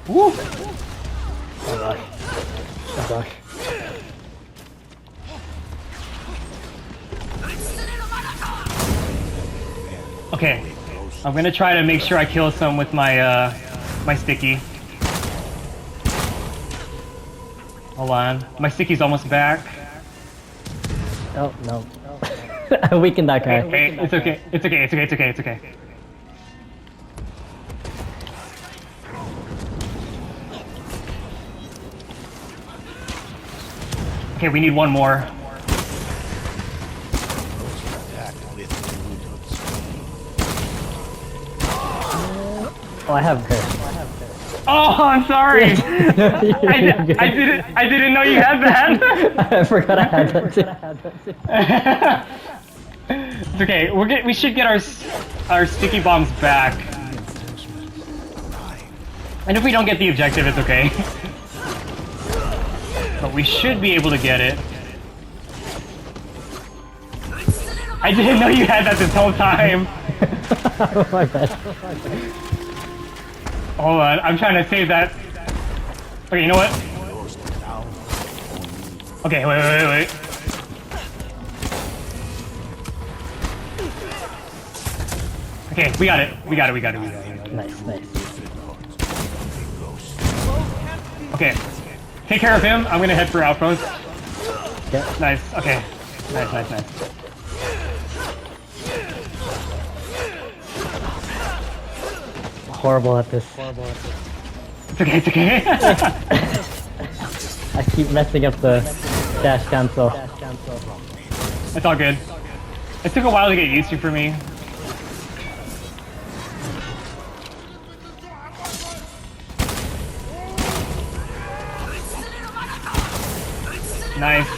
Speaker 1: Woo!
Speaker 2: Oh gosh.
Speaker 1: Okay, I'm gonna try to make sure I kill some with my my sticky. Hold on, my sticky's almost back.
Speaker 2: Oh no. I weakened that guy.
Speaker 1: Hey, it's okay. It's okay. It's okay. It's okay. It's okay. Okay, we need one more.
Speaker 2: Oh, I have her.
Speaker 1: Oh, I'm sorry. I didn't know you had that.
Speaker 2: I forgot I had that too.
Speaker 1: It's okay. We should get our sticky bombs back. And if we don't get the objective, it's okay. But we should be able to get it. I didn't know you had that this whole time.
Speaker 2: Oh my bad.
Speaker 1: Hold on, I'm trying to save that. Okay, you know what? Okay, wait. Okay, we got it.
Speaker 2: Nice.
Speaker 1: Okay, take care of him. I'm gonna head for outpost.
Speaker 2: Okay.
Speaker 1: Nice, okay. Nice.
Speaker 2: Horrible at this.
Speaker 1: It's okay.
Speaker 2: I keep messing up the dash cancel.
Speaker 1: It's all good. It took a while to get used to for me. Nice.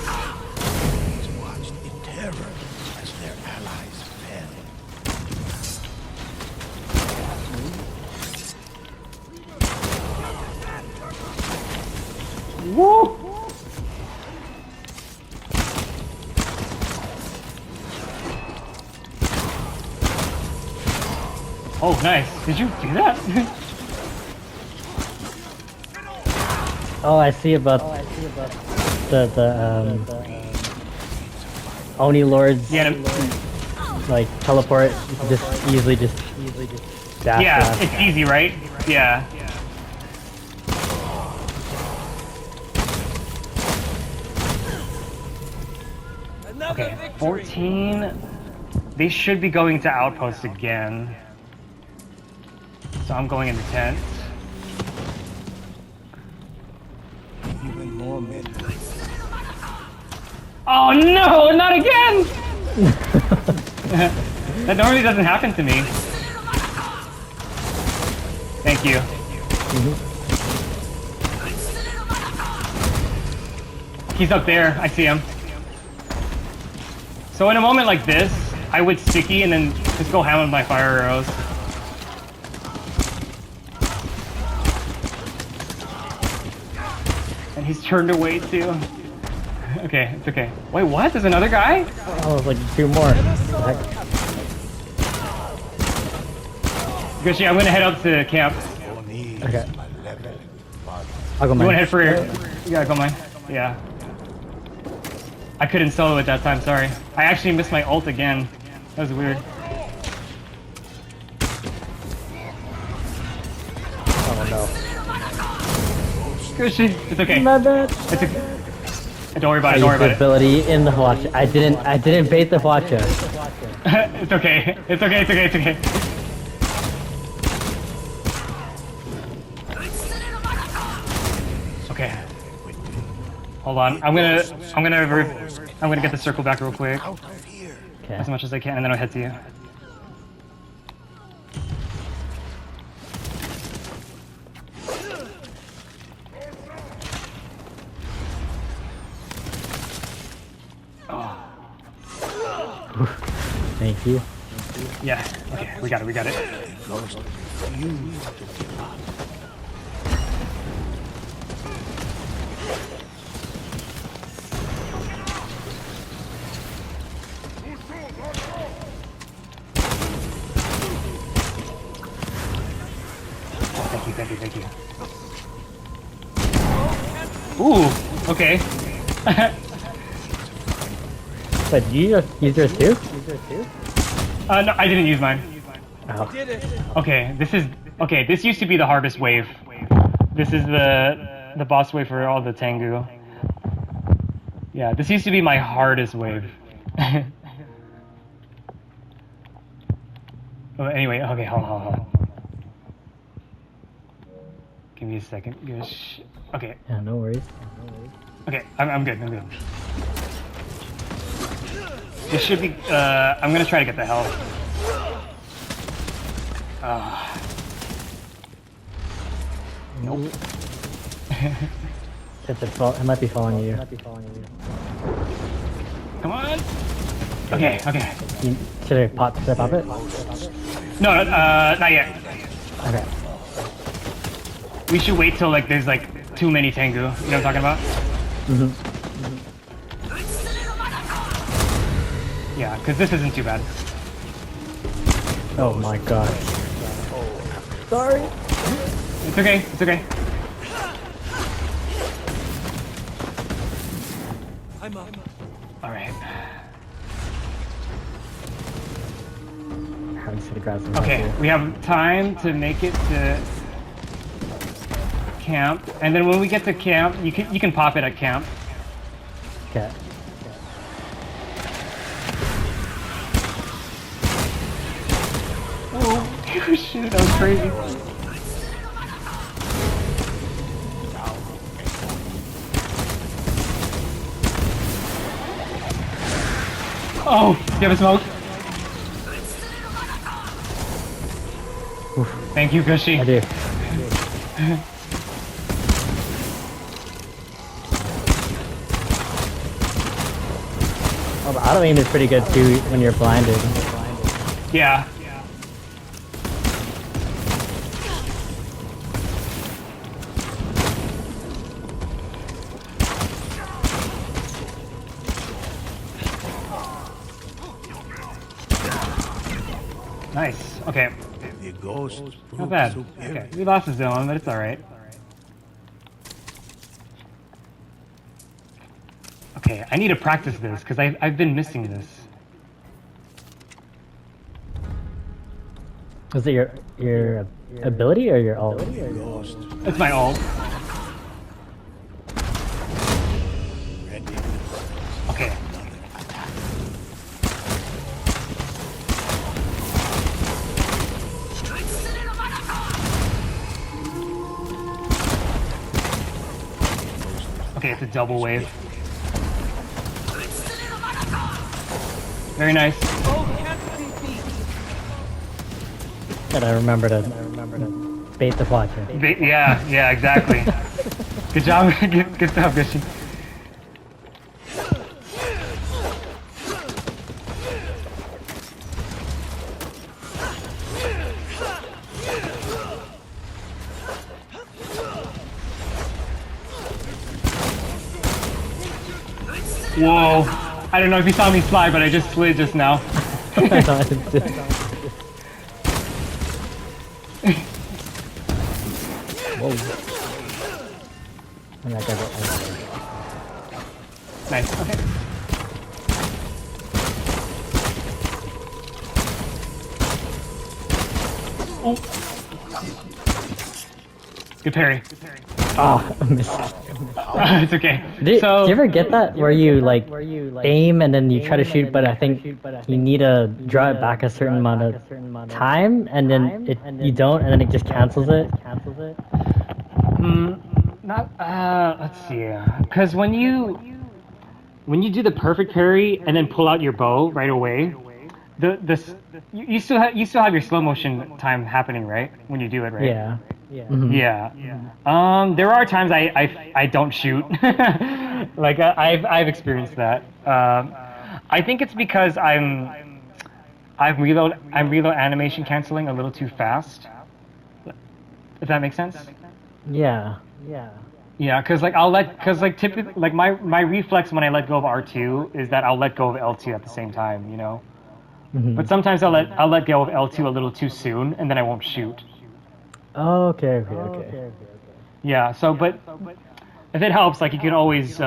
Speaker 3: Watched in terror as their allies fell.
Speaker 1: Woo! Oh, nice. Did you do that?
Speaker 2: Oh, I see about the Oni Lords.
Speaker 1: Yeah.
Speaker 2: Like teleport. You can just easily dash.
Speaker 1: Yeah, it's easy, right? Yeah. Okay, 14. They should be going to outpost again. So I'm going into tent.
Speaker 3: Even more men.
Speaker 1: Oh no, not again! That normally doesn't happen to me. Thank you. He's up there, I see him. So in a moment like this, I would sticky and then just go ham with my fire arrows. And he's turned away too. Okay, it's okay. Wait, what? There's another guy?
Speaker 2: Oh, like 2 more.
Speaker 1: Gooshy, I'm gonna head up to camp.
Speaker 2: Okay. I'll go
Speaker 1: You
Speaker 2: mine.
Speaker 1: wanna head for your... Yeah, go mine. Yeah. I couldn't solo at that time, sorry. I actually missed my ult again. That was weird.
Speaker 2: Oh no.
Speaker 1: Gooshy, it's okay.
Speaker 2: My bad.
Speaker 1: It's okay. Don't worry about it,
Speaker 2: I
Speaker 1: don't worry
Speaker 2: used the
Speaker 1: about
Speaker 2: ability in the Hwacha. I didn't bait the Hwacha.
Speaker 1: it. It's okay. It's okay, it's okay, it's okay. Okay. Hold on. I'm gonna get the circle back real quick.
Speaker 2: Okay.
Speaker 1: As much as I can, and then I'll head to you.
Speaker 2: Thank you.
Speaker 1: Yeah. Okay, we got it, we got it. Thank you, thank you, thank you. Ooh, okay.
Speaker 2: But you use yours too?
Speaker 1: No, I didn't use mine.
Speaker 2: Oh.
Speaker 1: Okay, this used to be the hardest wave. This is the boss wave for all the Tengu. Yeah, this used to be my hardest wave. Oh, anyway, okay, hold on. Give me a second. Gosh. Okay,
Speaker 2: Yeah, no worries.
Speaker 1: okay, I'm good, I'm good. This should be, I'm gonna try to get the health. Nope.
Speaker 2: It might be following you.
Speaker 1: Come on! Okay, okay.
Speaker 2: Should I pop it?
Speaker 1: No, not yet.
Speaker 2: Okay.
Speaker 1: We should wait till, like, there's, like, too many Tengu. You know what I'm talking about?
Speaker 2: Mm-hmm.
Speaker 1: Yeah, because this isn't too bad.
Speaker 2: Oh my god. Sorry.
Speaker 1: It's okay, it's okay.
Speaker 4: I'm up.
Speaker 1: Alright.
Speaker 2: I just gotta grab some
Speaker 1: Okay,
Speaker 2: help here.
Speaker 1: we have time to make it to camp. And then when we get to camp, you can pop it at camp.
Speaker 2: Okay.
Speaker 1: Oh, shit, that was crazy. Oh, do you have a smoke? Thank you, Gooshy.
Speaker 2: I do. Oh, but auto aim is pretty good too when you're blinded.
Speaker 1: Yeah. Nice. Okay.
Speaker 3: The ghost
Speaker 1: Not
Speaker 3: proved
Speaker 1: bad.
Speaker 3: superior.
Speaker 1: Okay. We lost the zone, but it's alright. Okay, I need to practice this because I've been missing this.
Speaker 2: Was it your ability or your ult?
Speaker 3: Ghost
Speaker 1: It's my ult.
Speaker 3: ready.
Speaker 1: Okay. Okay, it's a double wave. Very nice.
Speaker 2: Gotta remember to bait the watcher.
Speaker 1: Yeah, yeah, exactly. Good job. Good stuff, Gooshy. Whoa. I don't know if you saw me slide, but I just slid just now.
Speaker 2: And that does it.
Speaker 1: Nice. Okay. Oh. Good parry.
Speaker 2: Oh, I missed.
Speaker 1: It's okay.
Speaker 2: Do you ever get that where you like aim and then you try to shoot, but I think you need to draw it back a certain amount of time, and then you don't, and then it just cancels it.
Speaker 1: Not. Let's see. Because when you do the perfect parry and then pull out your bow right away, you still have your slow motion time happening, right? When you do it, right?
Speaker 2: Yeah.
Speaker 1: Yeah. There are times I don't shoot. Like I've experienced that. I think it's because I'm reload animation canceling a little too fast. If that makes sense.
Speaker 2: Yeah.
Speaker 1: Yeah, because typically like my reflex when I let go of R2 is that I'll let go of L2 at the same time, you know. But sometimes I'll let go of L2 a little too soon, and then I won't shoot.
Speaker 2: Oh, okay.
Speaker 1: Yeah. So, but if it helps, like you can always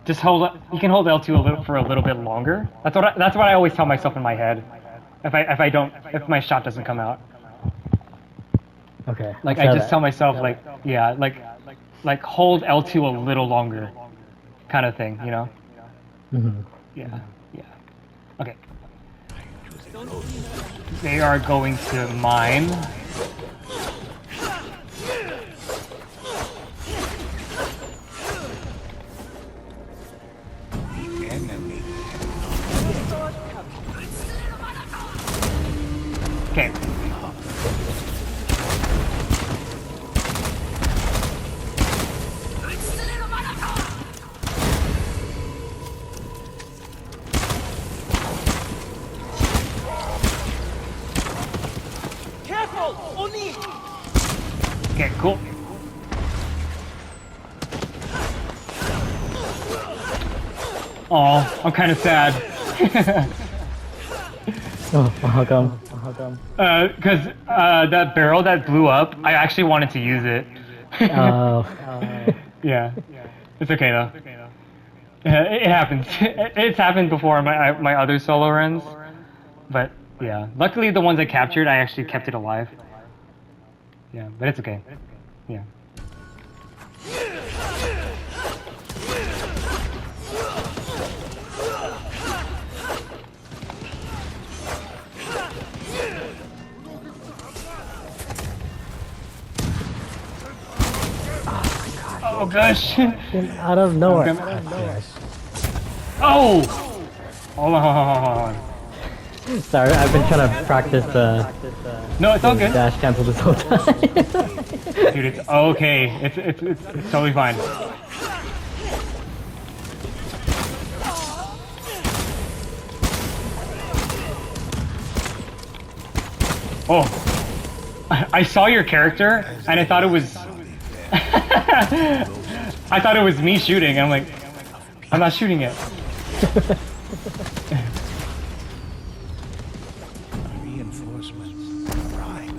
Speaker 1: just hold. You can hold L2 for a little bit longer. That's what I always tell myself in my head. If my shot doesn't come out.
Speaker 2: Okay.
Speaker 1: Like I just tell myself like hold L2 a little longer, kind of thing, you know. Yeah. Okay. They are going to mine. Okay. Okay, cool. Oh, I'm kind of sad.
Speaker 2: Oh, how come?
Speaker 1: Because that barrel that blew up, I actually wanted to use it.
Speaker 2: Oh.
Speaker 1: Yeah. It's okay though. It happens. It's happened before in my other solo runs. But yeah, luckily the ones I captured, I actually kept it alive. Yeah, but it's okay. Yeah. Oh gosh!
Speaker 2: Out of nowhere.
Speaker 1: Oh! Hold on.
Speaker 2: Sorry, I've been trying to practice
Speaker 1: No, it's all good.
Speaker 2: dash cancel this whole time.
Speaker 1: Dude, it's okay. It's totally fine. Oh, I saw your character and I thought it was. I thought it was me shooting. And I'm like, I'm not shooting it.
Speaker 3: Reinforcements arrive.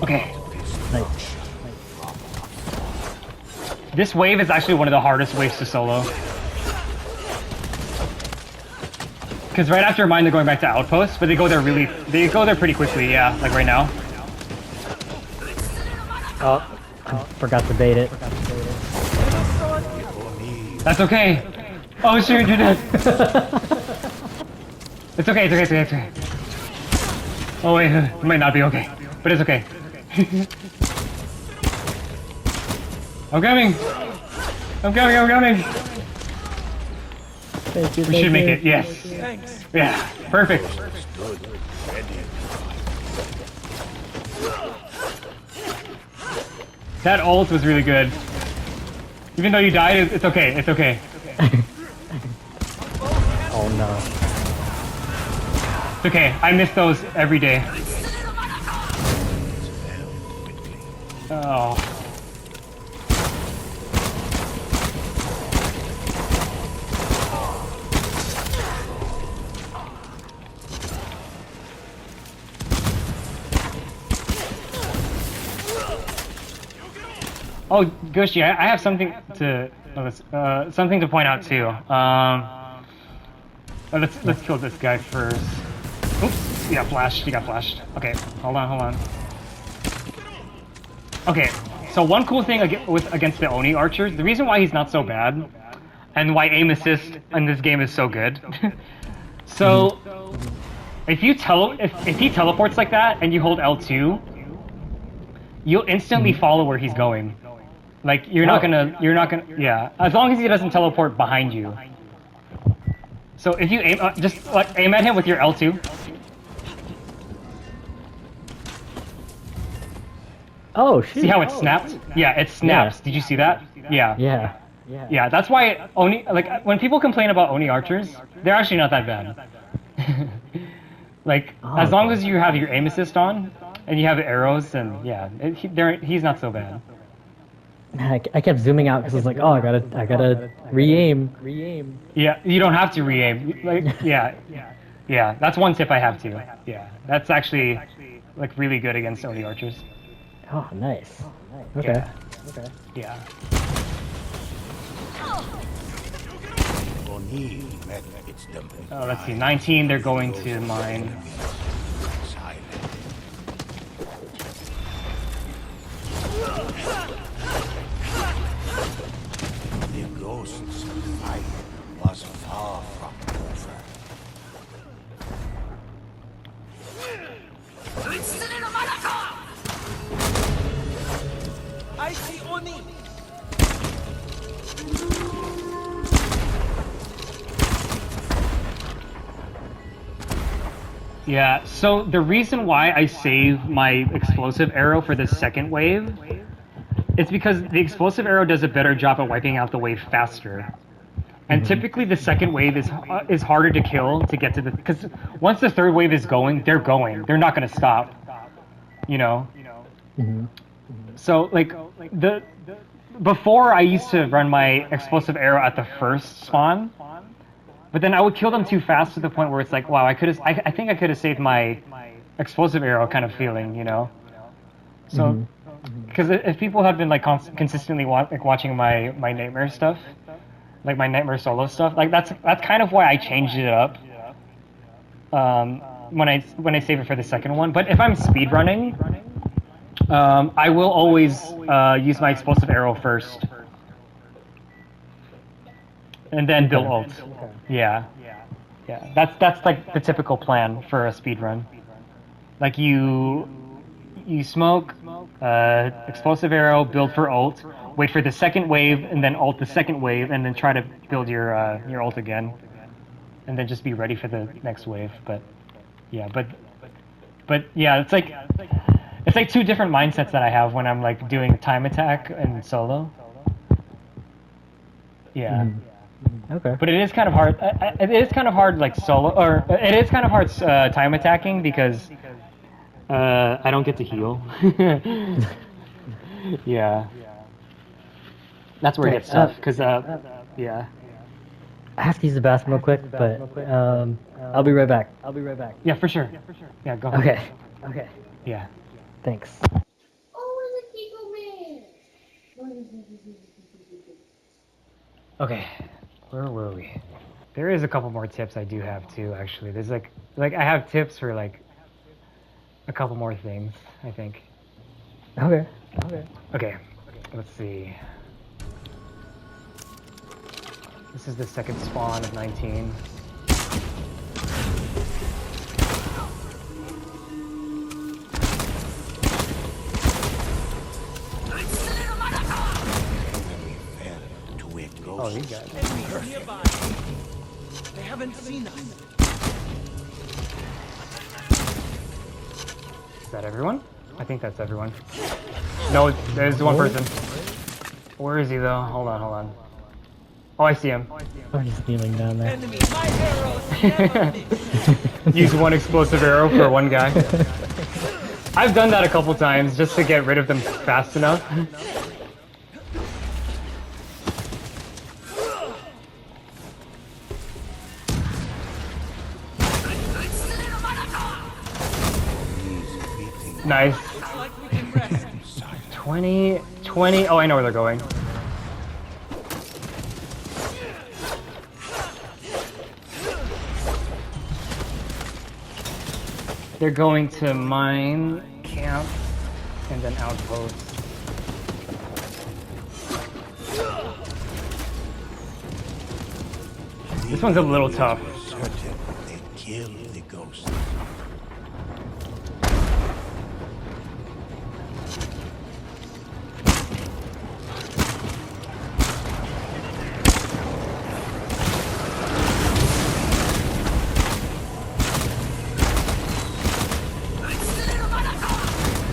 Speaker 1: Okay.
Speaker 2: Nice.
Speaker 1: This wave is actually one of the hardest waves to solo. Because right after mine, they're going back to outposts, but they go there pretty quickly, yeah, like right now.
Speaker 2: Oh, I forgot to bait it.
Speaker 1: That's okay. Oh shoot, you're dead. It's okay. Oh wait, it might not be okay, but it's okay. I'm coming.
Speaker 2: Thank you.
Speaker 1: We should make it, yes. Yeah, perfect. That ult was really good. Even though you died, it's okay.
Speaker 2: Oh no.
Speaker 1: It's okay. I miss those every day. Oh. Oh, Gooshy, I have something to point out too. Let's kill this guy first. Oops, he got flashed. He got flashed. Okay, hold on. Okay, so one cool thing against the Oni archers, the reason why he's not so bad, and why aim assist in this game is so good. So, if he teleports like that and you hold L2, you'll instantly follow where he's going. Like you're not gonna, yeah. As long as he doesn't teleport behind you. So if you aim, just like aim at him with your L2.
Speaker 2: Oh, shoot.
Speaker 1: See how it snapped? Yeah, it snaps.
Speaker 2: Yeah.
Speaker 1: Did you see that? Yeah. Yeah, that's why Oni, like when people complain about Oni archers, they're actually not that bad. Like as long as you have your aim assist on and you have arrows, and yeah, he's not so bad.
Speaker 2: I kept zooming out because I was like, oh, I gotta re-aim.
Speaker 1: Yeah, you don't have to re-aim. Like, yeah. That's one tip I have too. Yeah, that's actually like really good against Oni archers.
Speaker 2: Oh, nice. Okay.
Speaker 1: Yeah. Oh, let's see. 19. They're going to mine.
Speaker 3: The ghost's fight was far from over.
Speaker 4: I see Oni.
Speaker 1: Yeah, so the reason why I save my explosive arrow for the second wave is because the explosive arrow does a better job at wiping out the wave faster. And typically the second wave is harder to kill to get to the... Because once the third wave is going, they're going. They're not going to stop. You know? So, like, before I used to run my explosive arrow at the first spawn, but then I would kill them too fast to the point where it's like, wow, I think I could have saved my explosive arrow kind of feeling, you know? So, because if people have been like consistently watching my nightmare stuff, like my nightmare solo stuff, like that's kind of why I changed it up. When I save it for the second one. But if I'm speedrunning, I will always use my explosive arrow first, and then build ult. Yeah. That's like the typical plan for a speedrun. Like you smoke, explosive arrow, build for ult, wait for the second wave, and then ult the second wave, and then try to build your ult again, and then just be ready for the next wave. But yeah, it's like two different mindsets that I have when I'm like doing time attack and solo. Yeah.
Speaker 2: Okay.
Speaker 1: But it is kind of hard. It is kind of hard, like solo, or it is kind of hard time attacking because I don't get to heal. Yeah. That's where it gets tough. Cause yeah.
Speaker 2: I have to use the bathroom real quick, but I'll be right back.
Speaker 1: Yeah, for sure. Yeah, go ahead.
Speaker 2: Okay.
Speaker 1: Yeah.
Speaker 2: Thanks. Okay.
Speaker 1: Where were we? There is a couple more tips I do have too, actually. There's like I have tips for like a couple more things, I think.
Speaker 2: Okay.
Speaker 1: Okay, let's see. This is the second spawn of 19. Oh, you got it.
Speaker 4: Enemies nearby. They haven't seen us.
Speaker 1: Is that everyone? I think that's everyone. No, there's one person. Where is he though? Hold on. Oh, I see him.
Speaker 2: Oh, he's kneeling down there.
Speaker 4: Enemy, my arrows never miss.
Speaker 1: Use one explosive arrow for one guy. I've done that a couple times just to get rid of them fast enough. Nice. 20. Oh, I know where they're going. They're going to mine, camp, and then outpost. This one's a little tough.
Speaker 3: Certain they kill the ghost.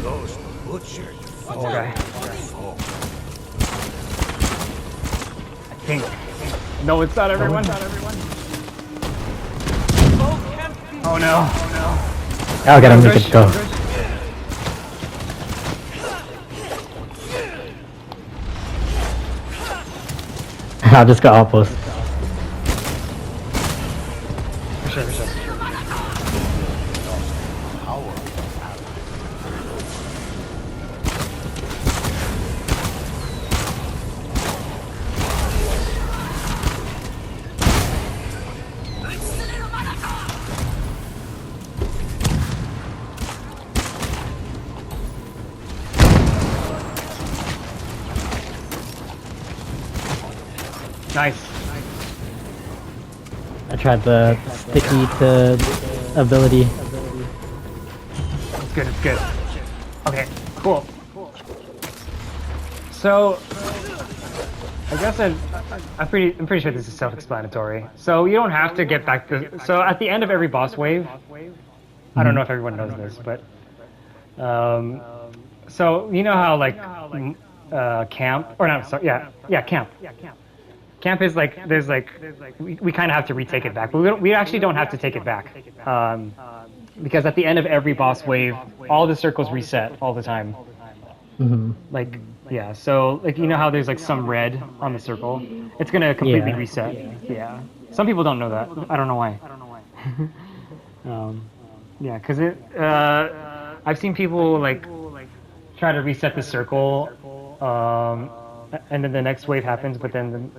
Speaker 3: Ghost butchered.
Speaker 1: Okay. I think. No, it's not everyone. Oh no.
Speaker 2: Oh, gotta make it go. I'll just go outpost.
Speaker 1: For sure. Nice.
Speaker 2: I tried the sticky to ability.
Speaker 1: It's good. It's good. Okay. Cool. So, I guess I'm pretty sure this is self-explanatory. So you don't have to get back to. So at the end of every boss wave, I don't know if everyone knows this, but so you know how like camp or not? Sorry, yeah, camp. Camp is like we kind of have to retake it back, but we actually don't have to take it back because at the end of every boss wave, all the circles reset all the time. Like yeah, so like you know how there's like some red on the circle, it's gonna completely reset. Yeah. Some people don't know that. I don't know why. Yeah, because I've seen people like try to reset the circle, and then the next wave happens, but then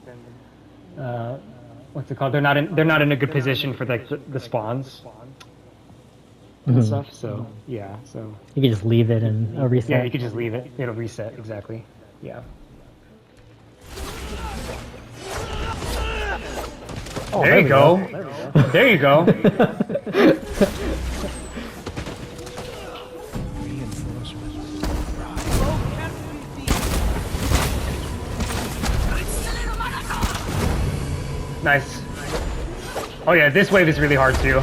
Speaker 1: what's it called? They're not in a good position for like the spawns and stuff. So yeah, so
Speaker 2: You can just leave it and it'll reset.
Speaker 1: yeah, you could just leave it. It'll reset exactly. Yeah. Oh, there you go. There you go. Nice. Oh yeah, this wave is really hard too.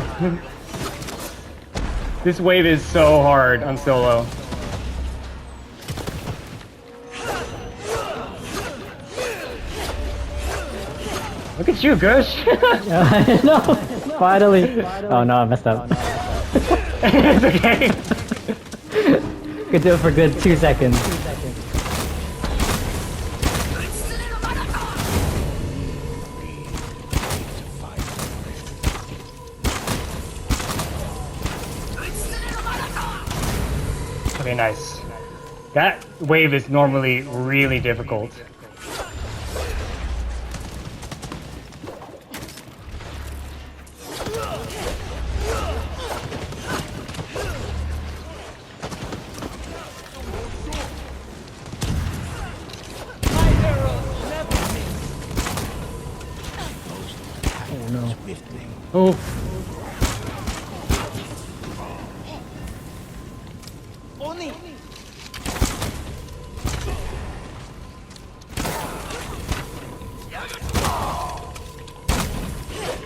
Speaker 1: This wave is so hard on solo. Look at you, Goosh.
Speaker 2: No, finally. Oh no, I messed up.
Speaker 1: It's okay.
Speaker 2: Could do it for a good 2 seconds.
Speaker 1: Okay, nice. That wave is normally really difficult. Oh.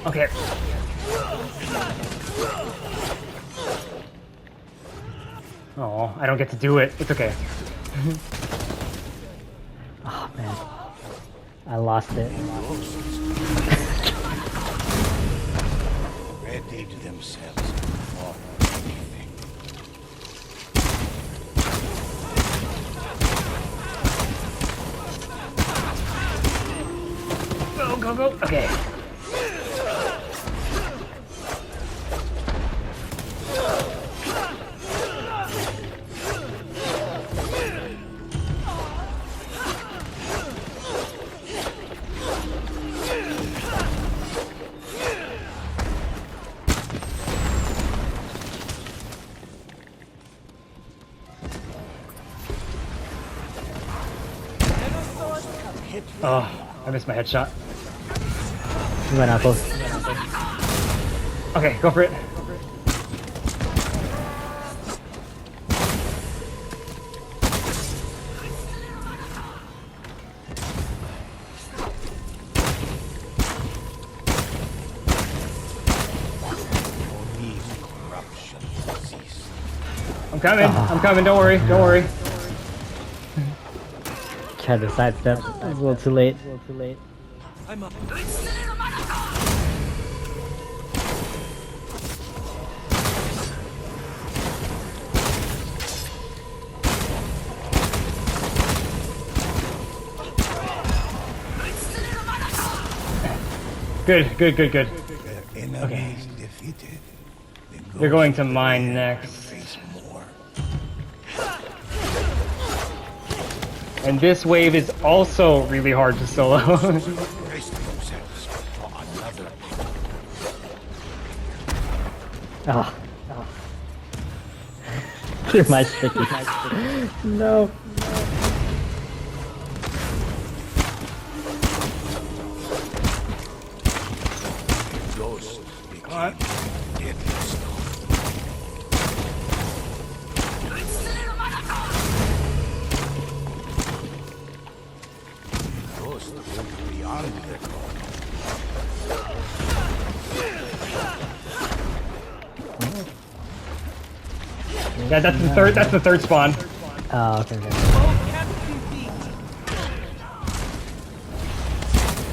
Speaker 1: Okay. Oh, I don't get to do it. It's okay.
Speaker 2: Oh man, I lost it.
Speaker 3: Ready to themselves for anything.
Speaker 1: Go, go, go. Okay. Oh, I missed my headshot.
Speaker 2: You went out close.
Speaker 1: Okay, go for it. I'm coming, don't worry, don't worry.
Speaker 2: Tried to sidestep. It was a little too late.
Speaker 4: I'm up.
Speaker 1: Good.
Speaker 3: Their enemies defeated. The
Speaker 1: They're going to
Speaker 3: ghosts
Speaker 1: mine
Speaker 3: prepare
Speaker 1: next.
Speaker 3: to face more.
Speaker 1: And this wave is also really hard to solo.
Speaker 3: Brace themselves for another.
Speaker 2: Oh. You're my sticky. No.
Speaker 3: Ghosts became deadly stone. Ghosts went beyond their call.
Speaker 1: Yeah, that's the third spawn.
Speaker 2: Oh, okay.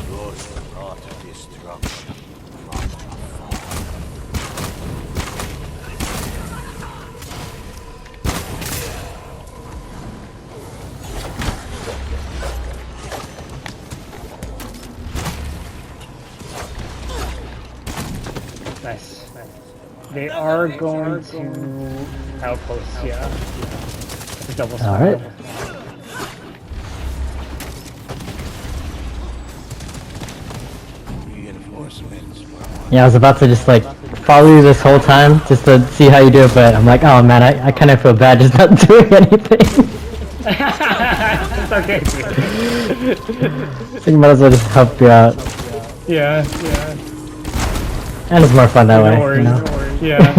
Speaker 3: Ghosts brought destruction from afar.
Speaker 1: Nice. They are going to outpost, yeah. It's a double spawn.
Speaker 2: Alright.
Speaker 3: Reinforcements were on.
Speaker 2: Yeah, I was about to just like follow you this whole time just to see how you do it, but I'm like, oh man, I kind of feel bad just not doing anything.
Speaker 1: It's okay.
Speaker 2: So you might as well just help you out.
Speaker 1: Yeah.
Speaker 2: And it's more fun that way,
Speaker 1: No worries,
Speaker 2: you know?
Speaker 1: no worries. Yeah.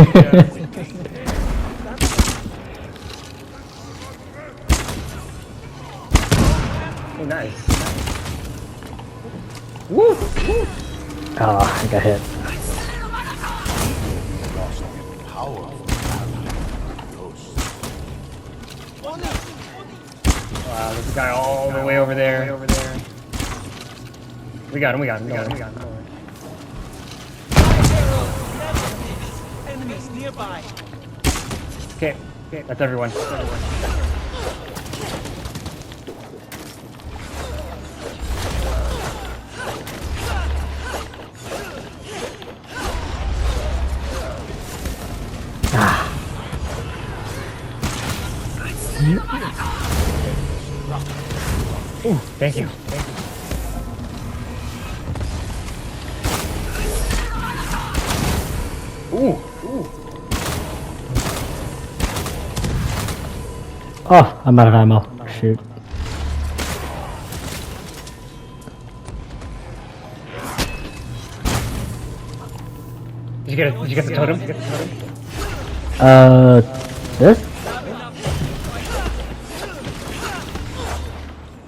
Speaker 1: Oh, nice. Woo!
Speaker 2: Oh, I got hit.
Speaker 3: Powerful ghosts.
Speaker 1: Wow, there's a guy all the way over there. We got him.
Speaker 4: Enemies nearby.
Speaker 1: Okay, that's everyone. Ooh, thank you. Ooh.
Speaker 2: Oh, I'm out of ammo. Shoot.
Speaker 1: Did you get the totem?
Speaker 2: This?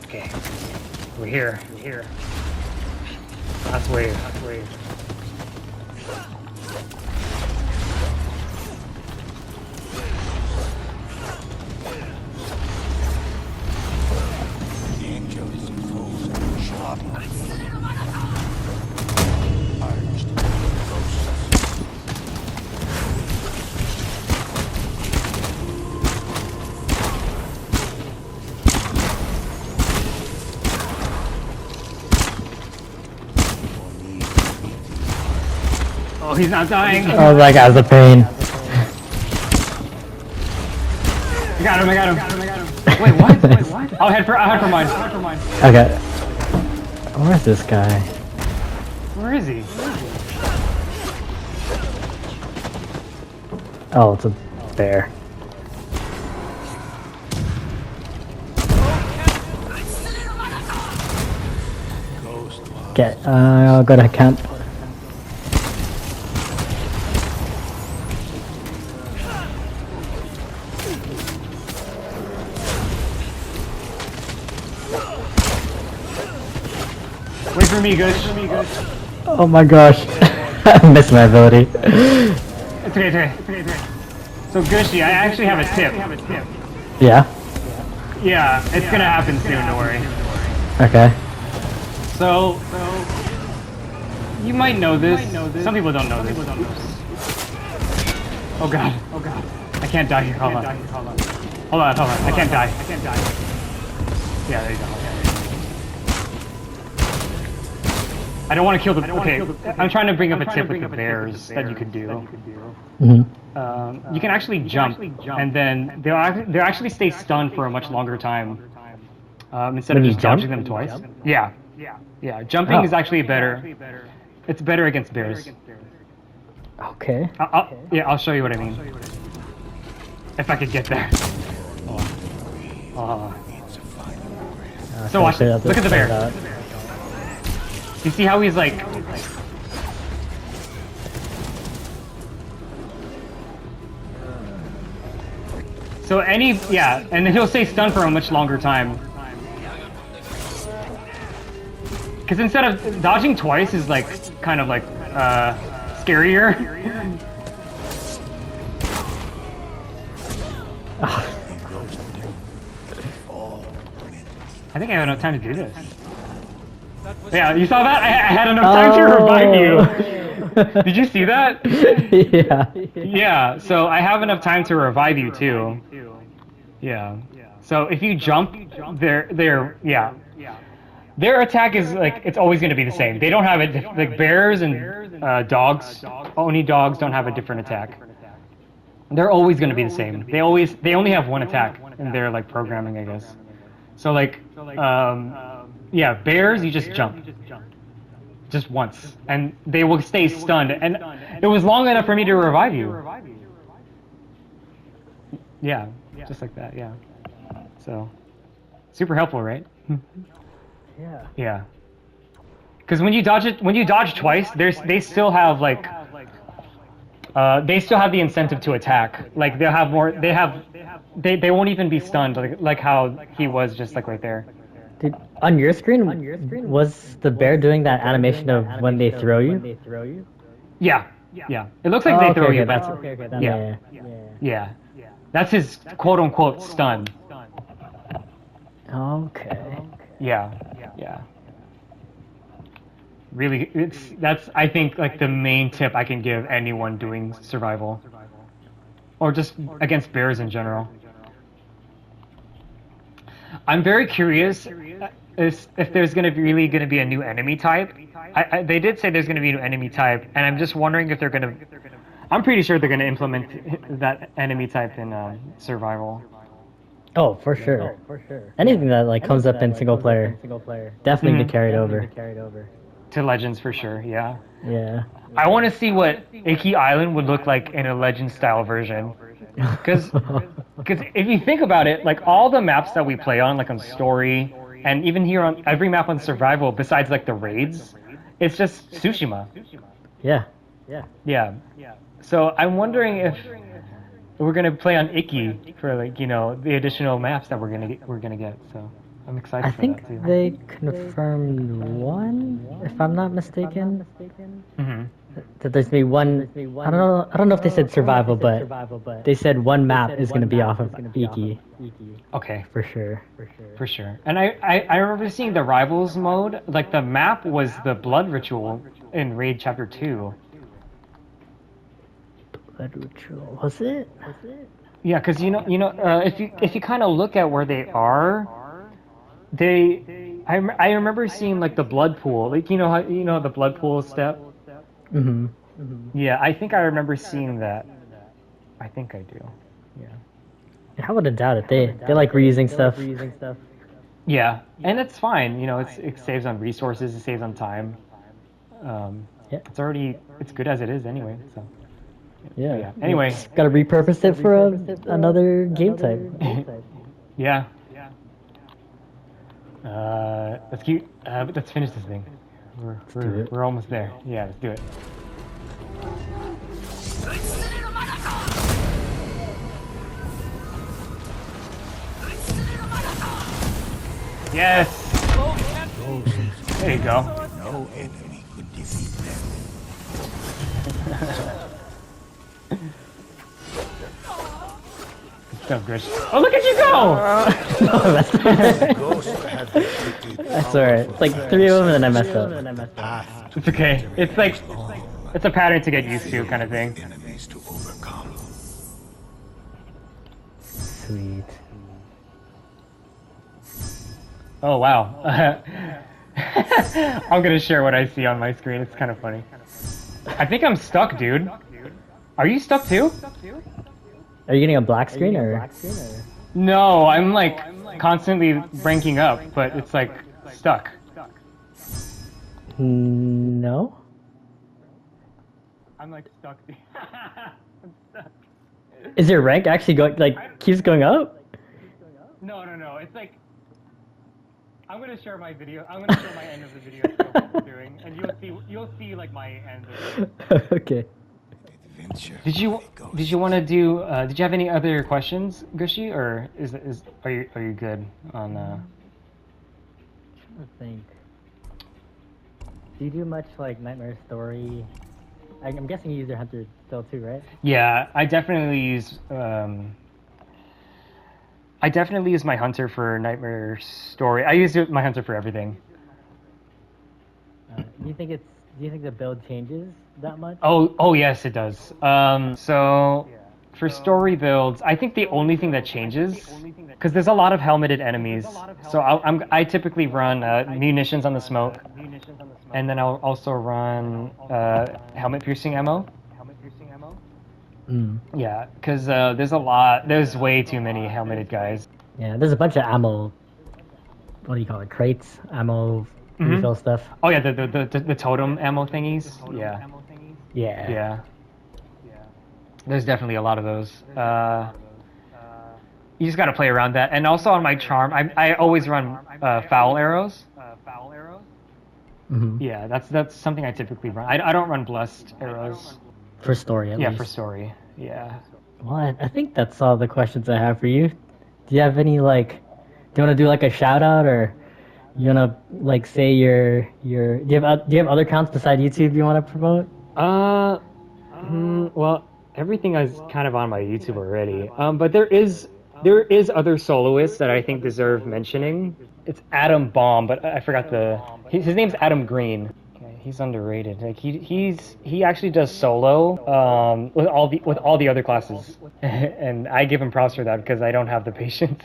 Speaker 1: Okay. We're here. Last wave.
Speaker 3: Dangerous foes sharp. Arched ghosts.
Speaker 1: he's not dying.
Speaker 2: Oh my god, the pain.
Speaker 1: I got him. Wait, what? I'll head for mine.
Speaker 2: Okay. Where's this guy?
Speaker 1: Where is he?
Speaker 2: Oh, it's a bear. Okay, I'll go to camp.
Speaker 1: Wait for me, Gosh.
Speaker 2: Oh my gosh. I missed my ability.
Speaker 1: It's okay. So, Gooshy, I actually have a tip.
Speaker 2: Yeah?
Speaker 1: Yeah, it's gonna happen soon, don't worry.
Speaker 2: Okay.
Speaker 1: So, you might know this. Some people don't know this. Oh god. I can't die here. Hold on. I can't die. Yeah, there you go. I don't want to kill the. Okay, I'm trying to bring up a tip with the bears that you could do. You can actually jump, and then they'll actually stay stunned for a much longer time instead of just dodging them twice. Yeah. Jumping is actually better. It's better against bears.
Speaker 2: Okay.
Speaker 1: I'll show you what I mean. If I could get there. So watch. Look at the bear. You see how he's like... So and then he'll stay stunned for a much longer time. Because instead of dodging twice is like, kind of like, scarier. I think I have enough time to do this. Yeah, you saw that? I had enough time to revive you. Did you see that?
Speaker 2: Yeah.
Speaker 1: Yeah, so I have enough time to revive you too. Yeah. So if you jump, their attack is like, it's always going to be the same. They don't have it, like bears and dogs, only dogs don't have a different attack. They're always going to be the same. They only have one attack in their like programming, I guess. So like, yeah, bears, you just jump. Just once. And they will stay stunned. And it was long enough for me to revive you. Yeah, just like that, yeah. So, super helpful, right?
Speaker 2: Yeah.
Speaker 1: Yeah. Because when you dodge twice, they still have like, they still have the incentive to attack. Like they'll have more, they won't even be stunned like how he was just like right there.
Speaker 2: Dude, on your screen, was the bear doing that animation of when they throw you?
Speaker 1: Yeah. It looks like they throw you. That's yeah. That's his quote unquote stun.
Speaker 2: Okay.
Speaker 1: Yeah. Really, that's I think like the main tip I can give anyone doing survival, or just against bears in general. I'm very curious if there's really going to be a new enemy type. They did say there's going to be a new enemy type, and I'm just wondering if they're going to... I'm pretty sure they're going to implement that enemy type in survival.
Speaker 2: Oh, for sure. Anything that like comes up in single player, definitely to carry it over.
Speaker 1: To Legends for sure, yeah.
Speaker 2: Yeah.
Speaker 1: I want to see what Iki Island would look like in a Legends-style version. Because if you think about it, like all the maps that we play on, like on Story, and even here on every map on Survival, besides like the raids, it's just Tsushima.
Speaker 2: Yeah.
Speaker 1: So I'm wondering if we're gonna play on Iki for like the additional maps that we're gonna get. So I'm excited.
Speaker 2: I
Speaker 1: for
Speaker 2: think
Speaker 1: that too.
Speaker 2: they confirmed one, if I'm not mistaken. That there's gonna be one. I don't know if they said survival, but they said one map is gonna be off of Iki.
Speaker 1: Okay.
Speaker 2: For sure.
Speaker 1: And I remember seeing the Rivals mode. Like the map was the Blood Ritual in Raid Chapter 2.
Speaker 2: Blood Ritual, was it?
Speaker 1: Yeah, because if you kind of look at where they are, I remember seeing like the blood pool, like how the blood pool step. Yeah, I think I remember seeing that. I think I do. Yeah.
Speaker 2: I wouldn't doubt it. They like reusing stuff.
Speaker 1: Yeah, and it's fine. You know, it saves on resources, it saves on time.
Speaker 2: Yeah.
Speaker 1: It's good as it is anyway. So
Speaker 2: Yeah.
Speaker 1: yeah. Anyway,
Speaker 2: Just gotta repurpose it for another game type.
Speaker 1: yeah. Let's keep. Let's finish this thing.
Speaker 2: do it.
Speaker 1: We're almost there. Yeah, let's do it. Yes. There you go.
Speaker 3: No enemy could defeat them.
Speaker 1: So good. Oh, look at you go!
Speaker 2: No, that's
Speaker 3: Ghosts have defeated
Speaker 2: that's alright. It's like 3 of them and then I messed up.
Speaker 3: path to
Speaker 1: It's okay. It's like it's a pattern to get used to, kind of thing.
Speaker 3: enemies to overcome.
Speaker 2: Sweet.
Speaker 1: Oh wow. I'm gonna share what I see on my screen. It's kind of funny. I think I'm stuck, dude. Are you stuck too?
Speaker 2: Are you getting a black screen or?
Speaker 1: No, I'm like constantly ranking up, but it's like stuck.
Speaker 2: No.
Speaker 1: I'm like stuck. I'm stuck.
Speaker 2: Is your rank actually going like keeps going up?
Speaker 1: No. It's like I'm gonna share my video. I'm gonna share my end of the video of what we're doing, and you'll see like my end of it.
Speaker 2: Okay.
Speaker 3: Adventure
Speaker 1: Did you want to do? Did you have any other questions, Gooshy, or are you good on?
Speaker 2: I think. Do you do much like Nightmare Story? I'm guessing you use your hunter still too, right?
Speaker 1: Yeah, I definitely use. I definitely use my hunter for Nightmare Story. I use my hunter for everything.
Speaker 2: Do you think the build changes that much?
Speaker 1: Oh yes, it does. So for story builds, I think the only thing that changes, because there's a lot of helmeted enemies, so I typically run munitions on the smoke, and then I'll also run helmet piercing ammo. Yeah, because there's way too many helmeted guys.
Speaker 2: Yeah, there's a bunch of ammo. What do you call it? Crates, ammo, refill stuff.
Speaker 1: Oh yeah, the totem ammo thingies. Yeah.
Speaker 2: Yeah.
Speaker 1: Yeah. There's definitely a lot of those. You just gotta play around that. And also on my charm, I always run foul arrows. Yeah, that's something I typically run. I don't run blessed arrows.
Speaker 2: For story, at
Speaker 1: Yeah,
Speaker 2: least.
Speaker 1: for story. Yeah.
Speaker 2: Well, I think that's all the questions I have for you. Do you have any like? Do you want to do like a shout out, or you want to like say your? Do you have other accounts besides YouTube you want to promote?
Speaker 1: Well, everything is kind of on my YouTube already. But there is other soloists that I think deserve mentioning. It's Adam Baum, but I forgot his name's Adam Green. Okay, he's underrated. Like he actually does solo with all the other classes, and I give him props for that because I don't have the patience.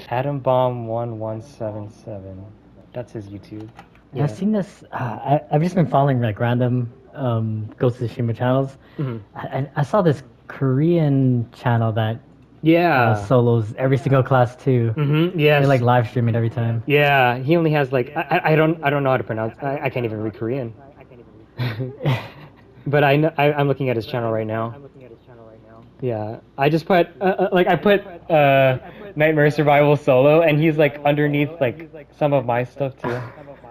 Speaker 1: Adam Baum 1177. That's his YouTube.
Speaker 2: Yeah. I've seen this. I've just been following like random Ghost of Tsushima channels. I saw this Korean channel that solos every single class too.
Speaker 1: Yes.
Speaker 2: They like live stream it every time.
Speaker 1: Yeah, he only has like I don't know how to pronounce. I can't even read Korean. But I'm looking at his channel right now. Yeah, I just put I put Nightmare Survival solo, and he's like underneath like some of my stuff too.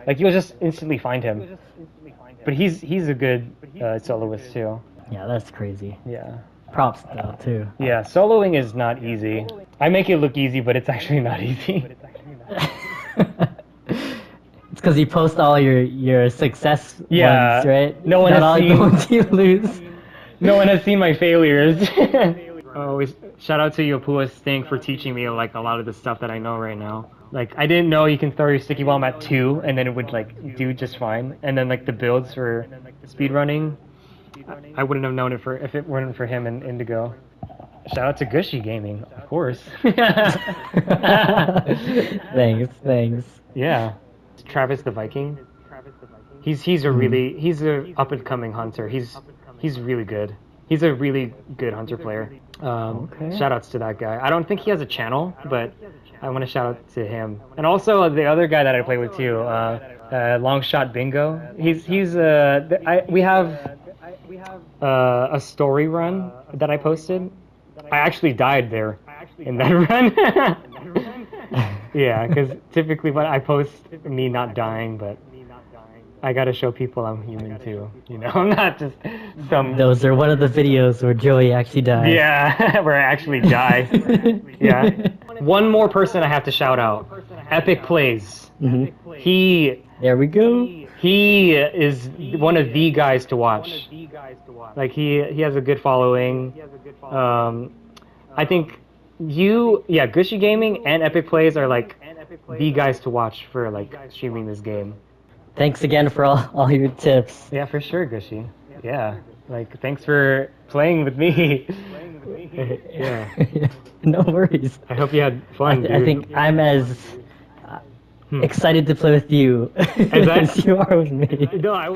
Speaker 1: Like you'll just instantly find him. But he's a good soloist too.
Speaker 2: Yeah, that's crazy.
Speaker 1: Yeah.
Speaker 2: Props though too.
Speaker 1: Yeah, soloing is not easy. I make it look easy, but it's actually not easy.
Speaker 2: It's because you post all your success ones, right?
Speaker 1: No one
Speaker 2: Not
Speaker 1: has
Speaker 2: all
Speaker 1: seen.
Speaker 2: the ones you lose.
Speaker 1: No one has seen my failures. Shout out to Yopua Stink for teaching me like a lot of the stuff that I know right now. Like I didn't know you can throw your sticky bomb at 2 and then it would like do just fine. And then like the builds for speedrunning, I wouldn't have known it if it weren't for him and Indigo. Shout out to Gooshy Gaming, of course.
Speaker 2: Thanks.
Speaker 1: Yeah. Travis the Viking. He's a up and coming hunter. He's really good. He's a really good hunter player.
Speaker 2: Okay.
Speaker 1: Shout outs to that guy. I don't think he has a channel, but I want to shout out to him. And also the other guy that I play with too, Long Shot Bingo. We have a story run that I posted. I actually died there in that run. Yeah, because typically when I post me not dying, but I gotta show people I'm human too. You know, I'm not just some.
Speaker 2: Those are one of the videos where Joey actually dies.
Speaker 1: Yeah, where I actually die. Yeah. One more person I have to shout out. Epic Plays.
Speaker 2: Mm-hmm.
Speaker 1: There
Speaker 2: we go.
Speaker 1: He is one of the guys to watch. Like he has a good following. I think Gooshy Gaming and Epic Plays are like the guys to watch for like streaming this game.
Speaker 2: Thanks again for all your tips.
Speaker 1: Yeah, for sure, Gooshy. Yeah, like thanks for playing with me. Yeah.
Speaker 2: No worries.
Speaker 1: I hope you had fun.
Speaker 2: I think I'm as excited to play with you as you are with me.
Speaker 1: No, I.